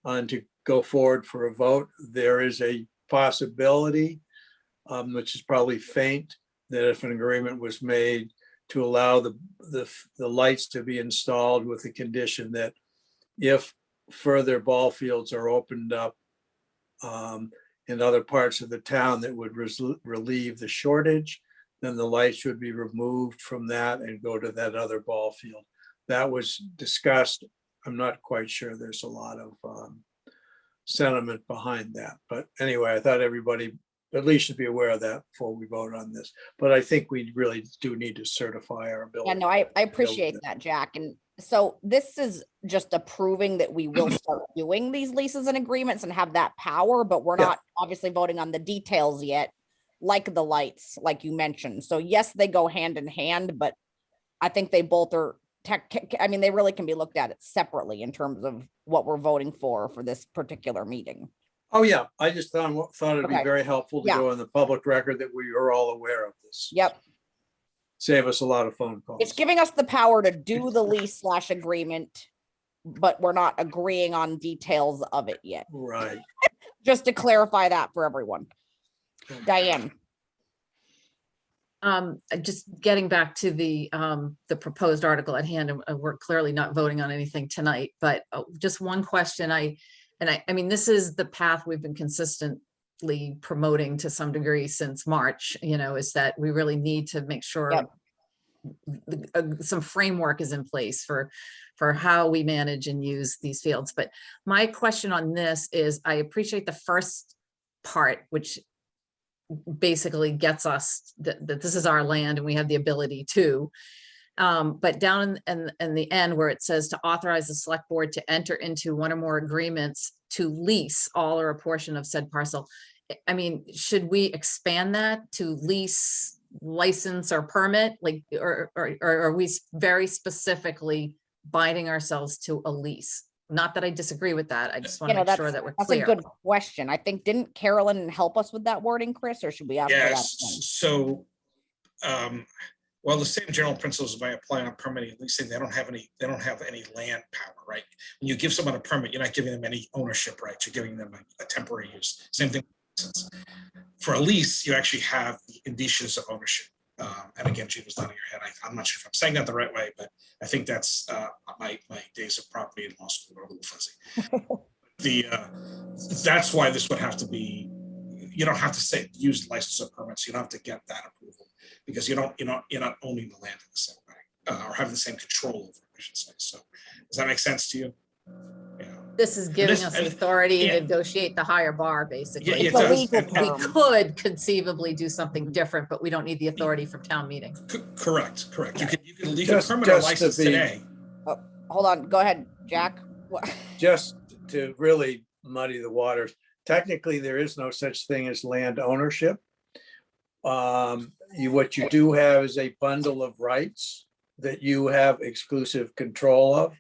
and to go forward for a vote. There is a possibility, which is probably faint, that if an agreement was made to allow the lights to be installed with the condition that if further ball fields are opened up in other parts of the town that would relieve the shortage, then the lights should be removed from that and go to that other ball field. That was discussed. I'm not quite sure there's a lot of sentiment behind that. But anyway, I thought everybody at least should be aware of that before we vote on this. But I think we really do need to certify our ability. Yeah, no, I appreciate that, Jack. And so this is just approving that we will start doing these leases and agreements and have that power, but we're Yeah. not obviously voting on the details yet, like the lights, like you mentioned. So yes, they go hand in hand, but I think they both are I mean, they really can be looked at it separately in terms of what we're voting for this particular meeting. Oh, yeah. I just thought it'd be Okay. very helpful to Yeah. go on the public record that we are all aware of this. Yep. Save us a lot of phone calls. It's giving us the power to do the lease / agreement, but we're not agreeing on details of it yet. Right. Just to clarify that for everyone. Diane. Just getting back to the proposed article at hand, and we're clearly not voting on anything tonight, but just one question. I mean, this is the path we've been consistently promoting to some degree since March, is that we really need to make sure some framework is in place for how we manage and use these fields. But my question on this is, I appreciate the first part, which basically gets us that this is our land and we have the ability to, but down in the end where it says to authorize the select board to enter into one or more agreements to lease all or a portion of said parcel. I mean, should we expand that to lease, license, or permit? Like, or are we very specifically binding ourselves to a lease? Not that I disagree with that. I just want to make sure that we're That's clear. a good question. I think, didn't Carolyn help us with that wording, Chris, or should we ask for that? Yes, so, well, the same general principles by applying on permitting and leasing, they don't have any land power, right? When you give someone a permit, you're not giving them any ownership rights, you're giving them a temporary use. Same thing. For a lease, you actually have the indicias of ownership. And again, Jean was nodding her head. I'm not sure if I'm saying that the right way, but I think that's my days of property in law school are a little fuzzy. That's why this would have to be, you don't have to say use license or permits. You don't have to get that approval because you're not owning the land in the same way or having the same control over it, I should say. So does that make sense to you? Yeah. This is giving this- us and- authority yeah. to negotiate the higher bar, basically. Yeah, it It's a does. legal And- We term. could conceivably do something different, but we don't need the authority from town meeting. Correct. You can leave Just- a permit or just to license be- today. Hold on, go ahead, Jack. What- Just to really muddy the waters, technically, there is no such thing as land ownership. What you do have is a bundle of rights that you have exclusive control of.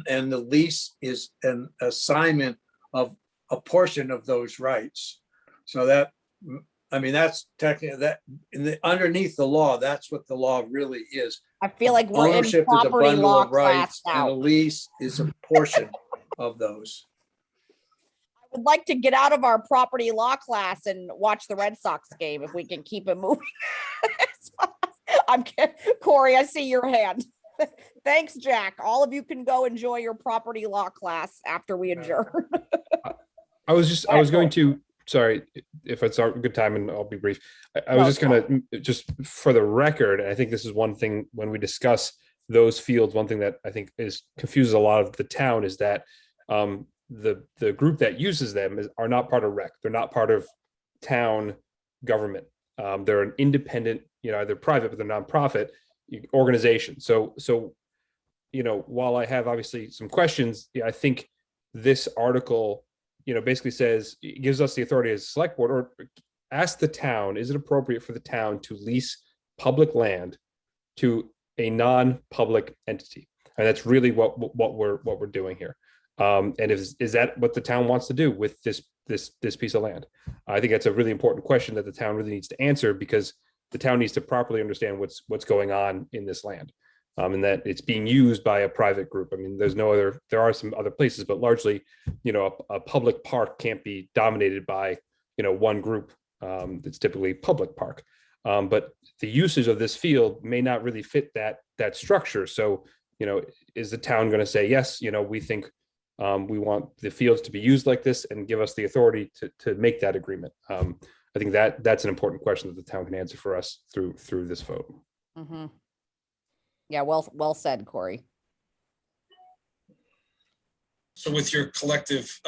And the lease is an assignment of a portion of those rights. So that, I mean, that's technically that underneath the law, that's what the law really is. I feel like we're in Ownership is a property bundle law of class rights and a now. lease is a portion of those. I would like to get out of our property law class and watch the Red Sox game if we can keep it moving. I'm kidding. Corey, I see your hand. Thanks, Jack. All of you can go enjoy your property law class after we adjourn. I was going to, sorry, if it's a good time and I'll be brief. I was No, just gonna, just for the record, and I think this is one thing when we discuss those fields, one thing that I think confuses a lot of the town is that the group that uses them are not part of rec. They're not part of town government. They're an independent, they're private, but they're nonprofit organization. So, while I have obviously some questions, I think this article, basically says, it gives us the authority as a select board or ask the town, is it appropriate for the town to lease public land to a non-public entity? And that's really what we're doing here. And is that what the town wants to do with this piece of land? I think that's a really important question that the town really needs to answer, because the town needs to properly understand what's going on in this land. and that it's being used by a private group. I mean, there are some other places, but largely, a public park can't be dominated by, one group. It's typically public park. But the usage of this field may not really fit that structure. So, is the town going to say, yes, we think we want the fields to be used like this and give us the authority to make that agreement? I think that's an important question that the town can answer for us through this vote. Mhm. Yeah, well said, Corey. So with your collective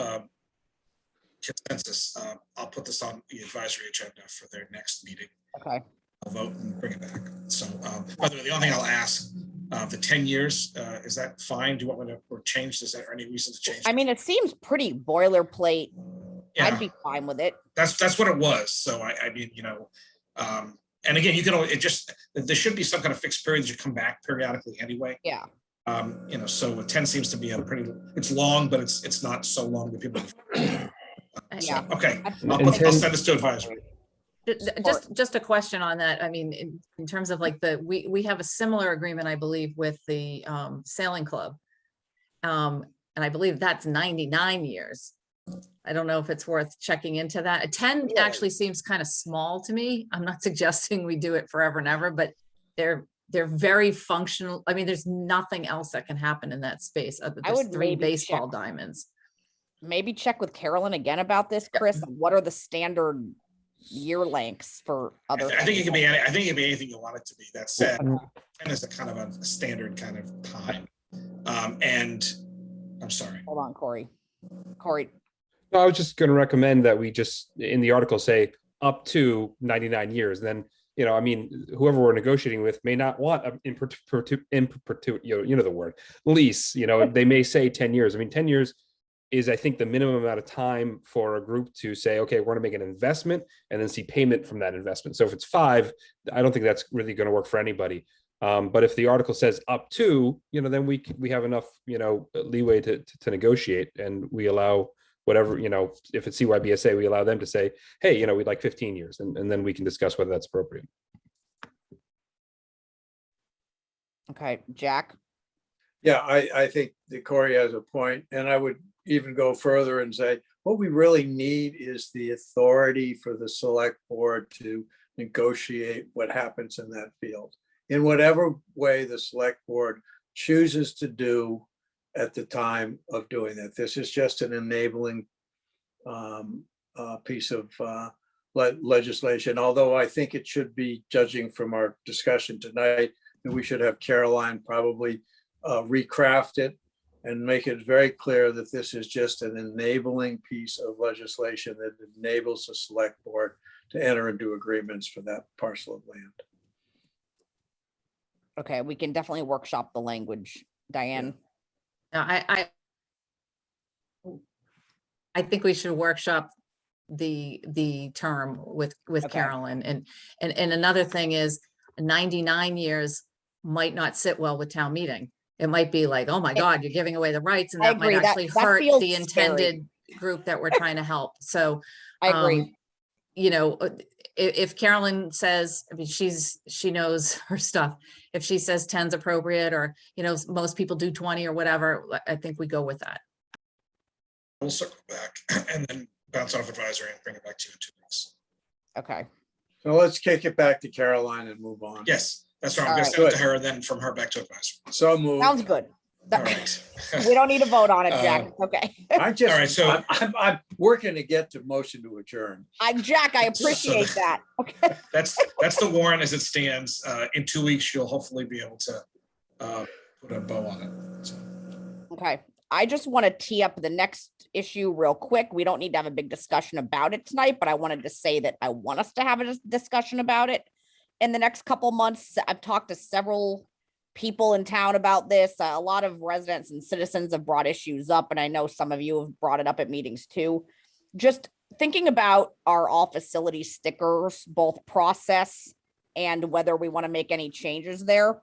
consensus, I'll put this on the advisory agenda for their next meeting. Okay. I'll vote and bring it back. So by the way, the only thing I'll ask, the 10 years, is that fine? Do you want me to or change this? Is there any reason to change? I mean, it seems pretty boilerplate. Yeah. I'd be fine with it. That's what it was. So I mean, and again, there should be some kind of fixed period that you come back periodically anyway. Yeah. So 10 seems to be it's long, but it's not so long that people. Yeah. Okay, I'll send this to advisory. Just a question on that. I mean, in terms of like we have a similar agreement, I believe, with the sailing club. And I believe that's 99 years. I don't know if it's worth checking into that. A 10 actually seems kind of small to me. I'm not suggesting we do it forever and ever, but they're very functional. I mean, there's nothing else that can happen in that space other than 3 baseball diamonds. Maybe check with Carolyn again about this, Chris. What are the standard year lengths for other? I think it can be. I think it can be anything you want it to be. That said, 10 is a kind of a standard kind of time. And I'm sorry. Hold on, Corey. No, I was just going to recommend that we just in the article say up to 99 years. Then, I mean, whoever we're negotiating with may not want the word lease. They may say 10 years. I mean, 10 years is, I think, the minimum amount of time for a group to say, okay, we're going to make an investment and then see payment from that investment. So if it's 5, I don't think that's really going to work for anybody. But if the article says up to, then we have enough, leeway to negotiate, and we allow whatever, if it's CYBSA, we allow them to say, hey, we'd like 15 years, and then we can discuss whether that's appropriate. Okay, Jack. Yeah, I think that Corey has a point, and I would even go further and say, what we really need is the authority for the select board to negotiate what happens in that field in whatever way the select board chooses to do at the time of doing that. This is just an enabling piece of legislation, although I think it should be, judging from our discussion tonight, that we should have Caroline probably recraft it and make it very clear that this is just an enabling piece of legislation that enables the select board to enter into agreements for that parcel of land. Okay, we can definitely workshop the language. Diane. I think we should workshop the term with Carolyn. And another thing is 99 years might not sit well with town meeting. It might be like, oh my God, you're giving away the rights, and that might actually hurt the intended group that we're trying to help. So I agree. If Carolyn says, I mean, she knows her stuff. If she says 10's appropriate, or, most people do 20 or whatever, I think we go with that. We'll circle back and then bounce off advisory and bring it back to you in 2 weeks. Okay. So let's kick it back to Caroline and move on. Yes, that's right. I'm going to send it to her, and then from her back to advisory. So moved. Sounds good. All right. We don't need to vote on it, Jack. It's okay. All right, so I'm working to get to motion to adjourn. Jack, I appreciate that. Okay. That's the warrant as it stands. In 2 weeks, you'll hopefully be able to put a bow on it. So. Okay. I just want to tee up the next issue real quick. We don't need to have a big discussion about it tonight, but I wanted to say that I want us to have a discussion about it in the next couple months. I've talked to several people in town about this. A lot of residents and citizens have brought issues up, and I know some of you have brought it up at meetings too. Just thinking about our all facility stickers, both process and whether we want to make any changes there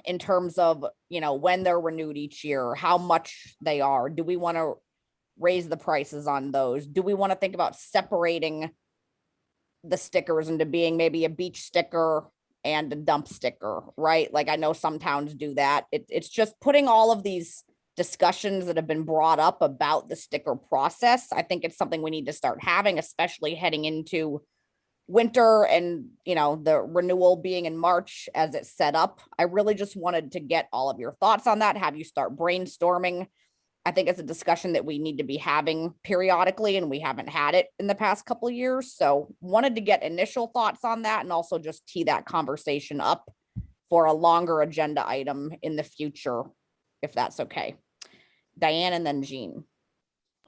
in terms of, when they're renewed each year, how much they are. Do we want to raise the prices on those? Do we want to think about separating the stickers into being maybe a beach sticker and a dump sticker, right? Like I know some towns do that. It's just putting all of these discussions that have been brought up about the sticker process. I think it's something we need to start having, especially heading into winter and, you know, the renewal being in March as it's set up. I really just wanted to get all of your thoughts on that, have you start brainstorming. I think it's a discussion that we need to be having periodically, and we haven't had it in the past couple of years. So wanted to get initial thoughts on that and also just tee that conversation up for a longer agenda item in the future, if that's okay. Diane and then Jean.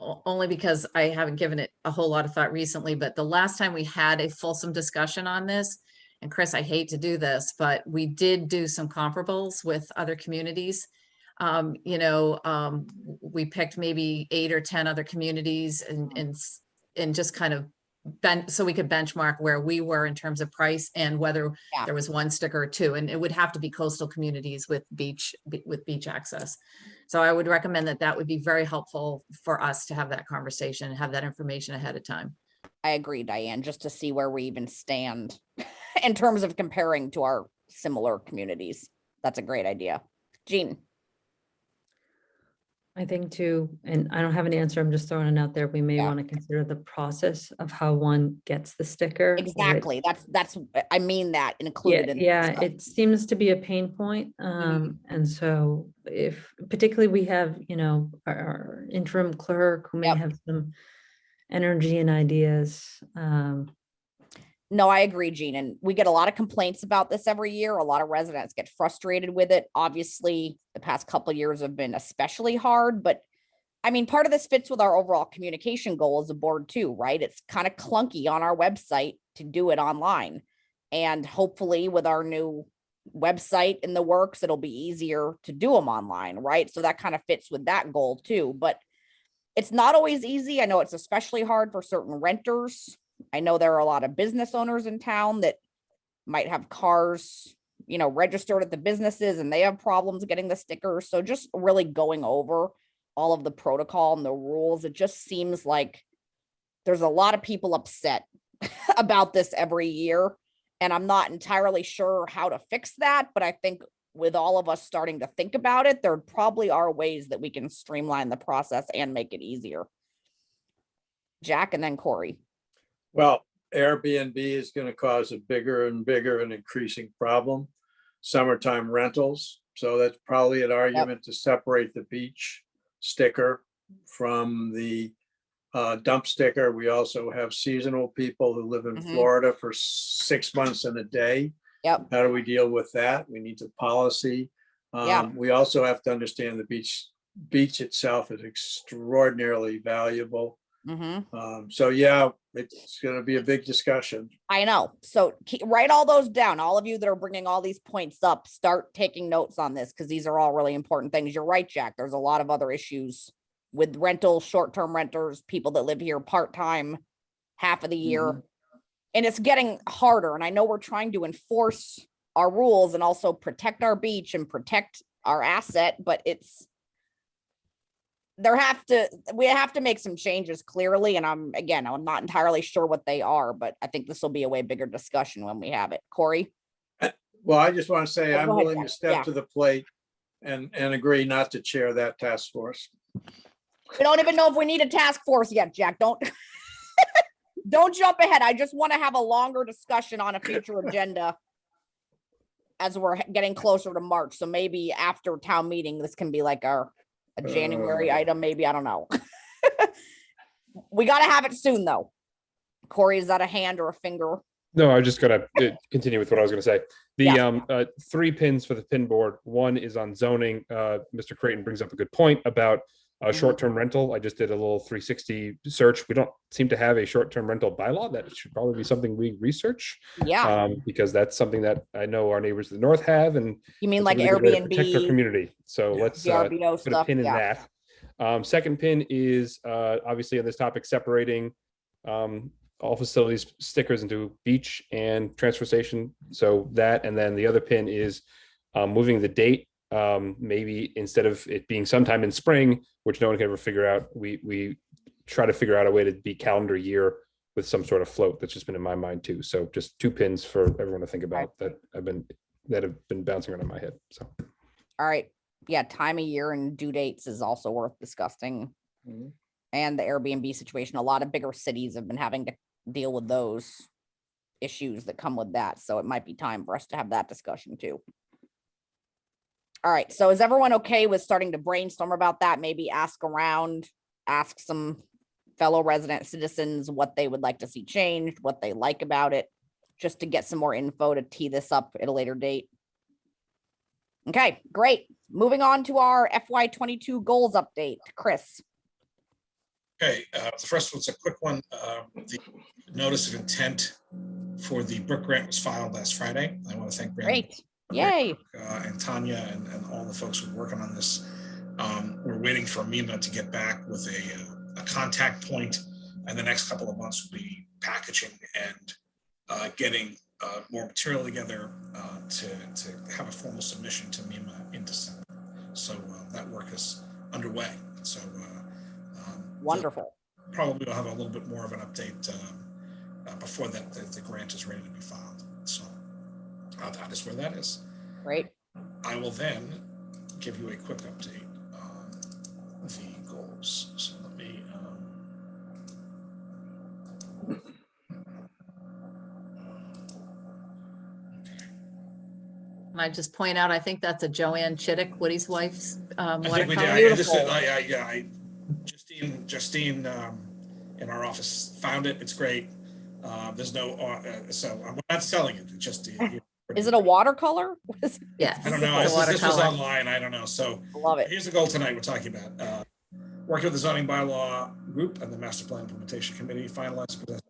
Only because I haven't given it a whole lot of thought recently, but the last time we had a fulsome discussion on this, and Chris, I hate to do this, but we did do some comparables with other communities. We picked maybe 8 or 10 other communities and just kind of so we could benchmark where we were in terms of price and whether there was one sticker or two, and it would have to be coastal communities with beach access. So I would recommend that would be very helpful for us to have that conversation and have that information ahead of time. I agree, Diane, just to see where we even stand in terms of comparing to our similar communities. That's a great idea. Jean. I think too, and I don't have an answer, I'm just throwing it out there. We may want to consider the process of how one gets the sticker. Exactly. That's I mean that included in yeah, it seems to be a pain point. And so if particularly we have, our interim clerk who may have some energy and ideas. No, I agree, Jean. And we get a lot of complaints about this every year. A lot of residents get frustrated with it. Obviously, the past couple of years have been especially hard, but I mean, part of this fits with our overall communication goal as a board too, right? It's kind of clunky on our website to do it online. And hopefully with our new website in the works, it'll be easier to do them online, right? So that kind of fits with that goal too. But it's not always easy. I know it's especially hard for certain renters. I know there are a lot of business owners in town that might have cars, registered at the businesses and they have problems getting the stickers. So just really going over all of the protocol and the rules, it just seems like there's a lot of people upset about this every year. And I'm not entirely sure how to fix that, but I think with all of us starting to think about it, there probably are ways that we can streamline the process and make it easier. Jack and then Corey. Well, Airbnb is going to cause a bigger and bigger and increasing problem. Summertime rentals. So that's probably an argument to separate the beach sticker from the dump sticker. We also have seasonal people who live in Florida for 6 months and a day. How do we deal with that? We need the policy. We also have to understand the beach itself is extraordinarily valuable. So yeah, it's going to be a big discussion. I know. So write all those down. All of you that are bringing all these points up, start taking notes on this because these are all really important things. You're right, Jack. There's a lot of other issues with rentals, short-term renters, people that live here part-time, half of the year. And it's getting harder. And I know we're trying to enforce our rules and also protect our beach and protect our asset, but we have to make some changes clearly. And I'm not entirely sure what they are, but I think this will be a way bigger discussion when we have it. Corey? Well, I just want to say I'm go ahead, willing to Jack. step to the plate and agree not to chair that task force. We don't even know if we need a task force yet, Jack. Don't jump ahead. I just want to have a longer discussion on a future agenda as we're getting closer to March. So maybe after town meeting, this can be like a January item, maybe. I don't know. We got to have it soon, though. Corey, is that a hand or a finger? No, I was just going to continue with what I was going to say. The 3 pins for the pin board. One is on zoning. Mr. Creighton brings up a good point about short-term rental. I just did a little 360 search. We don't seem to have a short-term rental bylaw. That should probably be something we research. Because that's something that I know our neighbors to the north have. And you mean like really Airbnb? Protect our community. So let's put stuff, a pin in that. Second pin is obviously on this topic, separating all facilities stickers into beach and transfer station. So that, and then the other pin is moving the date. Maybe instead of it being sometime in spring, which no one can ever figure out, we try to figure out a way to be calendar year with some sort of float that's just been in my mind too. So just 2 pins for everyone to think about that have been bouncing around in my head. So. All right. Yeah, time of year and due dates is also worth discussing. Mhm. And the Airbnb situation. A lot of bigger cities have been having to deal with those issues that come with that. So it might be time for us to have that discussion too. All right. So is everyone okay with starting to brainstorm about that? Maybe ask around, ask some fellow resident citizens what they would like to see changed, what they like about it, just to get some more info to tee this up at a later date. Okay, great. Moving on to our FY22 goals update. Chris. Okay, the first one's a quick one. The notice of intent for the Brook grant was filed last Friday. I want to thank Brandon. Great. Yay. And Tanya and all the folks who are working on this. We're waiting for MEMA to get back with a contact point, and the next couple of months will be packaging and getting more material together to have a formal submission to MEMA in December. So that work is underway. So Wonderful. probably will have a little bit more of an update before that the grant is ready to be filed. So that is where that is. Great. I will then give you a quick update on the goals. So let me And I just point out, I think that's a Joanne Chittick, Woody's wife's I think we did. watercolor. Justine in our office found it. It's great. There's no, so I'm not selling it. Just Is it a watercolor? What is it? Yes. I don't know. it's a This was watercolor. online. I don't know. So I love it. here's the goal tonight. We're talking about working with the zoning bylaw group and the master plan implementation committee, finalize a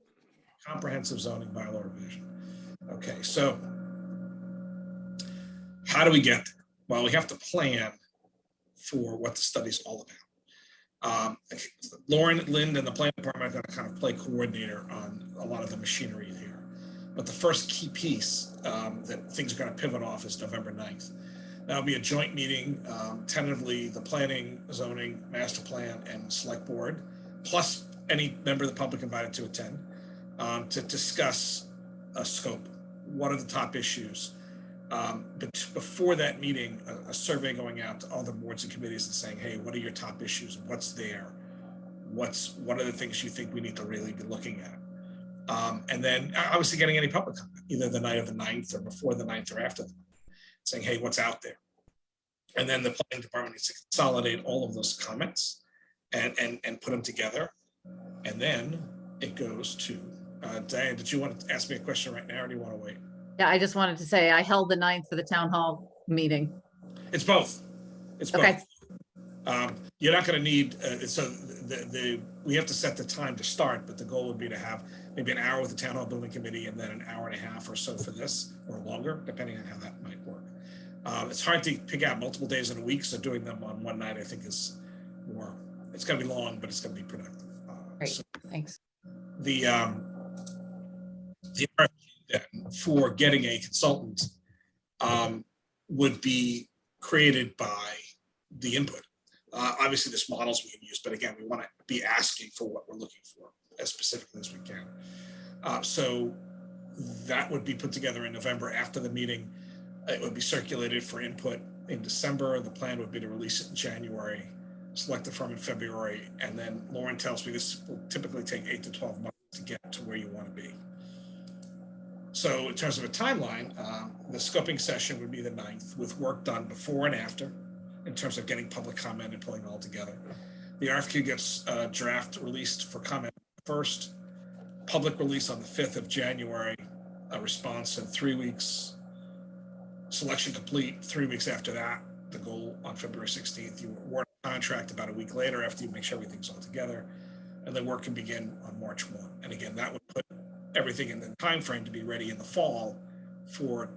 comprehensive zoning bylaw revision. Okay, so how do we get there? Well, we have to plan for what the study's all about. Lauren, Lynn, and the planning department are going to kind of play coordinator on a lot of the machinery here. But the first key piece that things are going to pivot off is November 9th. That'll be a joint meeting, tentatively the planning, zoning, master plan, and select board, plus any member of the public invited to attend, to discuss a scope. What are the top issues? But before that meeting, a survey going out to all the boards and committees and saying, hey, what are your top issues? What's there? What are the things you think we need to really be looking at? And then obviously getting any public comment, either the night of the 9th or before the 9th or after the 9th, saying, hey, what's out there? And then the planning department needs to consolidate all of those comments and put them together. And then it goes to, Diane, did you want to ask me a question right now or do you want to wait? Yeah, I just wanted to say, I held the 9th for the town hall meeting. It's both. It's both. Okay. You're not going to need, so we have to set the time to start, but the goal would be to have maybe an hour with the town hall building committee and then an hour and a half or so for this, or longer, depending on how that might work. It's hard to pick out multiple days in a week, so doing them on one night, I think is more, it's going to be long, but it's going to be productive. Great, So thanks. the RFQ then for getting a consultant would be created by the input. Obviously, there's models we can use, but again, we want to be asking for what we're looking for as specifically as we can. So that would be put together in November after the meeting. It would be circulated for input in December. The plan would be to release it in January, select the firm in February, and then Lauren tells me this will typically take 8 to 12 months to get to where you want to be. So in terms of a timeline, the scoping session would be the 9th with work done before and after in terms of getting public comment and pulling it all together. The RFQ gets draft released for comment first, public release on the 5th of January, a response in 3 weeks, selection complete 3 weeks after that, the goal on February 16th, you award a contract about a week later after you make sure everything's all together, and then work can begin on March 1. And again, that would put everything in the time frame to be ready in the fall for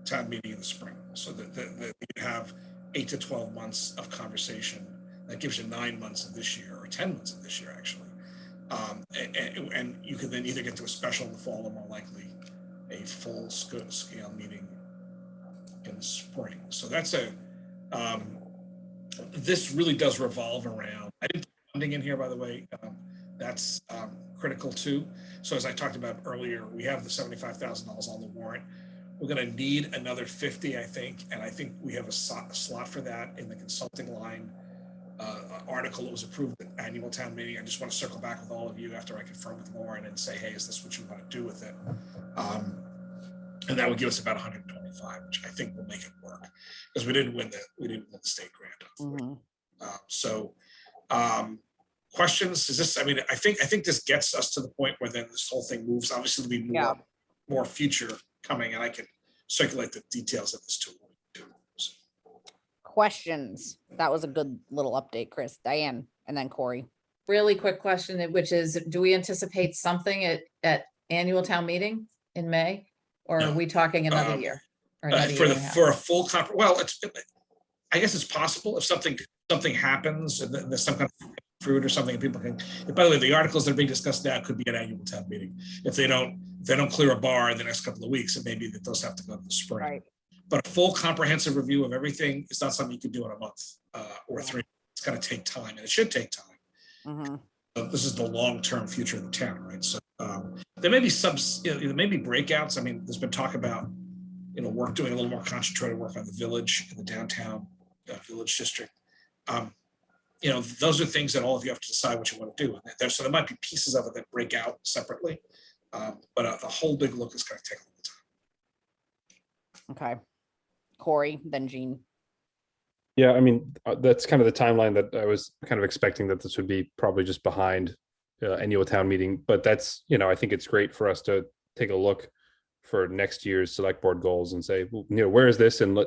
town meeting in the spring. So that you have 8 to 12 months of conversation. That gives you 9 months of this year, or 10 months of this year, actually. And you can then either get to a special in the fall or more likely a full scale meeting in the spring. So that's this really does revolve around, I didn't put funding in here, by the way. That's critical too. So as I talked about earlier, we have the $75,000 on the warrant. We're going to need another 50, I think, and I think we have a slot for that in the consulting line article that was approved at annual town meeting. I just want to circle back with all of you after I confirm with Lauren and say, hey, is this what you want to do with it? And that would give us about 125, which I think will make it work because we didn't win the state grant. Questions? Is this? I mean, I think this gets us to the point where then this whole thing moves. Obviously, there'll be more future coming, and I can circulate the details of this too. Questions? That was a good little update, Chris. Diane, and then Corey. Really quick question, which is, do we anticipate something at annual town meeting in May? Or are we talking another year? Or another year and a half? For a full well, I guess it's possible if something happens and there's some kind of fruit or something, people can. By the way, the articles that are being discussed now could be an annual town meeting. If they don't clear a bar in the next couple of weeks, it may be that those have to go to the spring. Right. But a full comprehensive review of everything is not something you can do in a month or 3. It's going to take time, and it should take time. This is the long-term future of the town, right? So there may be there may be breakouts. I mean, there's been talk about doing a little more concentrated work on the village and the downtown village district. Those are things that all of you have to decide what you want to do. So there might be pieces of it that break out separately, but the whole big look is going to take a little time. Okay. Corey, then Jean. Yeah, I mean, that's kind of the timeline that I was kind of expecting, that this would be probably just behind annual town meeting. But that's, I think it's great for us to take a look for next year's select board goals and say, well, where is this? And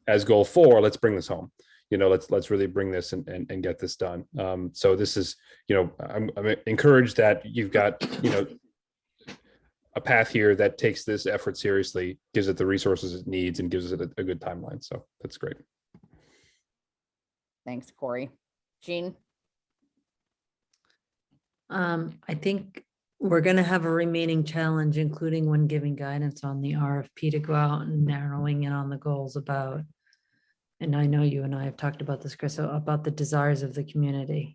as goal 4, let's bring this home. Let's really bring this and get this done. So this is, I'm encouraged that you've got, a path here that takes this effort seriously, gives it the resources it needs, and gives it a good timeline. So that's great. Thanks, Corey. Jean? I think we're going to have a remaining challenge, including when giving guidance on the RFP, to go out and narrowing in on the goals about, and I know you and I have talked about this, Chris, about the desires of the community.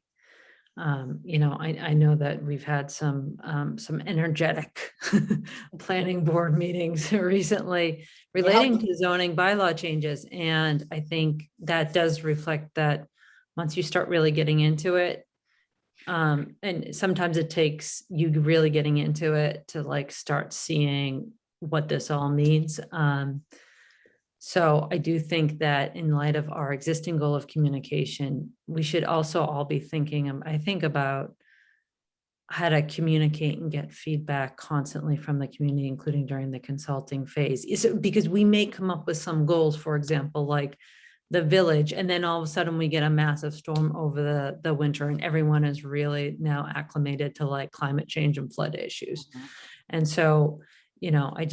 I know that we've had some energetic planning board meetings recently relating to zoning bylaw changes. And I think that does reflect that once you start really getting into it, and sometimes it takes you really getting into it to start seeing what this all means. So I do think that in light of our existing goal of communication, we should also all be thinking, I think, about how to communicate and get feedback constantly from the community, including during the consulting phase. Because we may come up with some goals, for example, like the village, and then all of a sudden we get a massive storm over the winter, and everyone is really now acclimated to climate change and flood issues. And so, I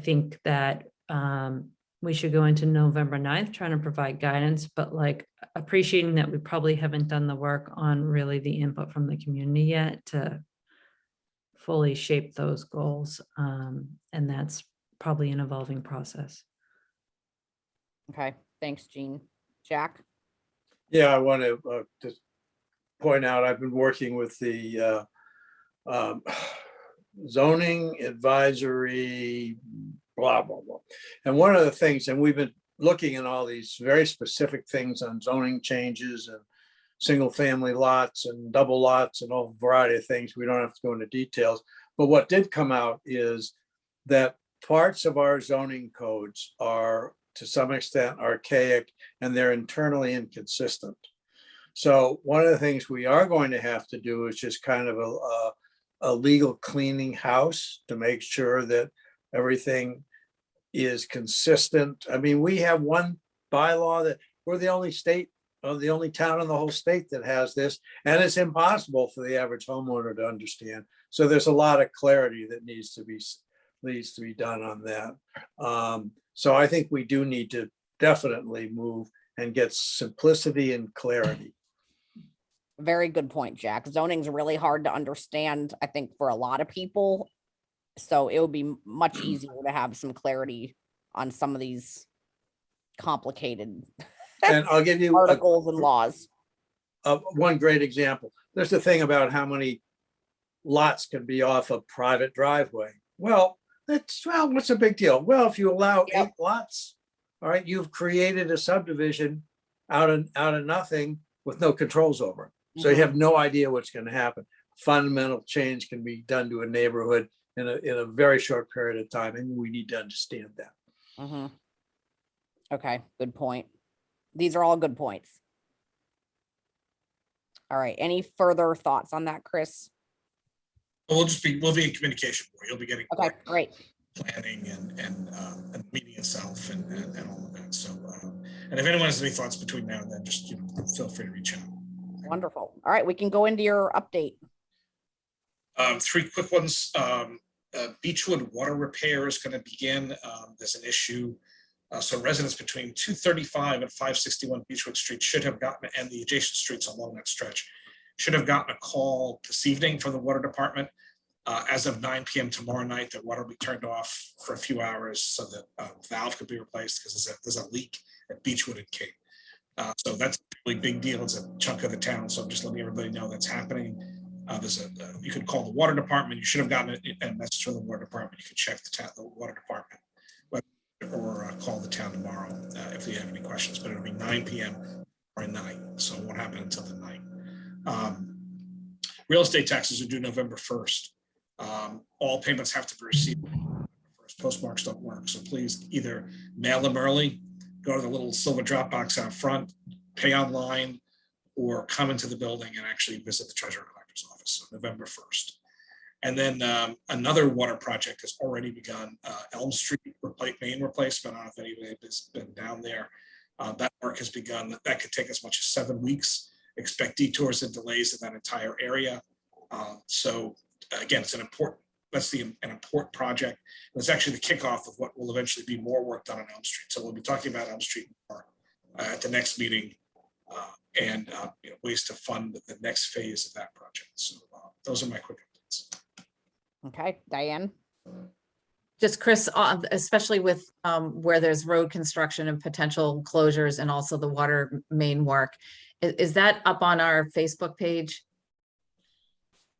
think that we should go into November 9th trying to provide guidance, but appreciating that we probably haven't done the work on really the input from the community yet to fully shape those goals. And that's probably an evolving process. Okay, thanks, Jean. Jack? Yeah, I want to just point out, I've been working with the zoning advisory blah, blah, blah. And one of the things, and we've been looking at all these very specific things on zoning changes and single family lots and double lots and all variety of things. We don't have to go into details. But what did come out is that parts of our zoning codes are to some extent archaic and they're internally inconsistent. So one of the things we are going to have to do is just kind of a legal cleaning house to make sure that everything is consistent. I mean, we have one bylaw that we're the only state, or the only town in the whole state that has this, and it's impossible for the average homeowner to understand. So there's a lot of clarity that needs to be done on that. So I think we do need to definitely move and get simplicity and clarity. Very good point, Jack. Zoning's really hard to understand, I think, for a lot of people. So it would be much easier to have some clarity on some of these complicated And I'll give you articles and laws. One great example. There's the thing about how many lots can be off a private driveway. Well, what's a big deal? Well, if you allow Yep. 8 lots, all right, you've created a subdivision out of nothing with no controls over it. So you have no idea what's going to happen. Fundamental change can be done to a neighborhood in a very short period of time, and we need to understand that. Mhm. Okay, good point. These are all good points. All right, any further thoughts on that, Chris? We'll be in communication more. You'll be getting Okay, more great. planning and the meeting itself and all of that. So, and if anyone has any thoughts between now and then, just, feel free to reach out. Wonderful. All right, we can go into your update. 3 quick ones. Beechwood water repair is going to begin. There's an issue. So residents between 235 and 561 Beechwood Street should have gotten, and the adjacent streets along that stretch, should have gotten a call this evening from the water department. As of 9 p.m. tomorrow night, the water will be turned off for a few hours so that valve could be replaced because there's a leak at Beechwood and King. So that's a really big deal. It's a chunk of the town. So I'm just letting everybody know that's happening. You could call the water department. You should have gotten a message from the water department. You could check the water department or call the town tomorrow if you have any questions. But it'll be 9 p.m. or night, so it won't happen until the night. Real estate taxes are due November 1st. All payments have to be received. Postmarks don't work, so please either mail them early, go to the little silver drop box out front, pay online, or come into the building and actually visit the treasurer collector's office. So November 1st. And then another water project has already begun. Elm Street main replacement. I don't know if anybody has been down there. That work has begun. That could take as much as 7 weeks. Expect detours and delays in that entire area. So again, it's an important project. It's actually the kickoff of what will eventually be more work done on Elm Street. So we'll be talking about Elm Street more at the next meeting and ways to fund the next phase of that project. So those are my quick updates. Okay, Diane? Just Chris, especially with where there's road construction and potential closures and also the water main work, is that up on our Facebook page?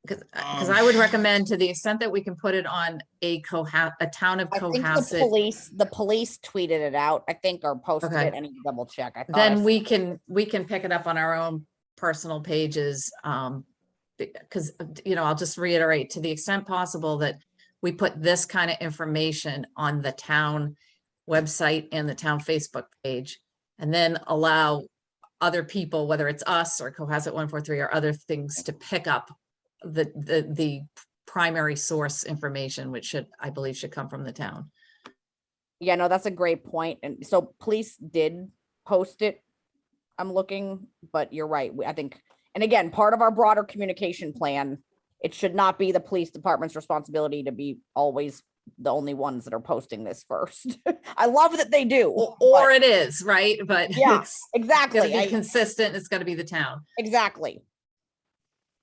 Because I would recommend, to the extent that we can put it on a town of I think Cohasset. the police tweeted it out, I think, or posted Okay. it. I need to double check. I thought Then we can pick it up on our own personal pages. Because, I'll just reiterate, to the extent possible that we put this kind of information on the town website and the town Facebook page, and then allow other people, whether it's us or Cohasset 143 or other things, to pick up the primary source information, which I believe should come from the town. Yeah, no, that's a great point. And so police did post it. I'm looking, but you're right. I think, and again, part of our broader communication plan, it should not be the police department's responsibility to be always the only ones that are posting this first. I love that they do. Or it is, right? But yeah, it's exactly. gotta be consistent. It's gotta be the town. Exactly.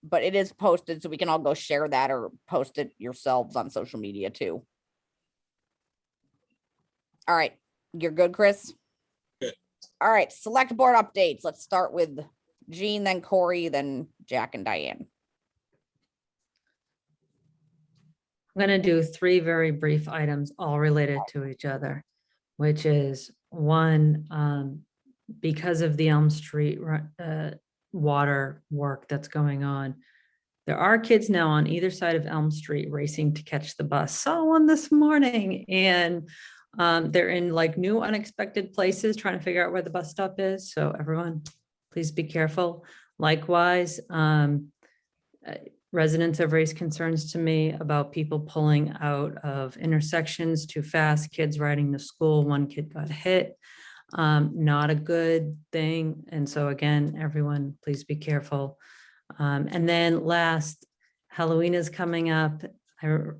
But it is posted, so we can all go share that or post it yourselves on social media too. All right. You're good, Chris? Good. All right. Select board updates. Let's start with Jean, then Corey, then Jack and Diane. I'm going to do 3 very brief items, all related to each other, which is one, because of the Elm Street water work that's going on, there are kids now on either side of Elm Street racing to catch the bus. Saw one this morning, and they're in like new unexpected places trying to figure out where the bus stop is. So everyone, please be careful. Likewise, residents have raised concerns to me about people pulling out of intersections too fast, kids riding to school. One kid got hit. Not a good thing. And so again, everyone, please be careful. And then last, Halloween is coming up.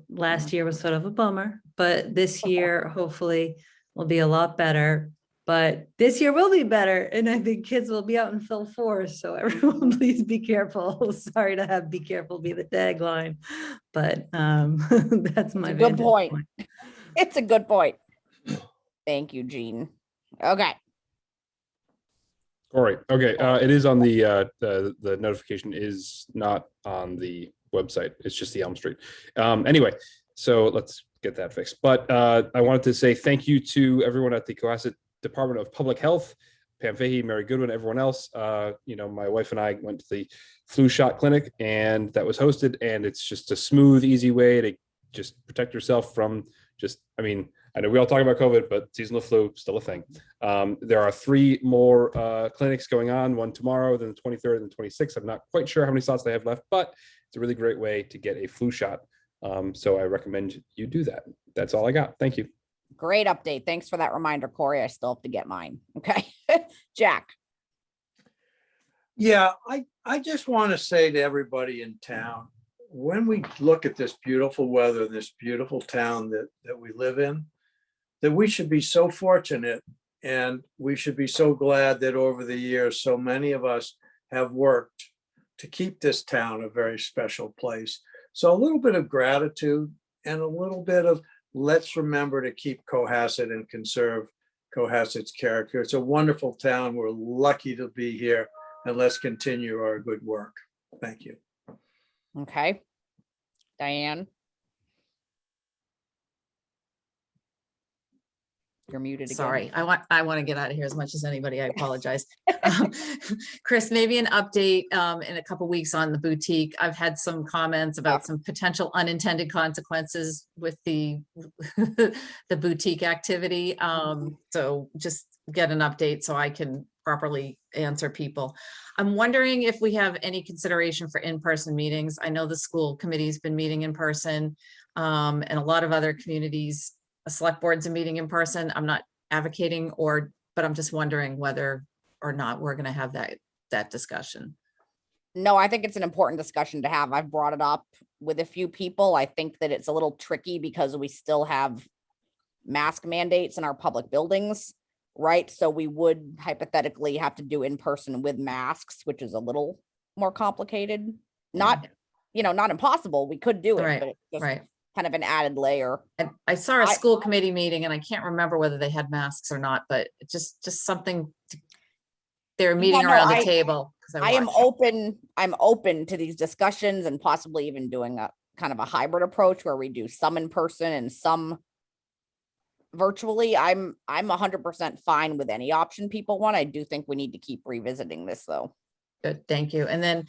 Last year was sort of a bummer, but this year hopefully will be a lot better. But this year will be better, and I think kids will be out in full force. So everyone, please be careful. Sorry to have "Be careful" be the tagline, but that's my good point. point. It's a good point. Thank you, Jean. Okay. All right. Okay. It is on the notification is not on the website. It's just the Elm Street. Anyway, so let's get that fixed. But I wanted to say thank you to everyone at the Cohasset Department of Public Health, Pam Fahey, Mary Goodwin, everyone else. My wife and I went to the flu shot clinic, and that was hosted, and it's just a smooth, easy way to just protect yourself from I know we all talk about COVID, but seasonal flu still a thing. There are 3 more clinics going on, one tomorrow, then the 23rd and the 26th. I'm not quite sure how many slots they have left, but it's a really great way to get a flu shot. So I recommend you do that. That's all I got. Thank you. Great update. Thanks for that reminder, Corey. I still have to get mine. Okay. Jack. Yeah, I just want to say to everybody in town, when we look at this beautiful weather, this beautiful town that we live in, that we should be so fortunate, and we should be so glad that over the years, so many of us have worked to keep this town a very special place. So a little bit of gratitude and a little bit of let's remember to keep Cohasset and conserve Cohasset's character. It's a wonderful town. We're lucky to be here, and let's continue our good work. Thank you. Okay. Diane. You're muted again. Sorry, I want to get out of here as much as anybody. I apologize. Chris, maybe an update in a couple weeks on the boutique. I've had some comments about some potential unintended consequences with the the boutique activity. So just get an update so I can properly answer people. I'm wondering if we have any consideration for in-person meetings. I know the school committee's been meeting in person, and a lot of other communities, select boards are meeting in person. I'm not advocating but I'm just wondering whether or not we're going to have that discussion. No, I think it's an important discussion to have. I've brought it up with a few people. I think that it's a little tricky because we still have mask mandates in our public buildings, right? So we would hypothetically have to do in person with masks, which is a little more complicated. Not impossible. We could do it, Right, but it's just right. kind of an added layer. I saw a school committee meeting and I can't remember whether they had masks or not, but just something. They're meeting around the table. I'm open to these discussions and possibly even doing a kind of a hybrid approach where we do some in person and some virtually. I'm 100% fine with any option people want. I do think we need to keep revisiting this though. Good, thank you. And then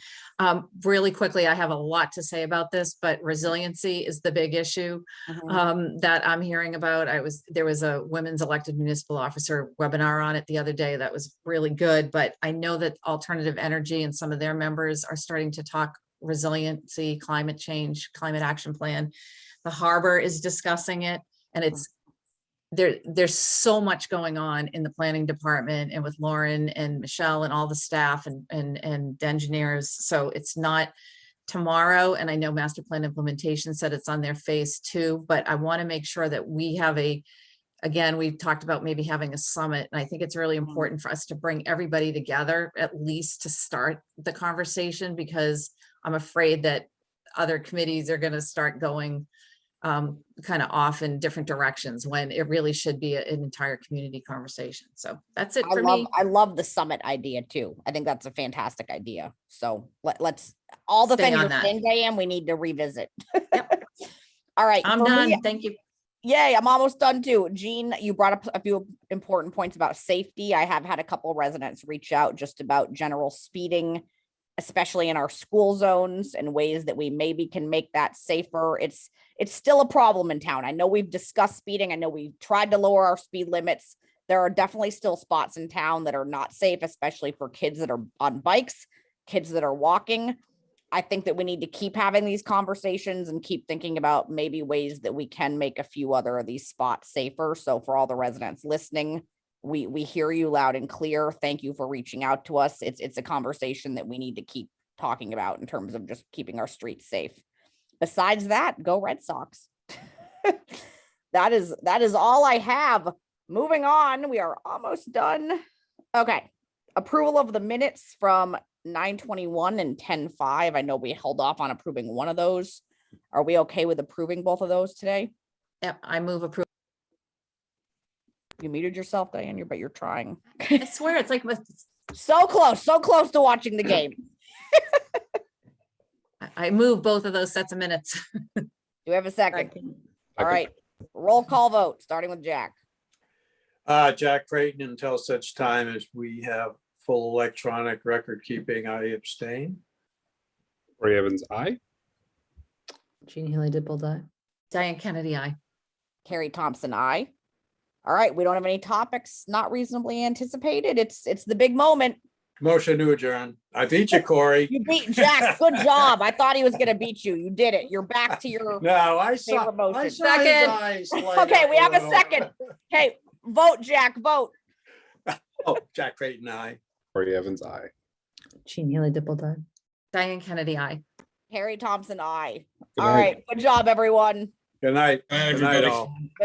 really quickly, I have a lot to say about this, but resiliency is the big issue that I'm hearing about. There was a women's elected municipal officer webinar on it the other day that was really good, but I know that Alternative Energy and some of their members are starting to talk resiliency, climate change, climate action plan. The harbor is discussing it, and it's there's so much going on in the planning department and with Lauren and Michelle and all the staff and engineers. So it's not tomorrow. And I know master plan implementation said it's on their phase 2, but I want to make sure that we have again, we've talked about maybe having a summit. And I think it's really important for us to bring everybody together, at least to start the conversation, because I'm afraid that other committees are going to start going kind of off in different directions when it really should be an entire community conversation. So that's it for me. I love the summit idea too. I think that's a fantastic idea. So let's all the Stay things on you're that. saying, Diane, we need to revisit. Yep. All right. I'm for done. me- Thank you. Yay, I'm almost done too. Jean, you brought up a few important points about safety. I have had a couple of residents reach out just about general speeding, especially in our school zones, and ways that we maybe can make that safer. It's still a problem in town. I know we've discussed speeding. I know we've tried to lower our speed limits. There are definitely still spots in town that are not safe, especially for kids that are on bikes, kids that are walking. I think that we need to keep having these conversations and keep thinking about maybe ways that we can make a few other of these spots safer. So for all the residents listening, we hear you loud and clear. Thank you for reaching out to us. It's a conversation that we need to keep talking about in terms of just keeping our streets safe. Besides that, go Red Sox. That is all I have. Moving on, we are almost done. Okay. Approval of the minutes from 9:21 and 10:05. I know we held off on approving one of those. Are we okay with approving both of those today? Yep, I move approval. You muted yourself, Diane, but you're trying. I swear it's like so close to watching the game. I move both of those sets of minutes. Do we have a second? Second. All right, roll call vote, starting with Jack. Jack Creighton, until such time as we have full electronic record keeping, I abstain. Corey Evans, aye. Jean Haley Dipple Dye. Diane Kennedy, I. Carrie Thompson, I. All right, we don't have any topics not reasonably anticipated. It's the big moment. Motion to adjourn. I beat you, Corey. You beat Jack. Good job. I thought he was gonna beat you. You did it. You're back to your. No, I saw, Favorite motion. I saw his Second. eyes light Okay, up we have a little. second. Okay, vote, Jack, vote. Oh, Jack Creighton, aye. Corey Evans, aye. Jean Haley Dipple Dye. Diane Kennedy, I. Harry Thompson, I. Good All night. right, good job, everyone. Good night. Bye, Good night, everybody. all.